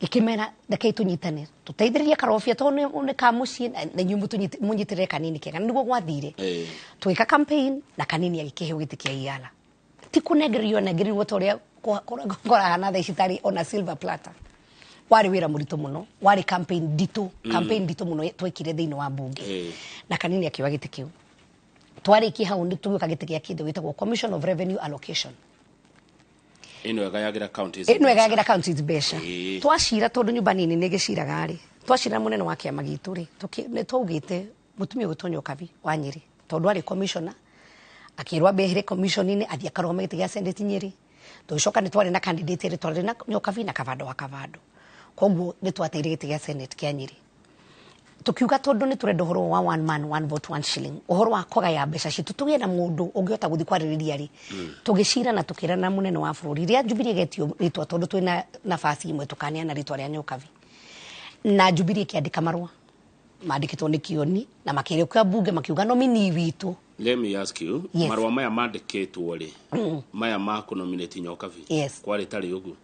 Ikĩmera rekei tũnyitane tũteithĩrĩrie Karobia tondũ nĩ ka mũciĩ na inyuĩ mũnyitĩrĩre kanini kega nĩguo gwathire twĩka campaign na kanini agĩkĩheo gĩtĩ kĩa IALA. Ti kũnengererio ta ũrĩa kũrahana thaa ici tarĩ ona silver platter. Warĩ wĩra mũritũ mũno warĩ campaign nditũ mũno twekire thĩinĩ wa mbunge na kanini akĩoya gĩtĩ kĩu. Twarĩkia hau nĩ tũgĩũka gĩtĩ gĩa kĩndũ gĩtagwo Commission of Revenue Allocation. Ĩno ĩgayagĩra counties mbeca. Twacira tondũ nyũmba nini nĩ gĩciraga rĩ twacira mũnene wa kĩama gitũ rĩ nĩ twaugĩte mũtumia gwĩtwo Nyokabi wa Nyĩrĩ tondũ arĩ commissioner akĩrwo abehere commission-inĩ athiĩ akarũgama gĩtĩ gĩa Senate Nyĩrĩ. Tũgĩcoka nĩ twarĩ na candidate rĩ twarĩ na Nyokabi na Kavando wa Kavando. Koguo nĩ twateire gĩtĩ gĩa Senate kĩa Nyĩrĩ. tukiuga tondu ni turenda horo wa one man one vote one shilling uhoro wa koga ya mbeca citu tugie na mundu ungiota guthi kwaririria ri tugicira na tukira na munene wa bururi ria Jubilee getio ritwa tondu twina nafasi imwe tukania na ritwa ria Nyukavi na Jubilee kiandika marua maandikitwo ni Kioni na makire kwa bunge makiuga nomini witu. Let me ask you, marua maya maandikitwo ri maya ma kunominate Nyukavi kwari tari ugu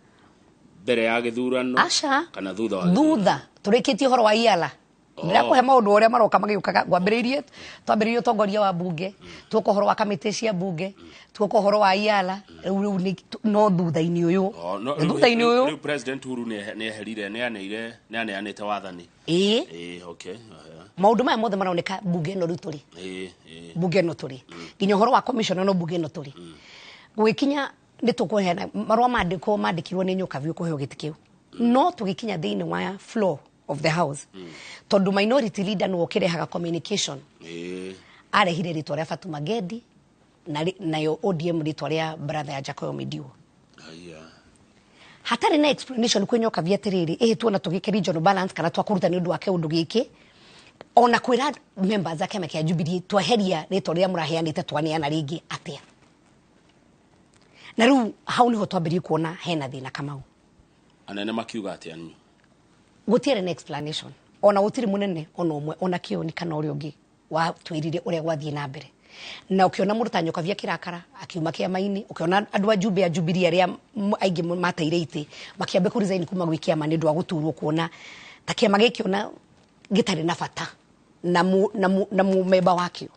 mbere ya githurano kana thutha wa thutha turikitie horo wa iala ndira kuhe maundu uria maroka magiukaga gwambiririe twambiririe utongoria wa bunge tuko horo wa kamiti cia bunge tuko horo wa iala riu no thutha-ini uyu thutha-ini uyu president Uhuru ne herire ne aneanite wathani okay maundu maya mothe maroneka bunge no ruturi bunge no turi nginya horo wa commission no bunge no turi gwikinya nitukuheana marua mandikirwo ni Nyukavi ukuheo giti kiu no tugikinya thiini wa floor of the house tondu minority leader no kirehaga communication arehire ritwa ria Fatuma Gedi nayo ODM ritwa ria brother ya Jacob Midio hatari na explanation kwenye Nyukavi atiriri tuona tugike regional balance kana twakuruta ni undu wake undu giki ona kwira members ake mekia Jubilee tweheria ritwa ria muraheanite twaniana ringi atia na riu hau niho twambirie kuona hena thina Kamau anene makiuga atia anyu gutiere na explanation ona gutiri munene ona umwe ona Kioni kana uri ungi wa twirire uria gwathie na mbere na ukiona mundu ta Nyukavi akirakara akiuma kiama-ini ukiona andu a Jubilee aria aingi mateire ite makiambe ku resign kuma gwi kiama ni ndu wa guturwo kuona ta kiama gikiona gitari na bata na mu member wakio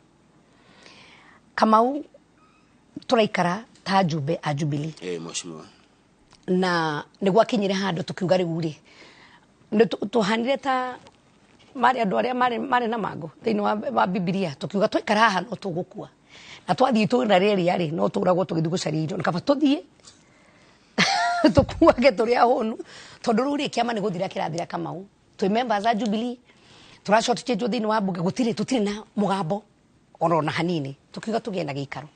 Kamau turaikara ta jumbe a Jubilee mheshimiwa na niguo akinyire handu tukiuga riu ri tuhanire ta mari andu aria mari na mago thiini wa Biblia tukiuga twikara haha no tugukua na twathii tuna riri ri no turagwo tugithu gucaria kaba tuthie tukuage turi ahonu tondu riu ri kiama ni guthira kirathira Kamau twi members a Jubilee turashort chejo thiini wa bunge tutire na mugambo ona hanini tukiuga tugie na gikaro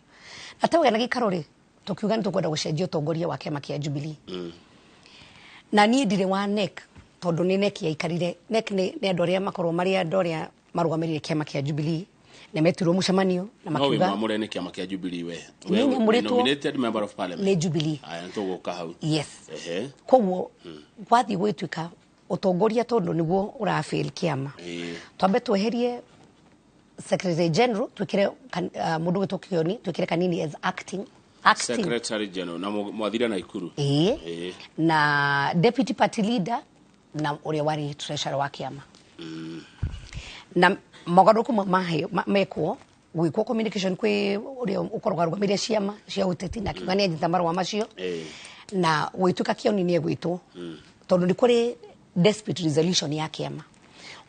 na tawega na gikaro ri tukiuga ni tukwenda gucenjia utongoria wa kiama kia Jubilee na ni ndire wa NEC tondu ni NEC yaikarire NEC ni andu aria makorwo mari andu aria marugamirire kiama kia Jubilee ne metirwo mucemanio na makiuga no mamure ni kiama kia Jubilee we nominated member of parliament le Jubilee aya ntuguka hau yes koguo gwathi gwituika utongoria tondu niguo urafail kiama twambe tweherie secretary general twikire mundu gitwo Kioni twikire Kanini as acting secretary general na mwathira na Ikuru na deputy party leader na uria wari treasurer wa kiama na magaruku mekwo gwikwo communication kwi uria ukorwa rugamiria ciama cia uteti na kigania nyitamaro wa macio na gwituka Kioni ni egwitwo tondu ni kuri dispute resolution ya kiama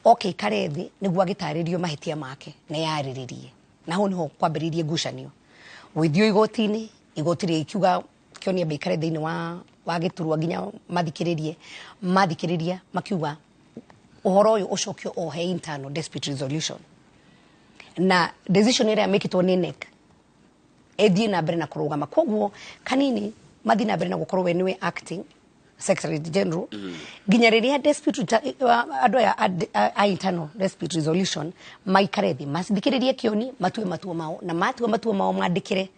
okay karethi niguo agitaririo mahitia make na yariririe na ho niho kwambiririe ngucanio gwithio igotiri ikiuga Kioni beikare thiini wa giturwa ginya mathikiriria makiuga uhoro uyu ucokio ohe internal dispute resolution na decision area mekitwo ni NEC ethie na mbere na kurugama koguo Kanini mathi na mbere na gukorwo we niwe acting secretary general ginya riria dispute andu a internal dispute resolution maikarethi mathikiririe Kioni matue matuo mao na matuo mao mandikire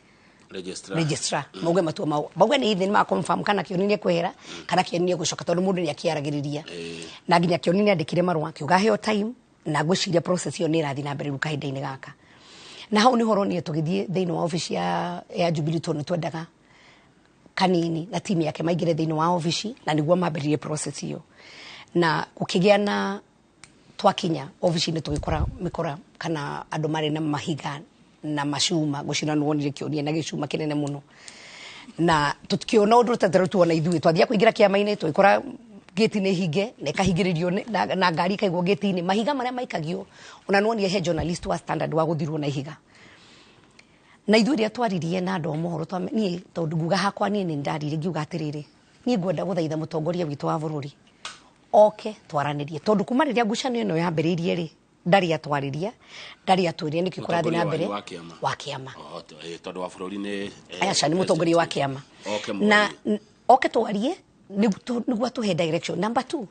registrar mauge matuo mao bauga ni ithe ni ma confirm kana Kioni ni kwehera kana Kioni ni gucoka tondu mundu ni akiaragiriria na ginya Kioni ni andikire marua kiuga heo time na gwiciria process yo ni irathi na mbere ruka hinda-ini gaka na hau ni horo ni tugithie thiini wa office ya Jubilee tondu twendaga Kanini na timu yake maigire thiini wa office na niguo mambiririe process hiyo na ukigia na twakinya office ni tugikora mikora kana andu mari na mahiga na mashuma gucina nuonire Kioni na gicuma kinene muno na tukiona undu tateru tuona ithui twathia kuingira kiama-ini twikora gate ni hinge na kahingiririo na ngari kaigwo gate-ini mahiga maria maikagio ona nuonire he journalist wa Standard wa guthirwo na ihiga na ithui ria twaririe na andu mohoro nie tondu nguga hakwa nie ni ndarire ngiuga atiriri nie ngwenda guthaitha mutongoria witu wa bururi twaranirie tondu kuma riria ngucanio ino yambiririe ri ndari atwariria ndari atwirie niki kurathi na mbere wa kiama tondu wa bururi ni acha ni mutongoria wa kiama na twarie niguo tuhe direction number 2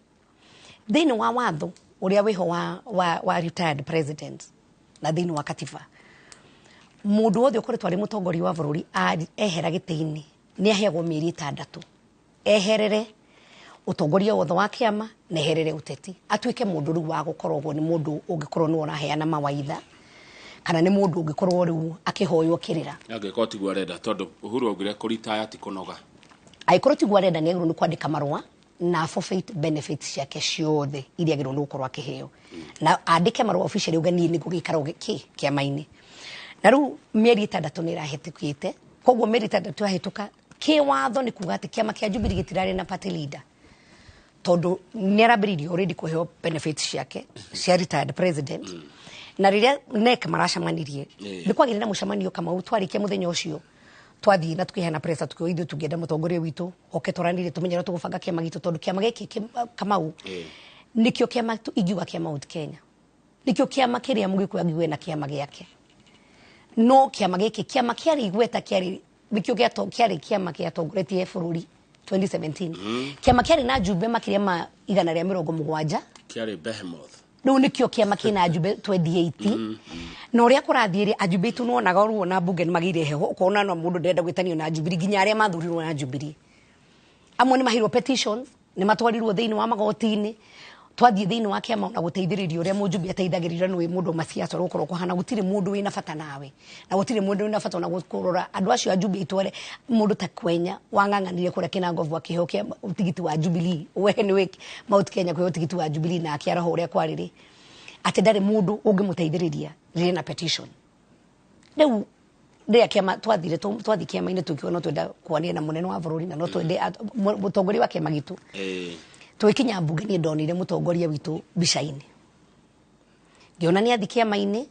thiini wa watho uria wiho wa retired president na thini wa katiba mundu wothe ukoretwo ari mutongoria wa bururi ehera giti-ini ni aheagwo mieri 6 eherere utongoria wothe wa kiama na eherere uteti atuike mundu riu wa gukorwo ni mundu ungikorwo ni uraheana mawaitha kana ni mundu ungikorwo riu akihoywo kirira angĩkorwo tiguo arenda tondu Uhuru augire kũritaya ti kũnoga aikorwo tiguo arenda ni agĩrĩirwo ni kwandĩka marũa na forfeit benefits ciake ciothe iria agĩrĩirwo ni gukorwo akiheo na andike marũa officially uga ni ngũgĩikara kiama-ini na riu mieri 6 ni irahetũkĩte koguo mieri 6 yahĩtũka kiwatho ni kuga ati kiama kia Jubilee gitirarĩ na party leader tondu ni arambĩrĩirie already kuheo benefits ciake cia retired president na riria NEC maracamanirie ni kwagĩrĩire na mũcemanio kama utwarikia muthenya ucio twathii na tukiheana pressure tukiwa tungienda mutongoria witu oke tũranire tumenyera tugubanga kiama gitu tondu kiama giki Kamau nikio kiama ingiuga kia Mount Kenya nikio kiama kiria mugikuya angigwe na kiama giake no kiama giki kiama kiari igweta kiari nikio kiari kiama giatongoretie bururi 2017 kiama kiari na jumbe makiria ma 170 kiari Behemoth no nikio kiama kina ajumbe 2018 no ria kurathire ajumbe tu no naga ruo na bunge ni magire heho ukona no mundu ndenda gwitanio na Jubilee ginya aria mathurirwo na Jubilee amwe ni mahirwo petitions ni matwarirwo thiini wa magoti-ini twathie thiini wa kiama na guteithiririo uria mujumbe ateithagirira no mundu maciaca rukorwo kuhana gutire mundu wina bata nawe na gutire mundu wina bata na gukurora andu acio a Jubilee itware mundu ta Kwenya wang'ang'anire kuria kinangovu akihokia utigiti wa Jubilee wehe ni wiki Mount Kenya kwa utigiti wa Jubilee na akiara uria kwariri ati ndari mundu ungimuteithiriria riri na petition riu ria kiama twathi kiama-ini tukiona twenda kwania na munene wa bururi na no twende mutongoria wa kiama gitu twikinya mbunge ni ndonire mutongoria witu bica-ini ngiona ni athi kiama-ini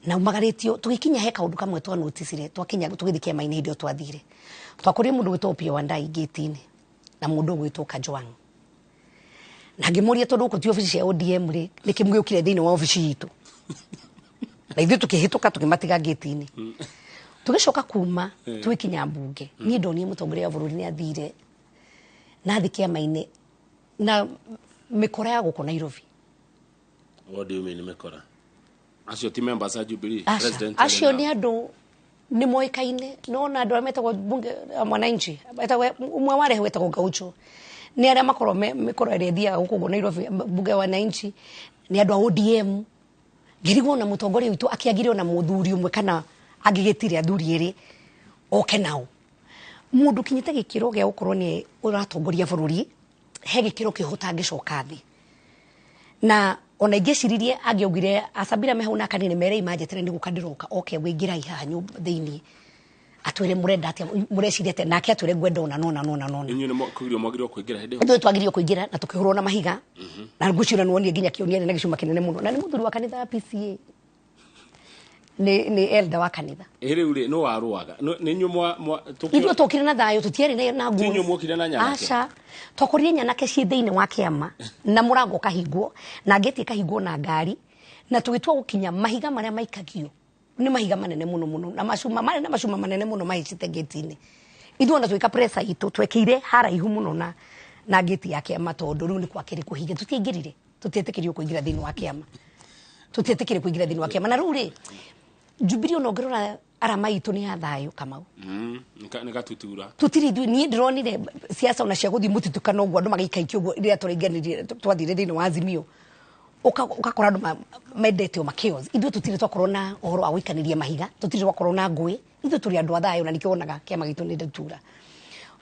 na umagaritio tugikinya he kaundu kamwe twa notice twakinya tugithi kiama-ini ndio twathire twakorire mundu witwo Opiyo Wandayi gate-ini na mundu witwo Kajwang na ngimuria tondu ko ti office ya ODM ri nikimugukire thiini wa office yitu na ithu tukihituka tukimatiga gate-ini tugicoka kuma twikinya mbunge ni ndonire mutongoria wa bururi ni athire na athi kiama-ini na mikora ya guko Nairobi. What do you mean mikora? Acio ti members of Jubilee president. Acio ni andu ni moikaine no na andu ametagwo bunge mwananchi etagwo umwe ware wetagwo Gaucho ni aria makoro mikora ria thia guko Nairobi bunge wananchi ni andu a ODM ngirigwo na mutongoria witu akiagirio na muthuri umwe kana agigitire athuri eri oke nao mundu kinyite gikiro gia gukorwo ni uratongoria bururi he gikiro kihutangicoka thi na ona ingiciririe angiaugire acambira meho na kanini mere imajetere ni gukandiroka oke wingira ihaha nyumba thiini atwire murenda atia murecirite nake atwire ngwenda ona nona inyu ni kugirio mwagirwo kuingira hindi ndio twagirio kuingira na tukihurwo na mahiga na ngucira nuonie nginya kionia na gicuma kinene muno na ni muthuri wa kanitha ya PCA ni elder wa kanitha iri no waruaga ni nyumwa ithu tukire na thayo tutiari na nguo tinyu mukire na nyanake aca twakorire nyanake cie thiini wa kiama na murango kahingwo na ngeti kahingwo na ngari na tugitwa gukinya mahiga maria maikagio ni mahiga manene muno na mashuma manene muno mahicite geti-ini ithu ona twika pressure itu twekire haraihu muno na geti ya kiama tondu riu ni kwakiri kuhinge tutiingirire tutietekirio kuingira thiini wa kiama tutietekire kuingira thiini wa kiama na riu ri Jubilee ongerora arama itu ni ya thayo Kamau nikatutura tutiri ithu ni ndironire siasa ona cia guthi mutitukano gwa andu magaikaikio gwa iria tũrainganirie twathire thiini wa Azimio ukakora andu mendete ma chaos ithu tutiri twakorwo na uhoro wa guikaniria mahiga tutiri twakorwo na ngui ithu turi andu a thayo na nikionaga kiama gitu ni ndatura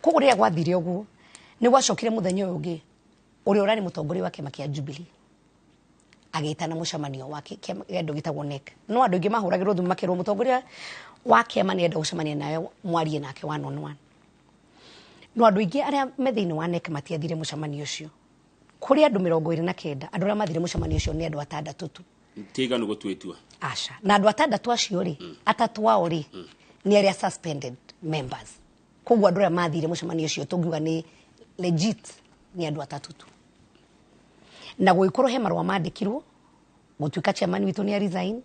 koguo riria gwathire uguo ni gwacokire muthenya uyu ungi uria urani mutongoria wa kiama kia Jubilee agitana mucemanio wake kiama gitagwo NEC no andu ingi mahuragirwo thumu makirwo mutongoria wa kiama ni enda gucemania nayo mwarie nake one on one no andu ingi aria me thiini wa NEC matiathire mucemanio ucio kuri andu 29 andu aria mathire mucemanio ucio ni andu 6 tu tiganu gutwitua aca na andu 6 acio ri atatu wao ri ni aria suspended members koguo andu aria mathire mucemanio ucio tungiuga ni legit ni andu 3 tu na guikorwo he marwa mandikirwo gutuika chairman witu ni resign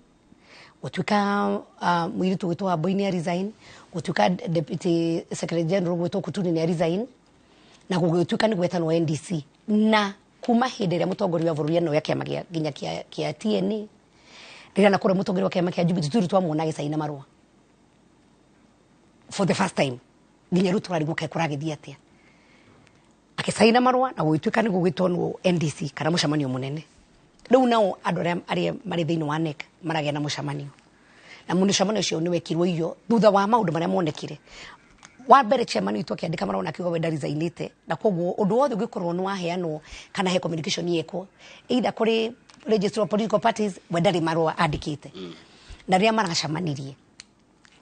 gutuika mwiritu witu wa boy ni resign gutuika deputy secretary general witu Kutuni ni resign na gutuika ni gwetanwo NDC na kuma hindi ria mutongoria wa bururi no ya kiama ginya kia TNA rira na kure mutongoria wa kiama kia Jubilee turi twamwona gicaina marua for the first time ginya ruto rari muke kuragithia atia akisaina marua na gwituika ni gugitwo NDC kana mucamanio munene riu nao andu aria mari thiini wa NEC maragia na mucamanio na mucamanio ucio ni wekirwo iyo thutha wa maundu maria monekire wa mbere chairman witu akiandika marona kiugo we ndarizainite na koguo undu wothe ugikorwo ni waheanwo kana he communication yeko either kuri register of political parties we ndari marua andikite na ria maracamanirie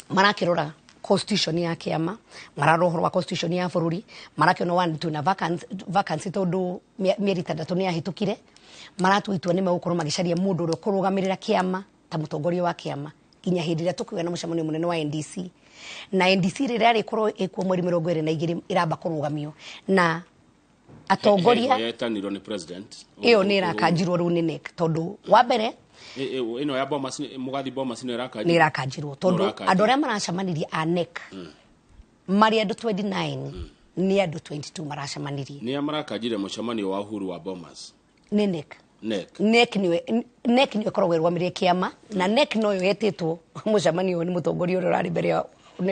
marakirora constitution ya kiama mararohorwa constitution ya bururi marakionwo wantu na vacancy tondu mieri 3 ni yahitukire maratwitwo ni megukorwo magicaria mundu uri kurugamirira kiama ta mutongoria wa kiama ginya hindi ria tukuga na mucamanio munene wa NDC na NDC rĩrĩa rĩkorwo ĩkuo mweri 22 iramba kũrũgamio na atongoria yetanirwo ni president iyo nĩ irakanjirwo rĩu nĩ NEC tondu wa mbere ino ya Bomas mugathi Bomas nĩ nĩ irakanjirwo tondu andũ arĩa maracamanirie a NEC mari andũ 29 nĩ andũ 22 maracamanirie nĩ amarakanjire mucamanio wa Uhuru wa Bomas nĩ NEC niwe koragwo rwamirie kiama na NEC no yo yetĩtwo mucamanio ni mutongoria ũrĩa ũrarĩ mbere ya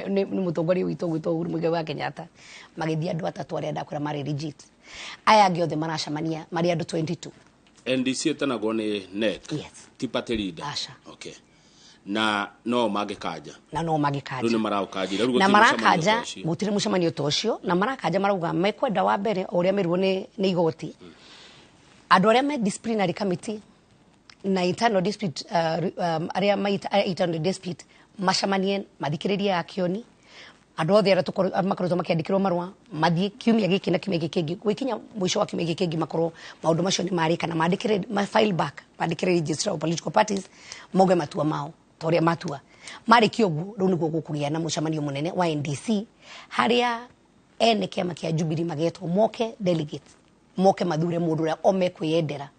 ni mutongoria witu gwitwo Uhuru Muigai wa Kenyatta magithia andu atatu aria ndakwira mari legit aya angĩ othe maracamania mari andu 22 NDC etanagwo ni NEC ti party leader okay na no magikaja riu na marakaja gutire mucamanio ta ucio na marakaja marauga mekwenda wa mbere uria meruo ni igoti andu aria me disciplinary committee na internal dispute aria maita internal dispute macamanie mathikiriria akioni andu othe aria makoretwo makiandikirwo marua mathie kiumia giki na kiumia giki gwikinya mwisho wa kiumia giki makorwo maundu macio ni marika na maandikire file back maandikire register of political parties moge matua mao toria matua mariki uguo riu niguo gukugia na mucamanio munene wa NDC haria ene kiama kia Jubilee magetwo moke delegates moke mathure mundu uria ome kwiyendera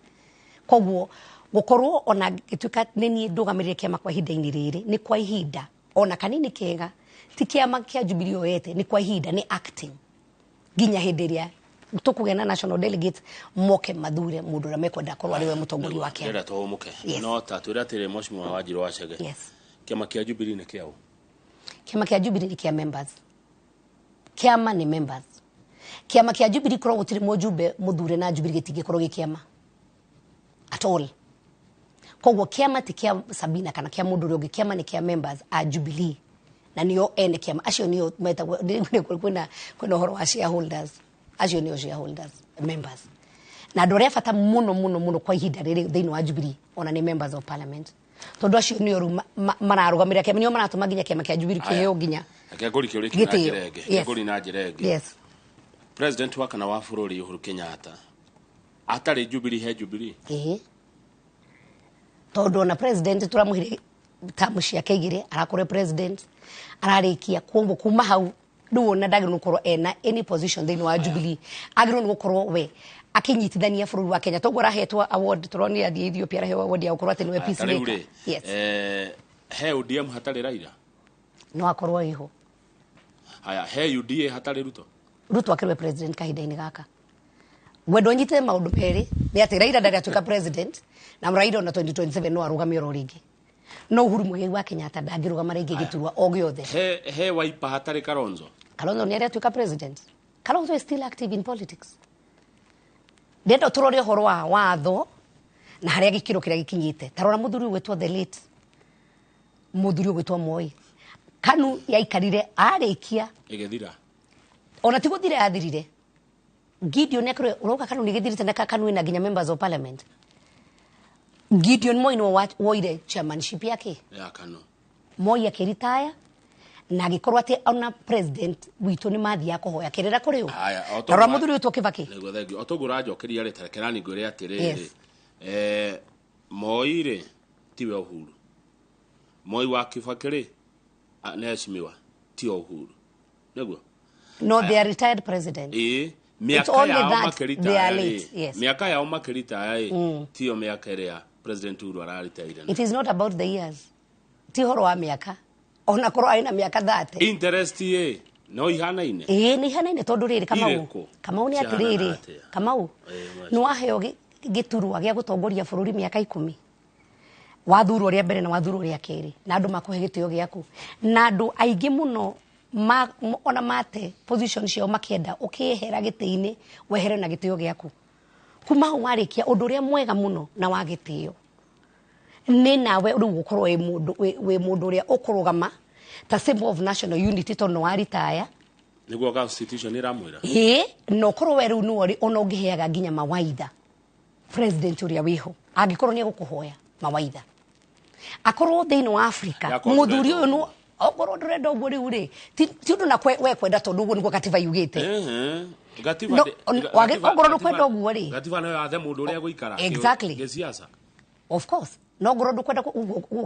koguo gukorwo ona gituika nini ndugamirire kiama kwa ihinda-ini riri ni kwa ihinda ona kanini kega ti kiama kia Jubilee oyete ni kwa ihinda ni acting ginya hindi ria tukuge na national delegates moke mathure mundu uria mekwenda korwo ariwe mutongoria wa kiama rira to muke no ta twira tire Mheshimiwa Wanjiru wa Chege kiama kia Jubilee ni kiao kiama kia Jubilee ni kia members kiama ni members kiama kia Jubilee korwo gutire mujumbe muthure na Jubilee gitingikorwo gikiama at all koguo kiama ti kia Sabina kana kia mundu uria kiama ni kia members a Jubilee na niyo ene kiama acio niyo meta kwina horo wa shareholders acio niyo shareholders members na ndore fata muno kwa ihinda riri thiini wa Jubilee ona ni members of parliament tondu acio niyo mararugamira kiama niyo maratuma ginya kiama kia Jubilee kiheo ginya akegori kiuri kinajirenge kegori na jirenge president wa kana wa bururi Uhuru Kenyatta atari Jubilee he Jubilee tondu na president turamuhire tamu ciake igire arakore president ararikia kuombo kuma hau nduona ndagirwo gukorwo ena any position thiini wa Jubilee agirwo gukorwo we akinyitithania bururi wa Kenya toguo arahetwo award turoni ya Ethiopia arahewa award ya gukorwo atini we peacemaker he ODM hatari Raila no akorwo iho haya he UDA hatari Ruto akirwe president kahinda-ini gaka gwendo nyite maundu meri ni ati Raila ndari atuika president na Raila na 2027 no arugamio ringi no Uhuru Muigai wa Kenyatta ndangirugama ringi giturwa o giothe he Wiper hatari Kalonzo ni ari atuika president Kalonzo is still active in politics ndendo turore horo wa watho na haria gikiro kiria gikinyite tarora muthuri gwetwo the late muthuri gwetwo Moi Kanu yaikarire arikia igethira ona tiguthire athirire Gideon nekore uroka Kanu nigithirite na Kanu ina ginya members of parliament Gideon Moi no woire chairmanship yake ya Kanu Moi akiritaya na gikorwo ati ona president witu ni mathia kuhoya kirira kuri u tarora muthuri witu Kibaki nego thengi otogura njokeria ri terekerani ngwire atiriri Moi ri tiwe Uhuru Moi wa Kibaki ri neheshimiwa ti Uhuru neguo no they are retired president miaka yao makirita miaka yao makirita tio miaka ria president Uhuru araritaire it is not about the years ti horo wa miaka ona korwo aina miaka 30 interest no ihanaine ni ihanaine tondu riri Kamau ni atiriri Kamau no aheo giturwa gya gutongoria bururi miaka 10 wathurwo ria mbere na wathurwo ria keri na andu makuhe gitio giaku na andu aingi muno ona mate position cio makienda ukihera gitiini wehere na gitio giaku kuma ho warikia undu ria mwega muno na wa gitio ni nawe uri gukorwo we mundu ria ukurugama ta symbol of national unity to no retire niguo constitution iramwira no korwo we ru nuori ona ungiheaga nginya mawaidha president uria wiho angikorwo ni gukuhoya mawaidha akorwo thini wa Africa muthuri uyu no okorwo ndurenda uguo riu ri ti undu na we kwenda tondu uguo niguo gatiba yugite gatiba okorwo kwenda uguo ri gatiba no yathe mundu uria guikara gisiasa of course no ngoro ndukwenda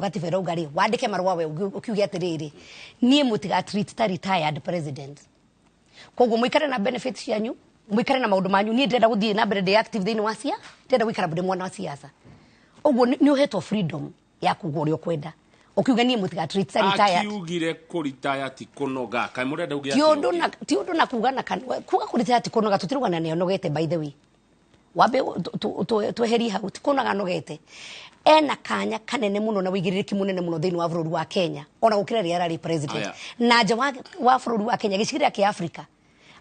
gatiba rauga ri wandike marwa we ukiugia atiriri nie mutiga treat ta retired president koguo muikare na benefits yanyu muikare na maundu manyu nie ndenda guthie na mbere de active thini wa cia ndenda guikara bude mwana wa siasa oguo ni uhetwo freedom ya kugwa uria kwenda ukiuga nie mutiga treat ta retired akiugire ku retire ti kunoga kai murenda ugia ti undu na kuga na kuga ku retire ti kunoga tutirugana ne onogete by the way wabe tuheri hau ti kunoga nogete ena kanya kanene muno na wigiririki munene muno thini wa bururi wa Kenya ona gukira ria rari president na nja wa bururi wa Kenya gicigira kia Africa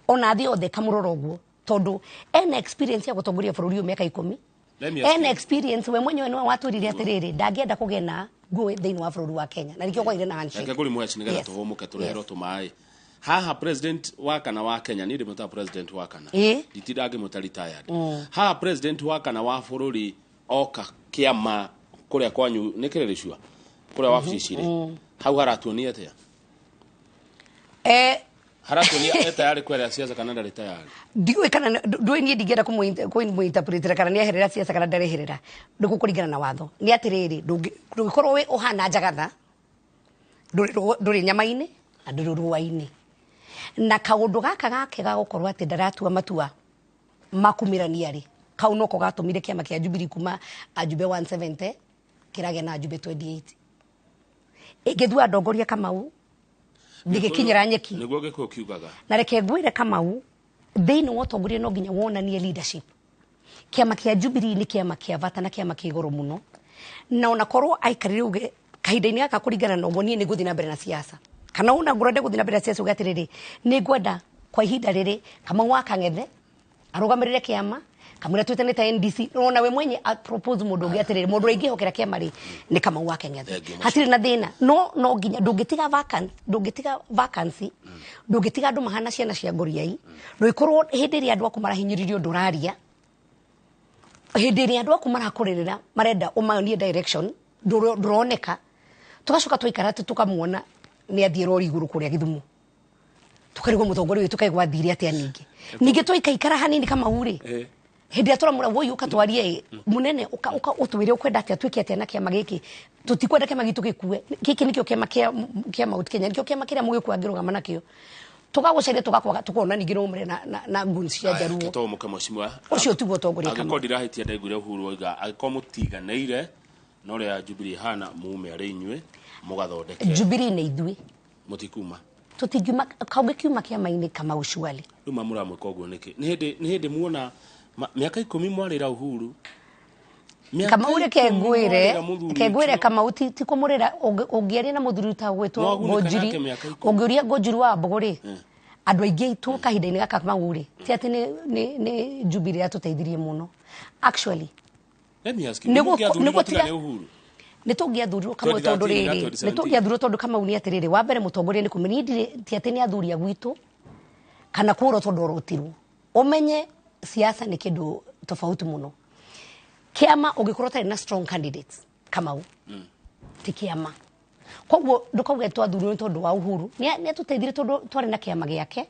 ona thi othe kamuroro guo tondu ena experience ya gutongoria bururi miaka 10 ena experience we mwenyewe ni waturirie atiriri ndangienda kugena ngui thini wa bururi wa Kenya na nikio kwa ile na handshake ngakuri mwechi nigetha tuhomuke turehero tumai haha president wa kana wa Kenya ni ndimuta president wa kana nditindangi muta retired haha president wa kana wa bururi oka kiama kuria kwanyu nikirerishwa kuria wabici ri hau haratuonia atia haratuonia eta yari kwera siasa kana ndari tayari ndiwe kana ndwe nie ndigera kumuinterpretera kana ni aherera siasa kana ndari herera ndikukuringana na watho ni atiriri ndugikorwo we uhana njagatha nduri nyamaini na nduri ruwaini na kaundu gaka gake gagukorwo ati ndaratua matua makumirania ri kau noko gatumire kiama kia Jubilee kuma ajube 170 kirage na ajube 28 igithua ndongoria Kamau ndigikinyira nyeki niguo giko kiugaga na reke ngwire Kamau thini wotongoria no nginya wonanie leadership kiama kia Jubilee ni kiama kia vata na kiama kia iguru muno na ona korwo aikarire uge kahinda-ini gaka kuringana na umonie ni guthi na mbere na siasa kana una ngurende guthi na mbere na siasa ugatiriri ni ngwenda kwa ihinda riri Kamau wa Kang'ethe arugamirire kiama kamura twetane ta NDC ona we mwenye propose mundu ungi atiriri mundu aingi hokera kiama ri ni Kamau wa Kang'ethe hatiri na thina no nginya ndungitiga vacancy ndungitiga andu mahana ciana cia ngoriai ndoikorwo hindi ri andu akumara hinyiririo nduraria hindi ri andu akumara kuririra marenda umanie direction nduroneka tugacoka twaikara tukamuona ni athie rori iguru kuria Githumu tukarigwo mutongoria witu kaigwa thiri atia ningi twaikaikara hanini Kamau ri hindi aturamura wo yuka twarie munene uka utwire ukwenda atia twike atia na kiama giki tutikwenda kiama gitu gikue giki nikio kiama kia Mount Kenya nikio kiama kiria mugikwa ngirugama nakio tugaguceria tugakwaga tukona ningi rumre na ngunci cia Jaruo tutomuke mheshimiwa ucio tugo tongoria Kamau agikodira hitia ndaigure Uhuru oiga agikomutiganaire no ria Jubilee hana muume ari inywe mugathondeke Jubilee ni ithui mutikuma tutingiuma kauge kiuma kiama-ini Kamau Shwali ruma muramwika uguo niki ni hindi muona miaka 10 mwarira Uhuru Kamau reke ngwire Kamau ti kumurira ungiaria na muthuri ta gwitwo Ngojiri ungiuria Ngojiri wa Mbuguri andu aingi itu kahinda-ini gaka Kamau ri ti ati ni Jubilee atuteithirie muno actually nitungiathurirwo Kamau tondu riri nitungiathurirwo tondu Kamau ni atiriri wa mbere mutongoria ni kumenya ti ati ni athuria gwitu kana kuro tondu urutirwo umenye siasa ni kindu tofauti muno kiama ugikorwo tari na strong candidates Kamau ti kiama koguo ndukauge twathurirwo tondu wa Uhuru ni atuteithire tondu twari na kiama giake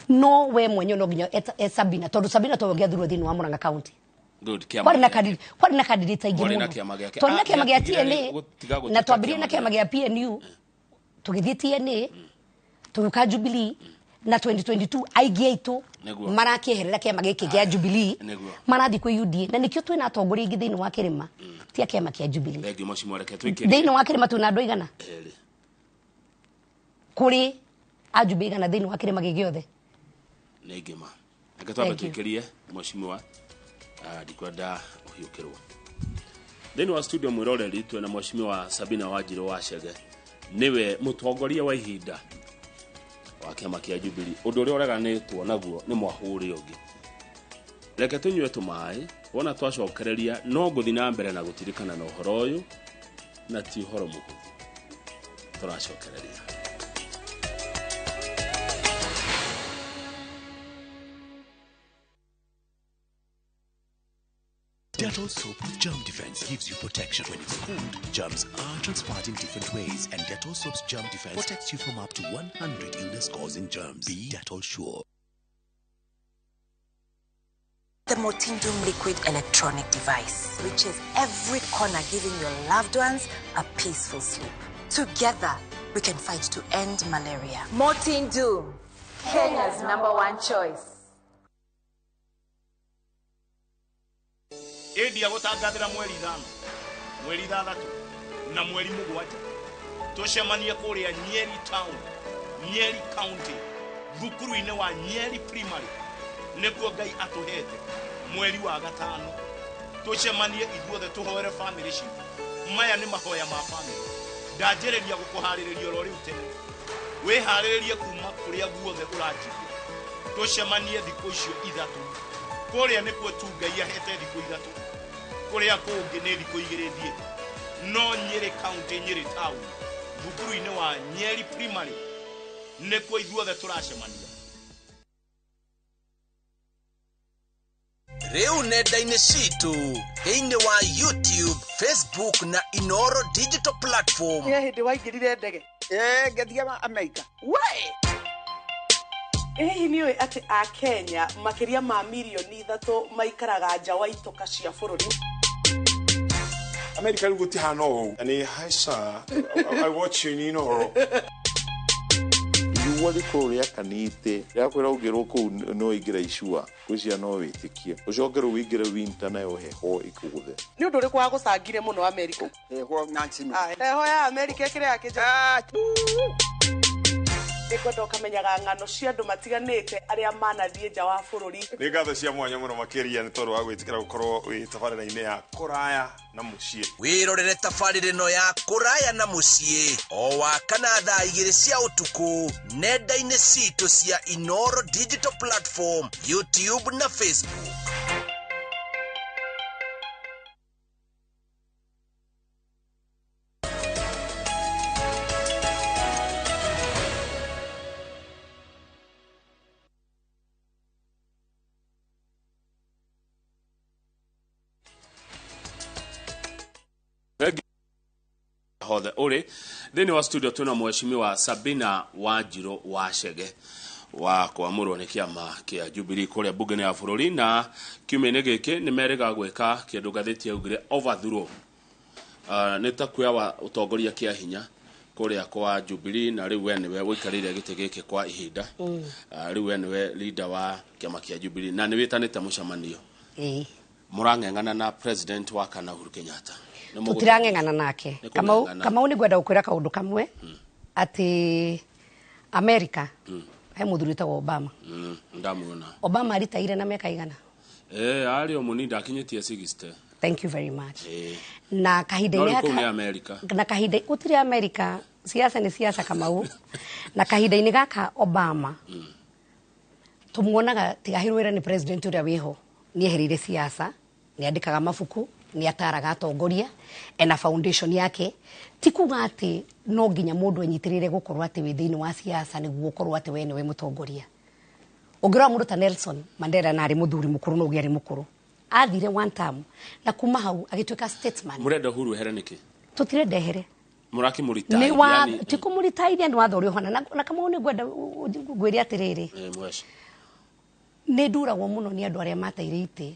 no we mwenye no nginya Sabina tondu Sabina to ngiathurwo thini wa Murang'a county kwari na candidate aingi muno twari na kiama gia TNA na twambirie na kiama gia PNU tugithie TNA tuguka Jubilee na 2022 aingi aitu marakieherera kiama giki gia Jubilee marathi kwi UDA na nikio twina atongoria ingi thini wa kirima ti kiama kia Jubilee thini wa kirima tuna andu igana kuri ajumbe igana thini wa kirima gigiothe nä ngä ma reke twambe tå kä rie mwacimwa ndikwenda å hiå kä rwo thä wa studio mwä roreri twä na mwacimwa Sabina Wanjirå wa Chege nĩwe mũtongoria wa ihinda wa kĩama kĩa Jubilee ũndũ ũrĩa ũreganĩtwo naguo nĩ mwahũri ũngĩ reke tũnyue tũmaĩ wona twacokereria no ngũthi na mbere na gũtirikana na ũhoro ũyũ na ti ũhoro mũhũthũ tũracokereria Dettol soap with germ defense gives you protection. When it's cold, germs are transferred in different ways, and Dettol soap's germ defense protects you from up to 100 illness-causing germs. Be Dettol sure. The Motindum liquid electronic device reaches every corner, giving your loved ones a peaceful sleep. Together, we can fight to end malaria. Motindum, Kenya's #1 choice. Edia gutangathira mweri 5 mweri 6 na mweri 7 tucemanie kuria Nyeri town Nyeri county thukuru-inĩ wa Nyeri primary nĩkuo Ngai atuhete mweri wa 5 tucemanie ithuothe tuhoere family ciitũ maya nĩ mahoya ma family ndanjĩrĩria gũkũharĩrĩria oro rĩu tene wĩharĩrĩrie kuma kũrĩa guothe ũranjigua tucemanie thikũ icio 3 kuria nĩkuo tu Ngai ahete thikũ 3 kuria kũngĩ nĩ thikũ 2 thiĩte no Nyeri county Nyeri town thukuru-inĩ wa Nyeri primary nĩkuo ithuothe tũracemania Rĩu nenda-inĩ citũ thĩinĩ wa YouTube, Facebook na Inoro digital platform. Nĩ hĩndĩ waingĩrire ndege ngĩthiĩ Amerika. Hihi nĩ ũĩ atĩ a Kenya makĩria ma milioni 3 maikaraga nja wa itoka cia bũrũri? America rĩu gũtihana ũũ. Ani hi sir, I watch you Inoro. Igua thikũ rĩa kanite rĩakwĩra ũngĩrwo kũu no ingĩra icua gwĩcia no wĩtĩkie ũcoke rĩu wĩingĩre winter nayo heho ikũgũthe Nĩ ũndũ ũrĩkũ wagũcangire mũno Amerika? heho Nancy Heho ya Amerika ĩkĩrĩ yakĩnja nĩkwenda ũkamenyaga ng'ano cia andũ matiganĩte arĩa manathiĩ nja wa bũrũri. Nĩ ngatho cia mwanya mũno makĩria nĩ tondũ wa gwĩtĩkĩra gũkorwo wĩ tabarĩra-inĩ ya kũraya na mũciĩ. Wĩrorere tabarĩra ĩno ya kũraya na mũciĩ o wakana thaa 2 cia ũtukũ nenda-inĩ citũ cia Inoro digital platform, YouTube na Facebook. hothe uri thini wa studio tuna mweshimiwa Sabina Wanjirå wa Chege wa kwamũrwo nĩ kĩama kĩa Jubilee kũrĩa bunge ya bũrũri na kiumia-inĩ gĩkĩ nĩ merĩga gwĩka kĩndũ gathĩti yaugire overthrow nĩ ta kuoya ũtongoria kĩa hinya kũrĩa kwa Jubilee na rĩu we nĩwe wĩikarĩire gĩtĩ gĩkĩ kwa ihinda rĩu we nĩwe leader wa kĩama kĩa Jubilee na nĩ wĩtanĩte mũcemanio mũrang'eng'ana na president wa kana Uhuru Kenyatta tutirang'eng'ana nake Kamau nĩ ngwenda gũkwĩra kaũndũ kamwe atĩ America he mũthuri wĩtagwo Obama ndamuona Obama aritaire na mĩaka igana arĩ o mũnini ndakinyĩtie 60. Thank you very much na kahinda-inĩ gaka na kahinda gũtirĩ America siasa nĩ siasa Kamau na kahinda-inĩ gaka Obama tumuonaga tigahirwo wĩra nĩ president ũrĩa wĩho nĩ ehereire siasa nĩ andĩkaga mabuku nĩ ataraga atongoria ena foundation yake ti kuga atĩ no nginya mũndũ anyitĩrĩre gũkorwo atĩ wĩ thĩinĩ wa siasa nĩguo ũkorwo atĩ we nĩwe mũtongoria ũngĩrora mũndũ ta Nelson Mandela na arĩ mũthuri mũkũrũ no ũgĩarĩ mũkũrũ athire one term na kuma hau agĩtuĩka statesman mũrenda Uhuru ehere nĩkĩ tũtirenda ehere mũrakĩmũritaya yani ti kũmũritaya nĩ watho ũrĩa ũhana na Kamau nĩ ngwenda ngwĩre atĩrĩrĩ nĩ nduragwo mũno nĩ andũ arĩa mateire itĩ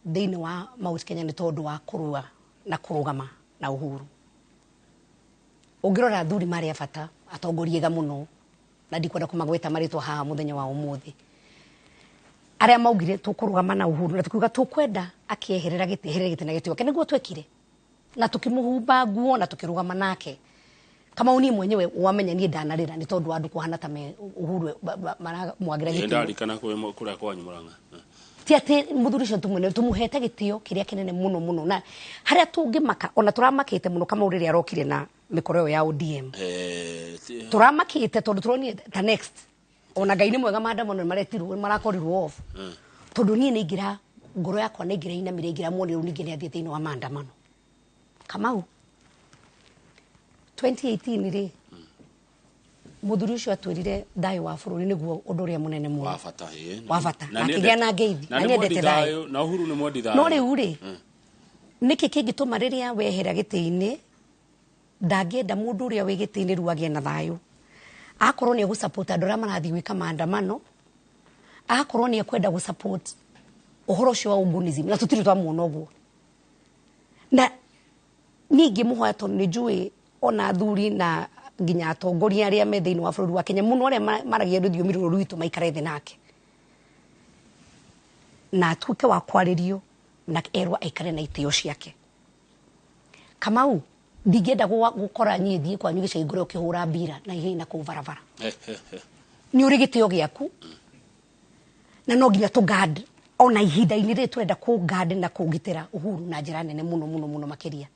thĩinĩ wa Mount Kenya nĩ tondũ wa kũrũa na kũrũgama na Uhuru ũngĩrora athuri marĩ bata atongoriega mũno na ndikwenda kũmagweta marĩtwa haha mũthenya wa ũmũthĩ arĩa maugire tũkũrũgama na Uhuru na tukiuga tũkwenda akĩeherera gĩtĩ na gĩtĩ nĩguo twekire na tukĩmũhumba nguo na tukĩrũgama nake kama uni mwenyewe wamenya ni ndanarira ni tondu andu kuhana ta me Uhuru mwagira gitio ndari kana kuria kwanyu Murang'a ti ati muthurisho tumune tumuhete gitio kiria kinene muno na haria tungimaka ona turamakite muno kama uriria arokire na mikoreo ya ODM turamakite tondu turoni ta next ona Ngai ni mwega maandamano maretirwo marakorirwo off tondu nie ni ngira ngoro yakwa ni ngira ina mire ngira muone ru ningine athie thiini wa maandamano Kamau 2018 ri muthuri ucio atwirire thayo wa bururi niguo undu uria munene muno wa bata akigia na ngeithi na nyendete thayo na Uhuru ni mwendi thayo no riu ri niki kingituma riria wehera gitiini ndangenda mundu uria wi gitiini ru agie na thayo akorwo ni gusupport andu aria marathi gwika maandamano akorwo ni kwenda gusupport uhoro ucio wa ungunism na tutiri twamuona uguo na ningi muhoya tondu ni njui ona athuri na nginya atongoria aria me thiini wa bururi wa Kenya muno aria maragia ruthiumi ruru rwitu maikare thi nake na atuike wa kwaririo na erwa aikare na itio ciake Kamau ndigenda gukora nyithi kwa nyugisha igoro kihura mbira na ihina ku varavara ni uri gitio giaku na no nginya tu guard ona ihinda-ini ri twenda ku guard na kugitira Uhuru na njira nene muno makiria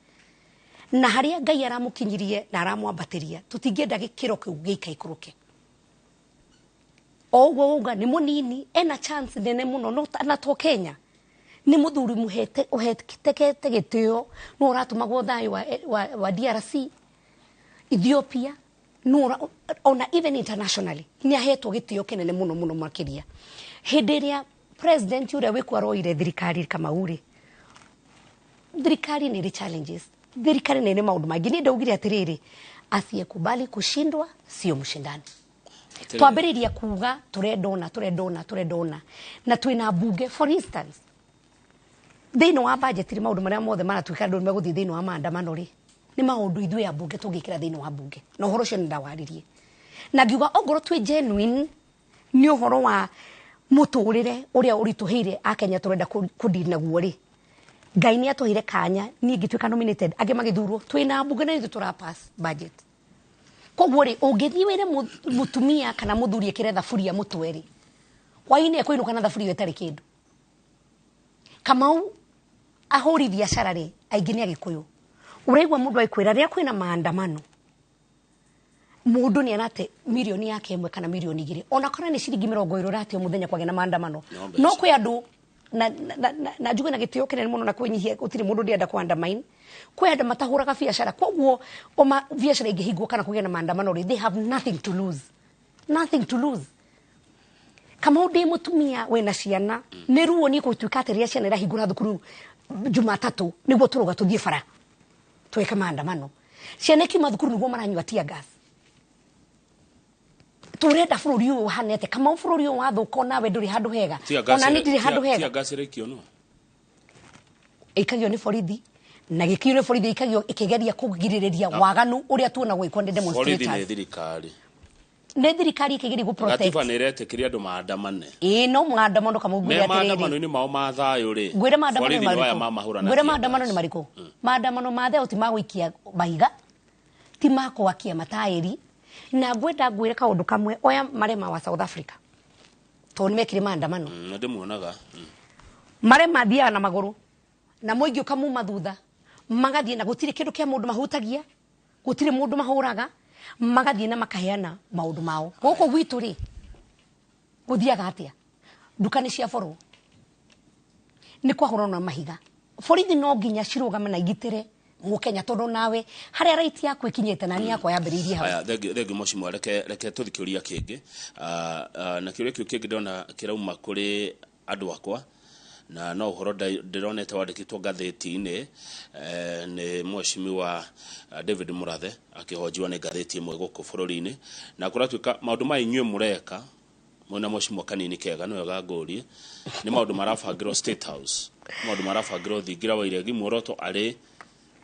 na haria Ngai aramukinyirie na aramwambatiria tutingenda gikiro kiu giika ikuruke oguo uga ni munini ena chance nene muno no na to Kenya ni muthuri muhete uhetekete gitio no uratumagwo thayo wa DRC Ethiopia no ona even internationally ni ahetwo gitio kinene muno makiria hindiria president uria wikwa roire thirikari kama uri thirikari ni challenges thirikari ni maundu mangi ni ndaugire atiriri asiyekubali kushindwa sio mshindani twambiriria kuga turendona na twina bunge for instance thiini wa budget ri maundu maria mothe maratwika ndu meguthii thiini wa maandamano ri ni maundu ithui ya bunge tungikira thiini wa bunge na uhoro ucio ndawaririe na ngiuga ongoro twi genuine ni uhoro wa muturire uria urituhire akenya turenda kudili naguo ri Ngai ni atuhire kanya ni ngitwika nominated age magithurwo twina bunge na ithu tura pass budget koguo ri ungithi wire mutumia kana muthuri ekire thaburia mutweri waine ekwinuka na thaburia etari kindu Kamau ahuri biashara ri aingi ni agikuyu uraigwa mundu aikwira ria kwina maandamano mundu ni anate milioni yake imwe kana milioni 2 ona kana ni ciringi 20 ratio muthenya kwage na maandamano no kwi andu na njuge na gitio kinene muno na kwinyihia utiri mundu ndienda kuandamine kwenda matahuraga biashara koguo oma biashara ingihingwo kana kugia na maandamano they have nothing to lose kama undi mutumia wena ciana ni ruo ni kutuika atiria ciana irahingura thukuru Jumatatu niguo turuga tuthie bara tweka maandamano ciana ki mathukuru niguo maranyua tia gas turenda bururi uyu hanete kama bururi uyu wathuka nawe nduri handu hega ona ni ndiri handu hega tia gas rekio no ikagio ni borithi na gikio ni borithi ikagio ikigeria kugiririria waganu uria tuona gwikwo ndi demonstrators borithi ni thirikari ne thirikari ikigeria ku protect gatiba ni iretikiria andu maandamane no maandamano kama ugure atiriri maandamano ni mao ma thayo ri gwire maandamano ni mariku maandamano ma thayo ti magwikia mahiga ti makwakia matairi na gwenda ngwire kaundu kamwe oya marema wa South Africa to ni mekire maandamano ndimuonaga marema thia na maguru na moingi ukamuma thutha magathie na gutire kindu kia mundu mahutagia gutire mundu mahuraga magathie na makaheana maundu mao goko gwitu ri guthiaga atia dukani cia boro ni kwa horona mahiga borithi no nginya cirugame na igitire mukenya tondu nawe haria right yaku ikinyete na ni yakwa yambiririe hawe aya thegi mocimo reke tuthikiuria kingi na kiuria kiu kingi ndona kirauma kuri andu akwa na no uhoro ndironete wandikitwo ngatheti-ini ni mweshimiwa David Murathe akihojiwa ni ngatheti imwe guku bururi-ini na kuratuika maundu ma inyue mureka mona mweshimiwa kanini kega no wega ngurie ni maundu marabangirwo State House maundu marabangirwo thingira wa iregi muoroto ari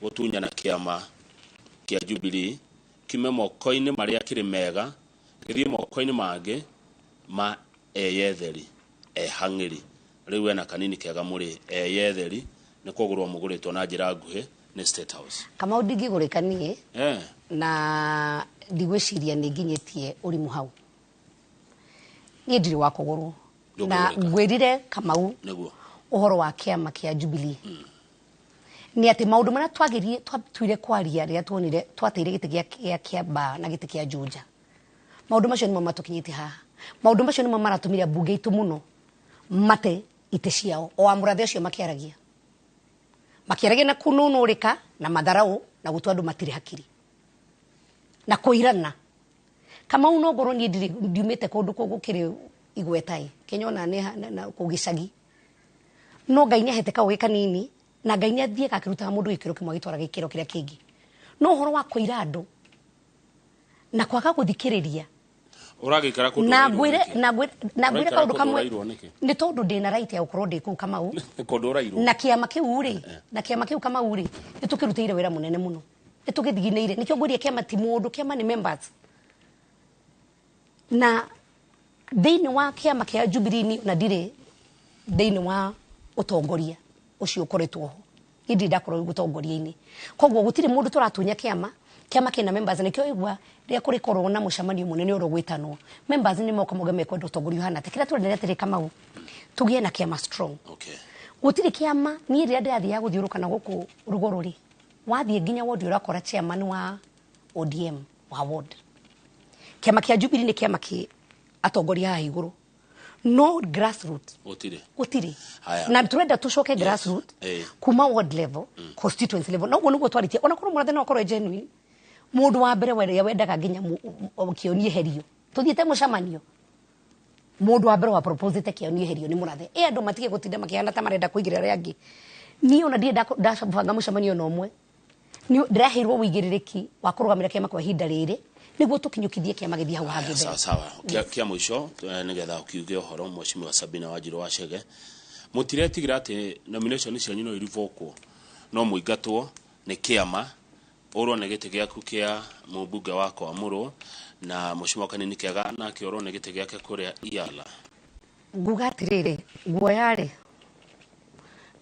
gutunya na kiama kia Jubilee kime moko-ini maria kiri mega githie moko-ini mangi ma eyetheri hangiri riu ena kanini kega muri eyetheri ni kugurwa muguritwo na njira nguhi ne State House kama ndigigurekanie na ndigwiciria ninginyitie urimu hau ni ndiri wa kugurwo na ngwirire Kamau niguo uhoro wa kiama kia Jubilee ni ati maundu maria twagirie twatuire kwaria ria tuonire twateire giti gia kiamba na giti kia Juja maundu macio nimo matukinyite ha maundu macio nimo maratumire bunge itu muno mate ite ciao o amurathe cio makiaragia na kununurika na madharau na gutu andu matire hakiri na kuirana kama uno ngoro ni ndiumite kundu kugukire igwetai kenyona na kugicagi no Ngai ni ahete kawe kanini na Ngai ni athie gakiruta mundu gikiro kimwe gitwara gikiro kiria kingi no horo wa kuira andu na kwaga guthikiriria uragikara kundu na gwire kaundu kamwe ni tondu ndina right ya ukorwo ndi ku Kamau kundu urairwo na kiama kiu ri na kiama kiu Kamau ri nitukirutire wira munene muno nitukithigineire nikyo ngwiri kiama ti mundu kiama ni members na thini wa kiama kia Jubilee ni na dire thini wa utongoria ucio ukoretwo ho indi ndakorwo gutongoria-ini kogwo gutire mundu turatunya kiama kina members nikyo igwa ria kuri korwo na mucamanio munene uro gwitanwo members ni moko mogame kwenda utongoria hana tikira turenderea tiri Kamau tugie na kiama strong gutire kiama ni ria ndathi ya guthiuruka na guku rugorori wathie nginya wodi urakora chairman wa ODM wa ward kiama kia Jubilee ni kiama ki atongoria ha iguru no grassroots utire na turenda tucoke grassroots kuma ward level constituency level no nugo twaritie ona kuru murathe no korwo genuine mundu wa mbere wendaga nginya kionie herio tuthiete mucamanio mundu wa mbere wa proposite kionie herio ni murathe andu matige gutinda makihana ta marenda kuigira ria angi ni ona ndie ndabanga mucamanio no mwe ni ndirahirwo wigiririki wa kurugamira kiama kwa hinda riri niguo tukinyukithie kiama githie hau hangi mbere sawa kia mwisho nigetha ukiuge uhoro Mheshimiwa Sabina Wanjiru wa Chege mutiretigira ati nomination cianyu no irivokwo no muingatwo ni kiama oro ne gite giaku kia mubunge wako Amuro na Mheshimiwa Kanini Kega na kioro ne gite giake kuria Iala nguga atiriri guoyare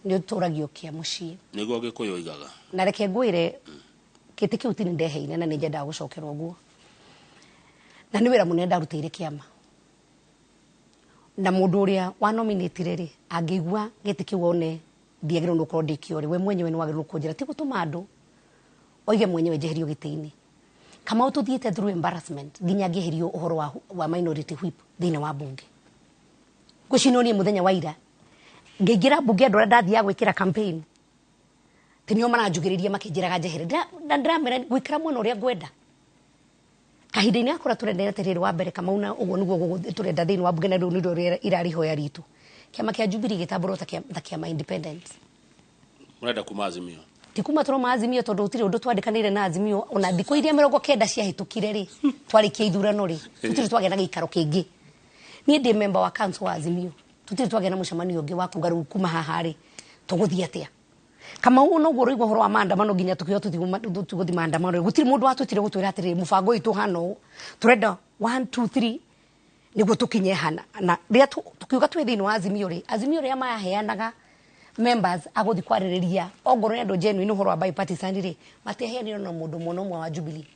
ni uturagio kia mucii niguo gikuyu igaga na reke ngwire kiti kiu tini ndeheine na ninjenda gucokerwo guo na ni wira munene ndarutire kiama na mundu uria wa nominate ri angigwa giti kiu one ndiagirwo nuko ndikio ri we mwenyewe ni wagirwo kunjira ti gutuma andu oige mwenyewe jeherio gitiini kama ututhiete through embarrassment nginya ngeherio uhoro wa minority whip thina wa bunge gucino ni muthenya wa ira ngegira bunge andu ndathia gwikira campaign tinio maranjugiriria makinjiraga jehere ndamera gwikira mwana uria ngwenda kahinda-ini akora turendera terere wa mbere kama una uguo niguo turenda thini wa bunge na riu ndio irari hoya ritu kiama kia Jubilee gitamburo ta kiama independent murenda kuma Azimio tikuma turoma Azimio tondu utire undu twandikanire na Azimio ona thiko iria 90 cia hitukire ri twarikia ithurano ri tutire twagenda gikaro kingi ni ndi member wa council wa Azimio tutire twagenda mucamanio ungi wa kugaru kuma haha ri tuguthia atia kama uno goro igwo horo wa maandamano nginya tukio tuguthi maandamano gutire mundu watutire gutwira atiri mubango itu hano turenda 1 2 3 niguo tukinye hana na ria tukiuga twi thini wa Azimio ri ama heanaga members aguthi kwaririria ongoro ndo genuine horo wa bipartisan ri mateheaniro na mundu muno mwa wa Jubilee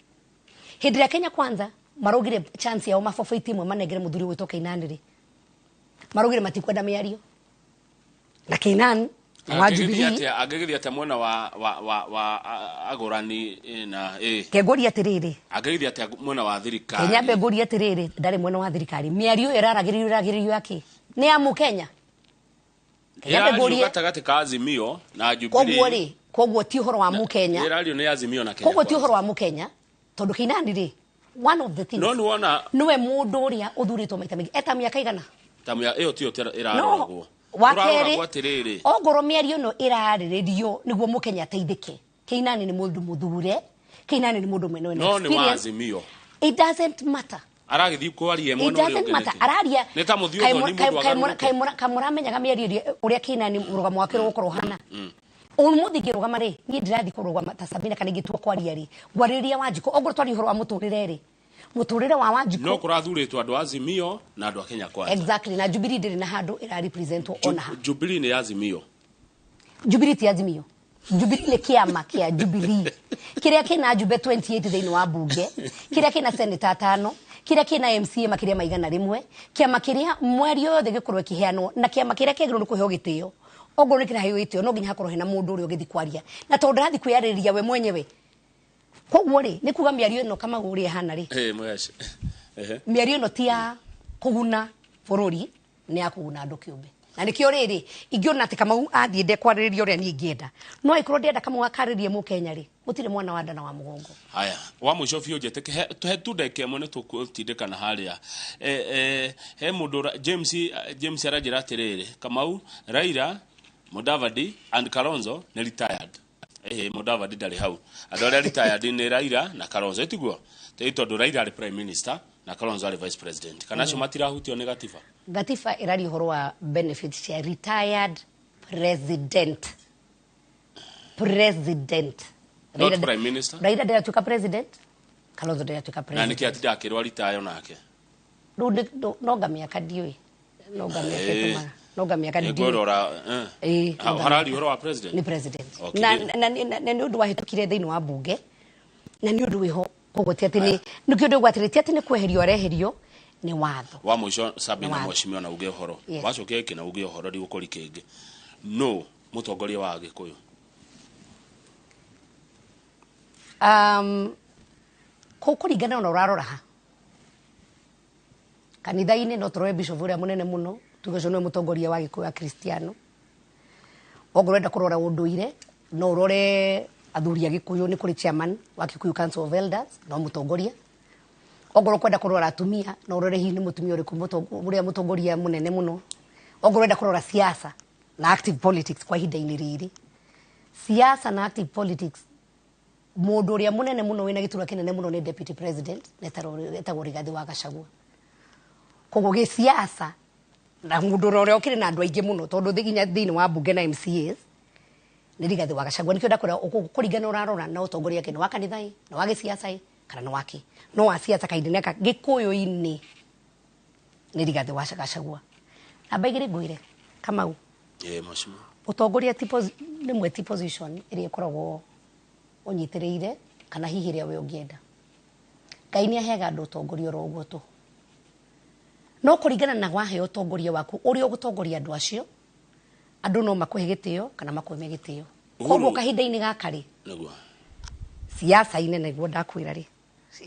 hindi ya Kenya Kwanza marogire chance yao mafofaiti mwe manegere muthuri wito Keinani ri marogire matikwenda miario na Keinani wa Jubilee agegithi ate mwena wa agurani na kegori atiriri agegithi ate mwena wa thirikari Kenya begori atiriri ndari mwena wa thirikari miario iraragirio yake ni amu Kenya Kenya begori gatagati ka Azimio na Jubilee kogwo ti horo wa mu Kenya irario ni Azimio na Kenya kogwo ti horo wa mu Kenya tondu Keinani ri one of the things no wona niwe mundu uria uthuritwo maita mingi eta miaka igana tamia iyo tio iraroragwo wakeri ogoro miario no irariririo niguo mukenya teithike Keinani ni mundu muthure Keinani ni mundu mwene experience it doesn't matter aragithi kwaria mwana uri ugenete araria ni ta muthiongo ni mundu kamuramenya miario uria Keinani urugamo wake rukorwo hana umuthi rugama ri ni ndirathi kurugama ta Sabina kana gitwa kwaria ri gwariria Wanjiko ogoro twari horo wa muturire ri muturire wa Wanjiko no kurathuritwo andu Azimio na andu a Kenya Kwanza exactly na Jubilee ndiri na handu ira representwo ona Jubilee ni Azimio Jubilee ti Azimio Jubilee kiama kia Jubilee kiria kina jumbe 28 thiini wa bunge kiria kina senator 5 kiria kina MCA makiria maigana rimwe kiama kiria mweri yothe gikorwo kiheanwo na kiama kiria kigirwo kuheo gitio ogwo ni kira heo gitio no nginya hakorwo hena mundu uri ugithi kwaria na tondu rathi kwiyaririria we mwenyewe koguo ri ni kuga miario ino kama uri hana ri mweshe miario ino ti ya kuguna bururi ni ya kuguna andu kiumbe na nikio riri ingiona ati kama athie nde kwaririria uria ni ngienda no ikorwo ndenda kama wakaririe mu Kenya ri mutire mwana wa ndana wa mugongo haya wa mwisho bio jete tuhe tudeke mone tukutindikana haria he mundu James arajira atiriri Kamau Raila Mudavadi and Kalonzo ni retired Mudavadi ndari hau adore retired ni Raila na Kalonzo itiguo tondu Raila ari prime minister na Kalonzo ari vice president kana cio matirahutio ni gatiba irari horo wa benefits cia retired president not prime minister Raila ndari atuka president Kalonzo ndari atuka president na niki atida akirwa retire nake no ngamia ndiui no ngamia ndiui ngorora harari horo wa president ni president na ni undu wahitukire thiini wa bunge na ni undu wiho kogote ati ni kiondu gwatirite ati ni kweherio areherio ni watho wa mwisho Sabina mweshimiwa na uge horo wacoke kina uge horo rigukuri kingi no mutongoria wa Gikuyu kuringana na urarora ha kanitha-ini no turoe bishop uria munene muno tuge cio ni mutongoria wa Gikuyu wa Kristiano ogwo renda kurora unduire no urore athuri a Gikuyu ni kuri chairman wa Gikuyu Council of Elders no mutongoria ogoro kwenda kurora atumia no urore hi ni mutumia uriku uria mutongoria munene muno ogoro renda kurora siasa na active politics kwa hinda-ini riri siasa na active politics mundu uria munene muno wina gitura kinene muno ni deputy president netagwo Rigathi wa Gachagua koguo gi siasa na mundu uria ukiri na andu aingi muno tondu thiginya thiini wa bunge na MCAs ni Rigathi wa Gachagua nikio ndakora kuringana urarora na utongoria kini wa kanithai na wa gisiasa kana no waki no wa siasa kaindine ka Gikuyu-ini ni Rigathi wa Gachagua na baigire nguire Kamau mheshimiwa utongoria ni mweti position iri ikoragwo unyitiriire kana hihi ria we ungienda Ngai ni ahega andu utongoria ro uguo tu no kuringana na wahe utongoria waku uri ugutongoria andu acio andu no makuhe gitio kana makuhe gitio koguo kahinda-ini gaka ri niguo siasa-ini niguo ndakwira ri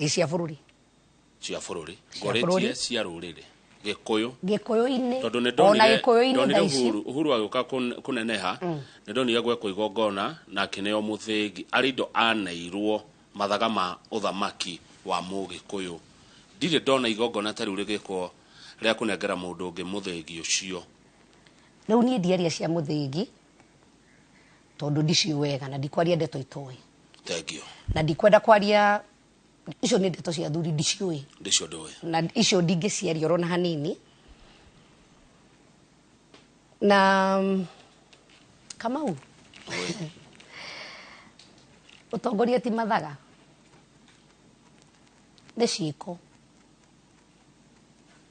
cia bururi ngoretie cia ruriri Gikuyu-ini tondu ni ndonire Uhuru aguka kuneneha ni ndonire gwekwo igongona na kineo muthingi arindo anairwo mathaga ma uthamaki wa Mugikuyu ndire ndona igongona tari urigikwo ria kunengera mundu ungi muthingi ucio riu ni ndiaria cia muthingi tondu ndicio wega na ndikwaria ndeto itoi thank you na ndikwenda kwaria icio ni ndeto cia thuri ndiciui ndicio ndoe na icio ndingiciaria ro na hanini na Kamau utongoria ti mathaga ni ciiko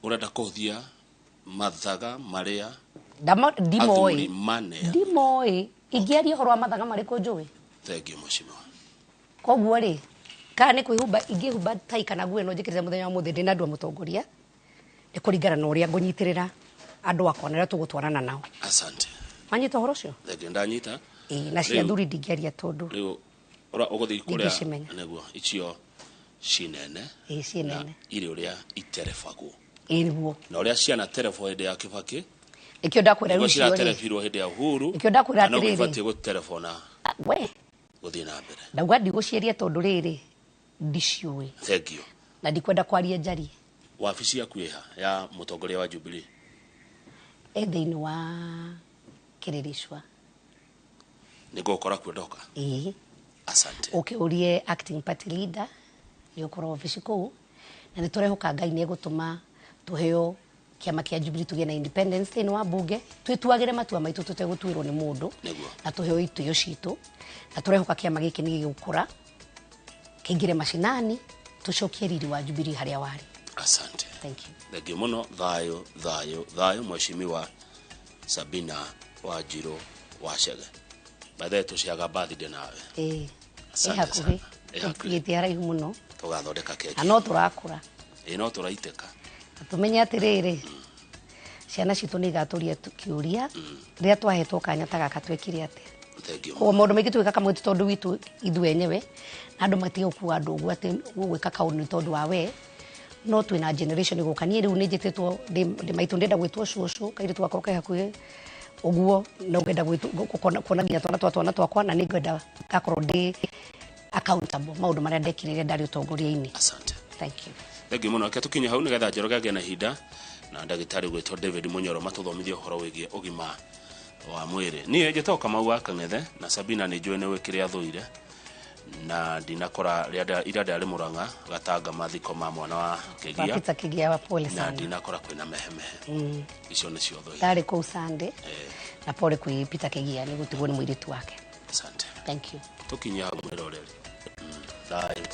urenda kuthia mathaga maria ndimoi ingiaria horo wa mathaga mariku njui thank you mheshimiwa koguo ri kana ni kwihumba ingihumba tai kana guo no njikirira muthenya wa muthi ndina andu mutongoria ni kuringana na uria ngunyitirira andu akwa na tugutwarana nao asante manyita horo cio thank you ndanyita na cia thuri ndingiaria tondu riu ora uguthi kuria neguo icio cinene cinene iri uria iterefagu irwo na uria ciana terefo hindi ya Kibaki ikio ndakwira riu cio terefirwo hindi ya Uhuru ikio ndakwira atiriri no gibati guterefona we guthii na mbere ndauga ndiguciaria tondu riri ndiciui thank you na ndikwenda kwaria njari wabici yaku iha ya mutongoria wa Jubilee thiini wa Kiririshwa nigukora kwendoka asante ukiurie acting party leader ni ukora wabici kuu na ni turehoka Ngai ni gutuma tuheo kiama kia Jubilee tugie na independence thiini wa bunge twituagire matua maitu tutegutwirwo ni mundu na tuheo itio citu na turehoka kiama giki ni gikura kingire mashinani tucokie riri wa Jubilee haria wari asante thank you thengio muno thayo mheshimiwa Sabina Wanjiru Wachege Baadaye tuciaga birthday nawe. Hakuhi. Gitiara muno. Tugathondeka keki. Ano turakura. No turaiteka. Tumenye atiriri. Ciana citu ni igaturia kiuria. Ria twahetwo kanya ta gaka twekire atia. Ko maundu maingi twika kamwe tondu witu ithu enyewe. Andu matige kuwa andu uguo ati gwika kaundu tondu wa we. No twina generation igukanie riu ni njitetwo ndi maitu ndenda gwitwo cucu kairi twakoroka hakuhi uguo no ngenda gwitu kuona nginya twana twakwa na ni ngenda gakorwo ndi accountable maundu maria ndekirire ndari utongoria-ini. Asante. Thank you. Thank you muno. Ketukinya hau nigetha Njoroge agĩa na hinda na ndagĩtarĩ gwĩtwo David Munyoro matũthomithie ũhoro wĩgiĩ ũgima wa mwĩrĩ. Niĩ njĩtagwo Kamau wa Kang'ethe na Sabina nĩ njũĩ nĩ wĩkĩrĩa thũire na ndinakora ira ndari Murang'a Gatanga mathiko ma mwana wa Kĩgia. Peter Kĩgia wa pole sana. Na ndinakora kwĩna mehemehe. Icio nĩcio thũire. Ndari kũu Sunday. Na pole kwĩ Peter Kĩgia nĩ gũtigwo nĩ mũirĩtu wake. Asante. Thank you. Tukinya hau mwĩroreri. Thayo.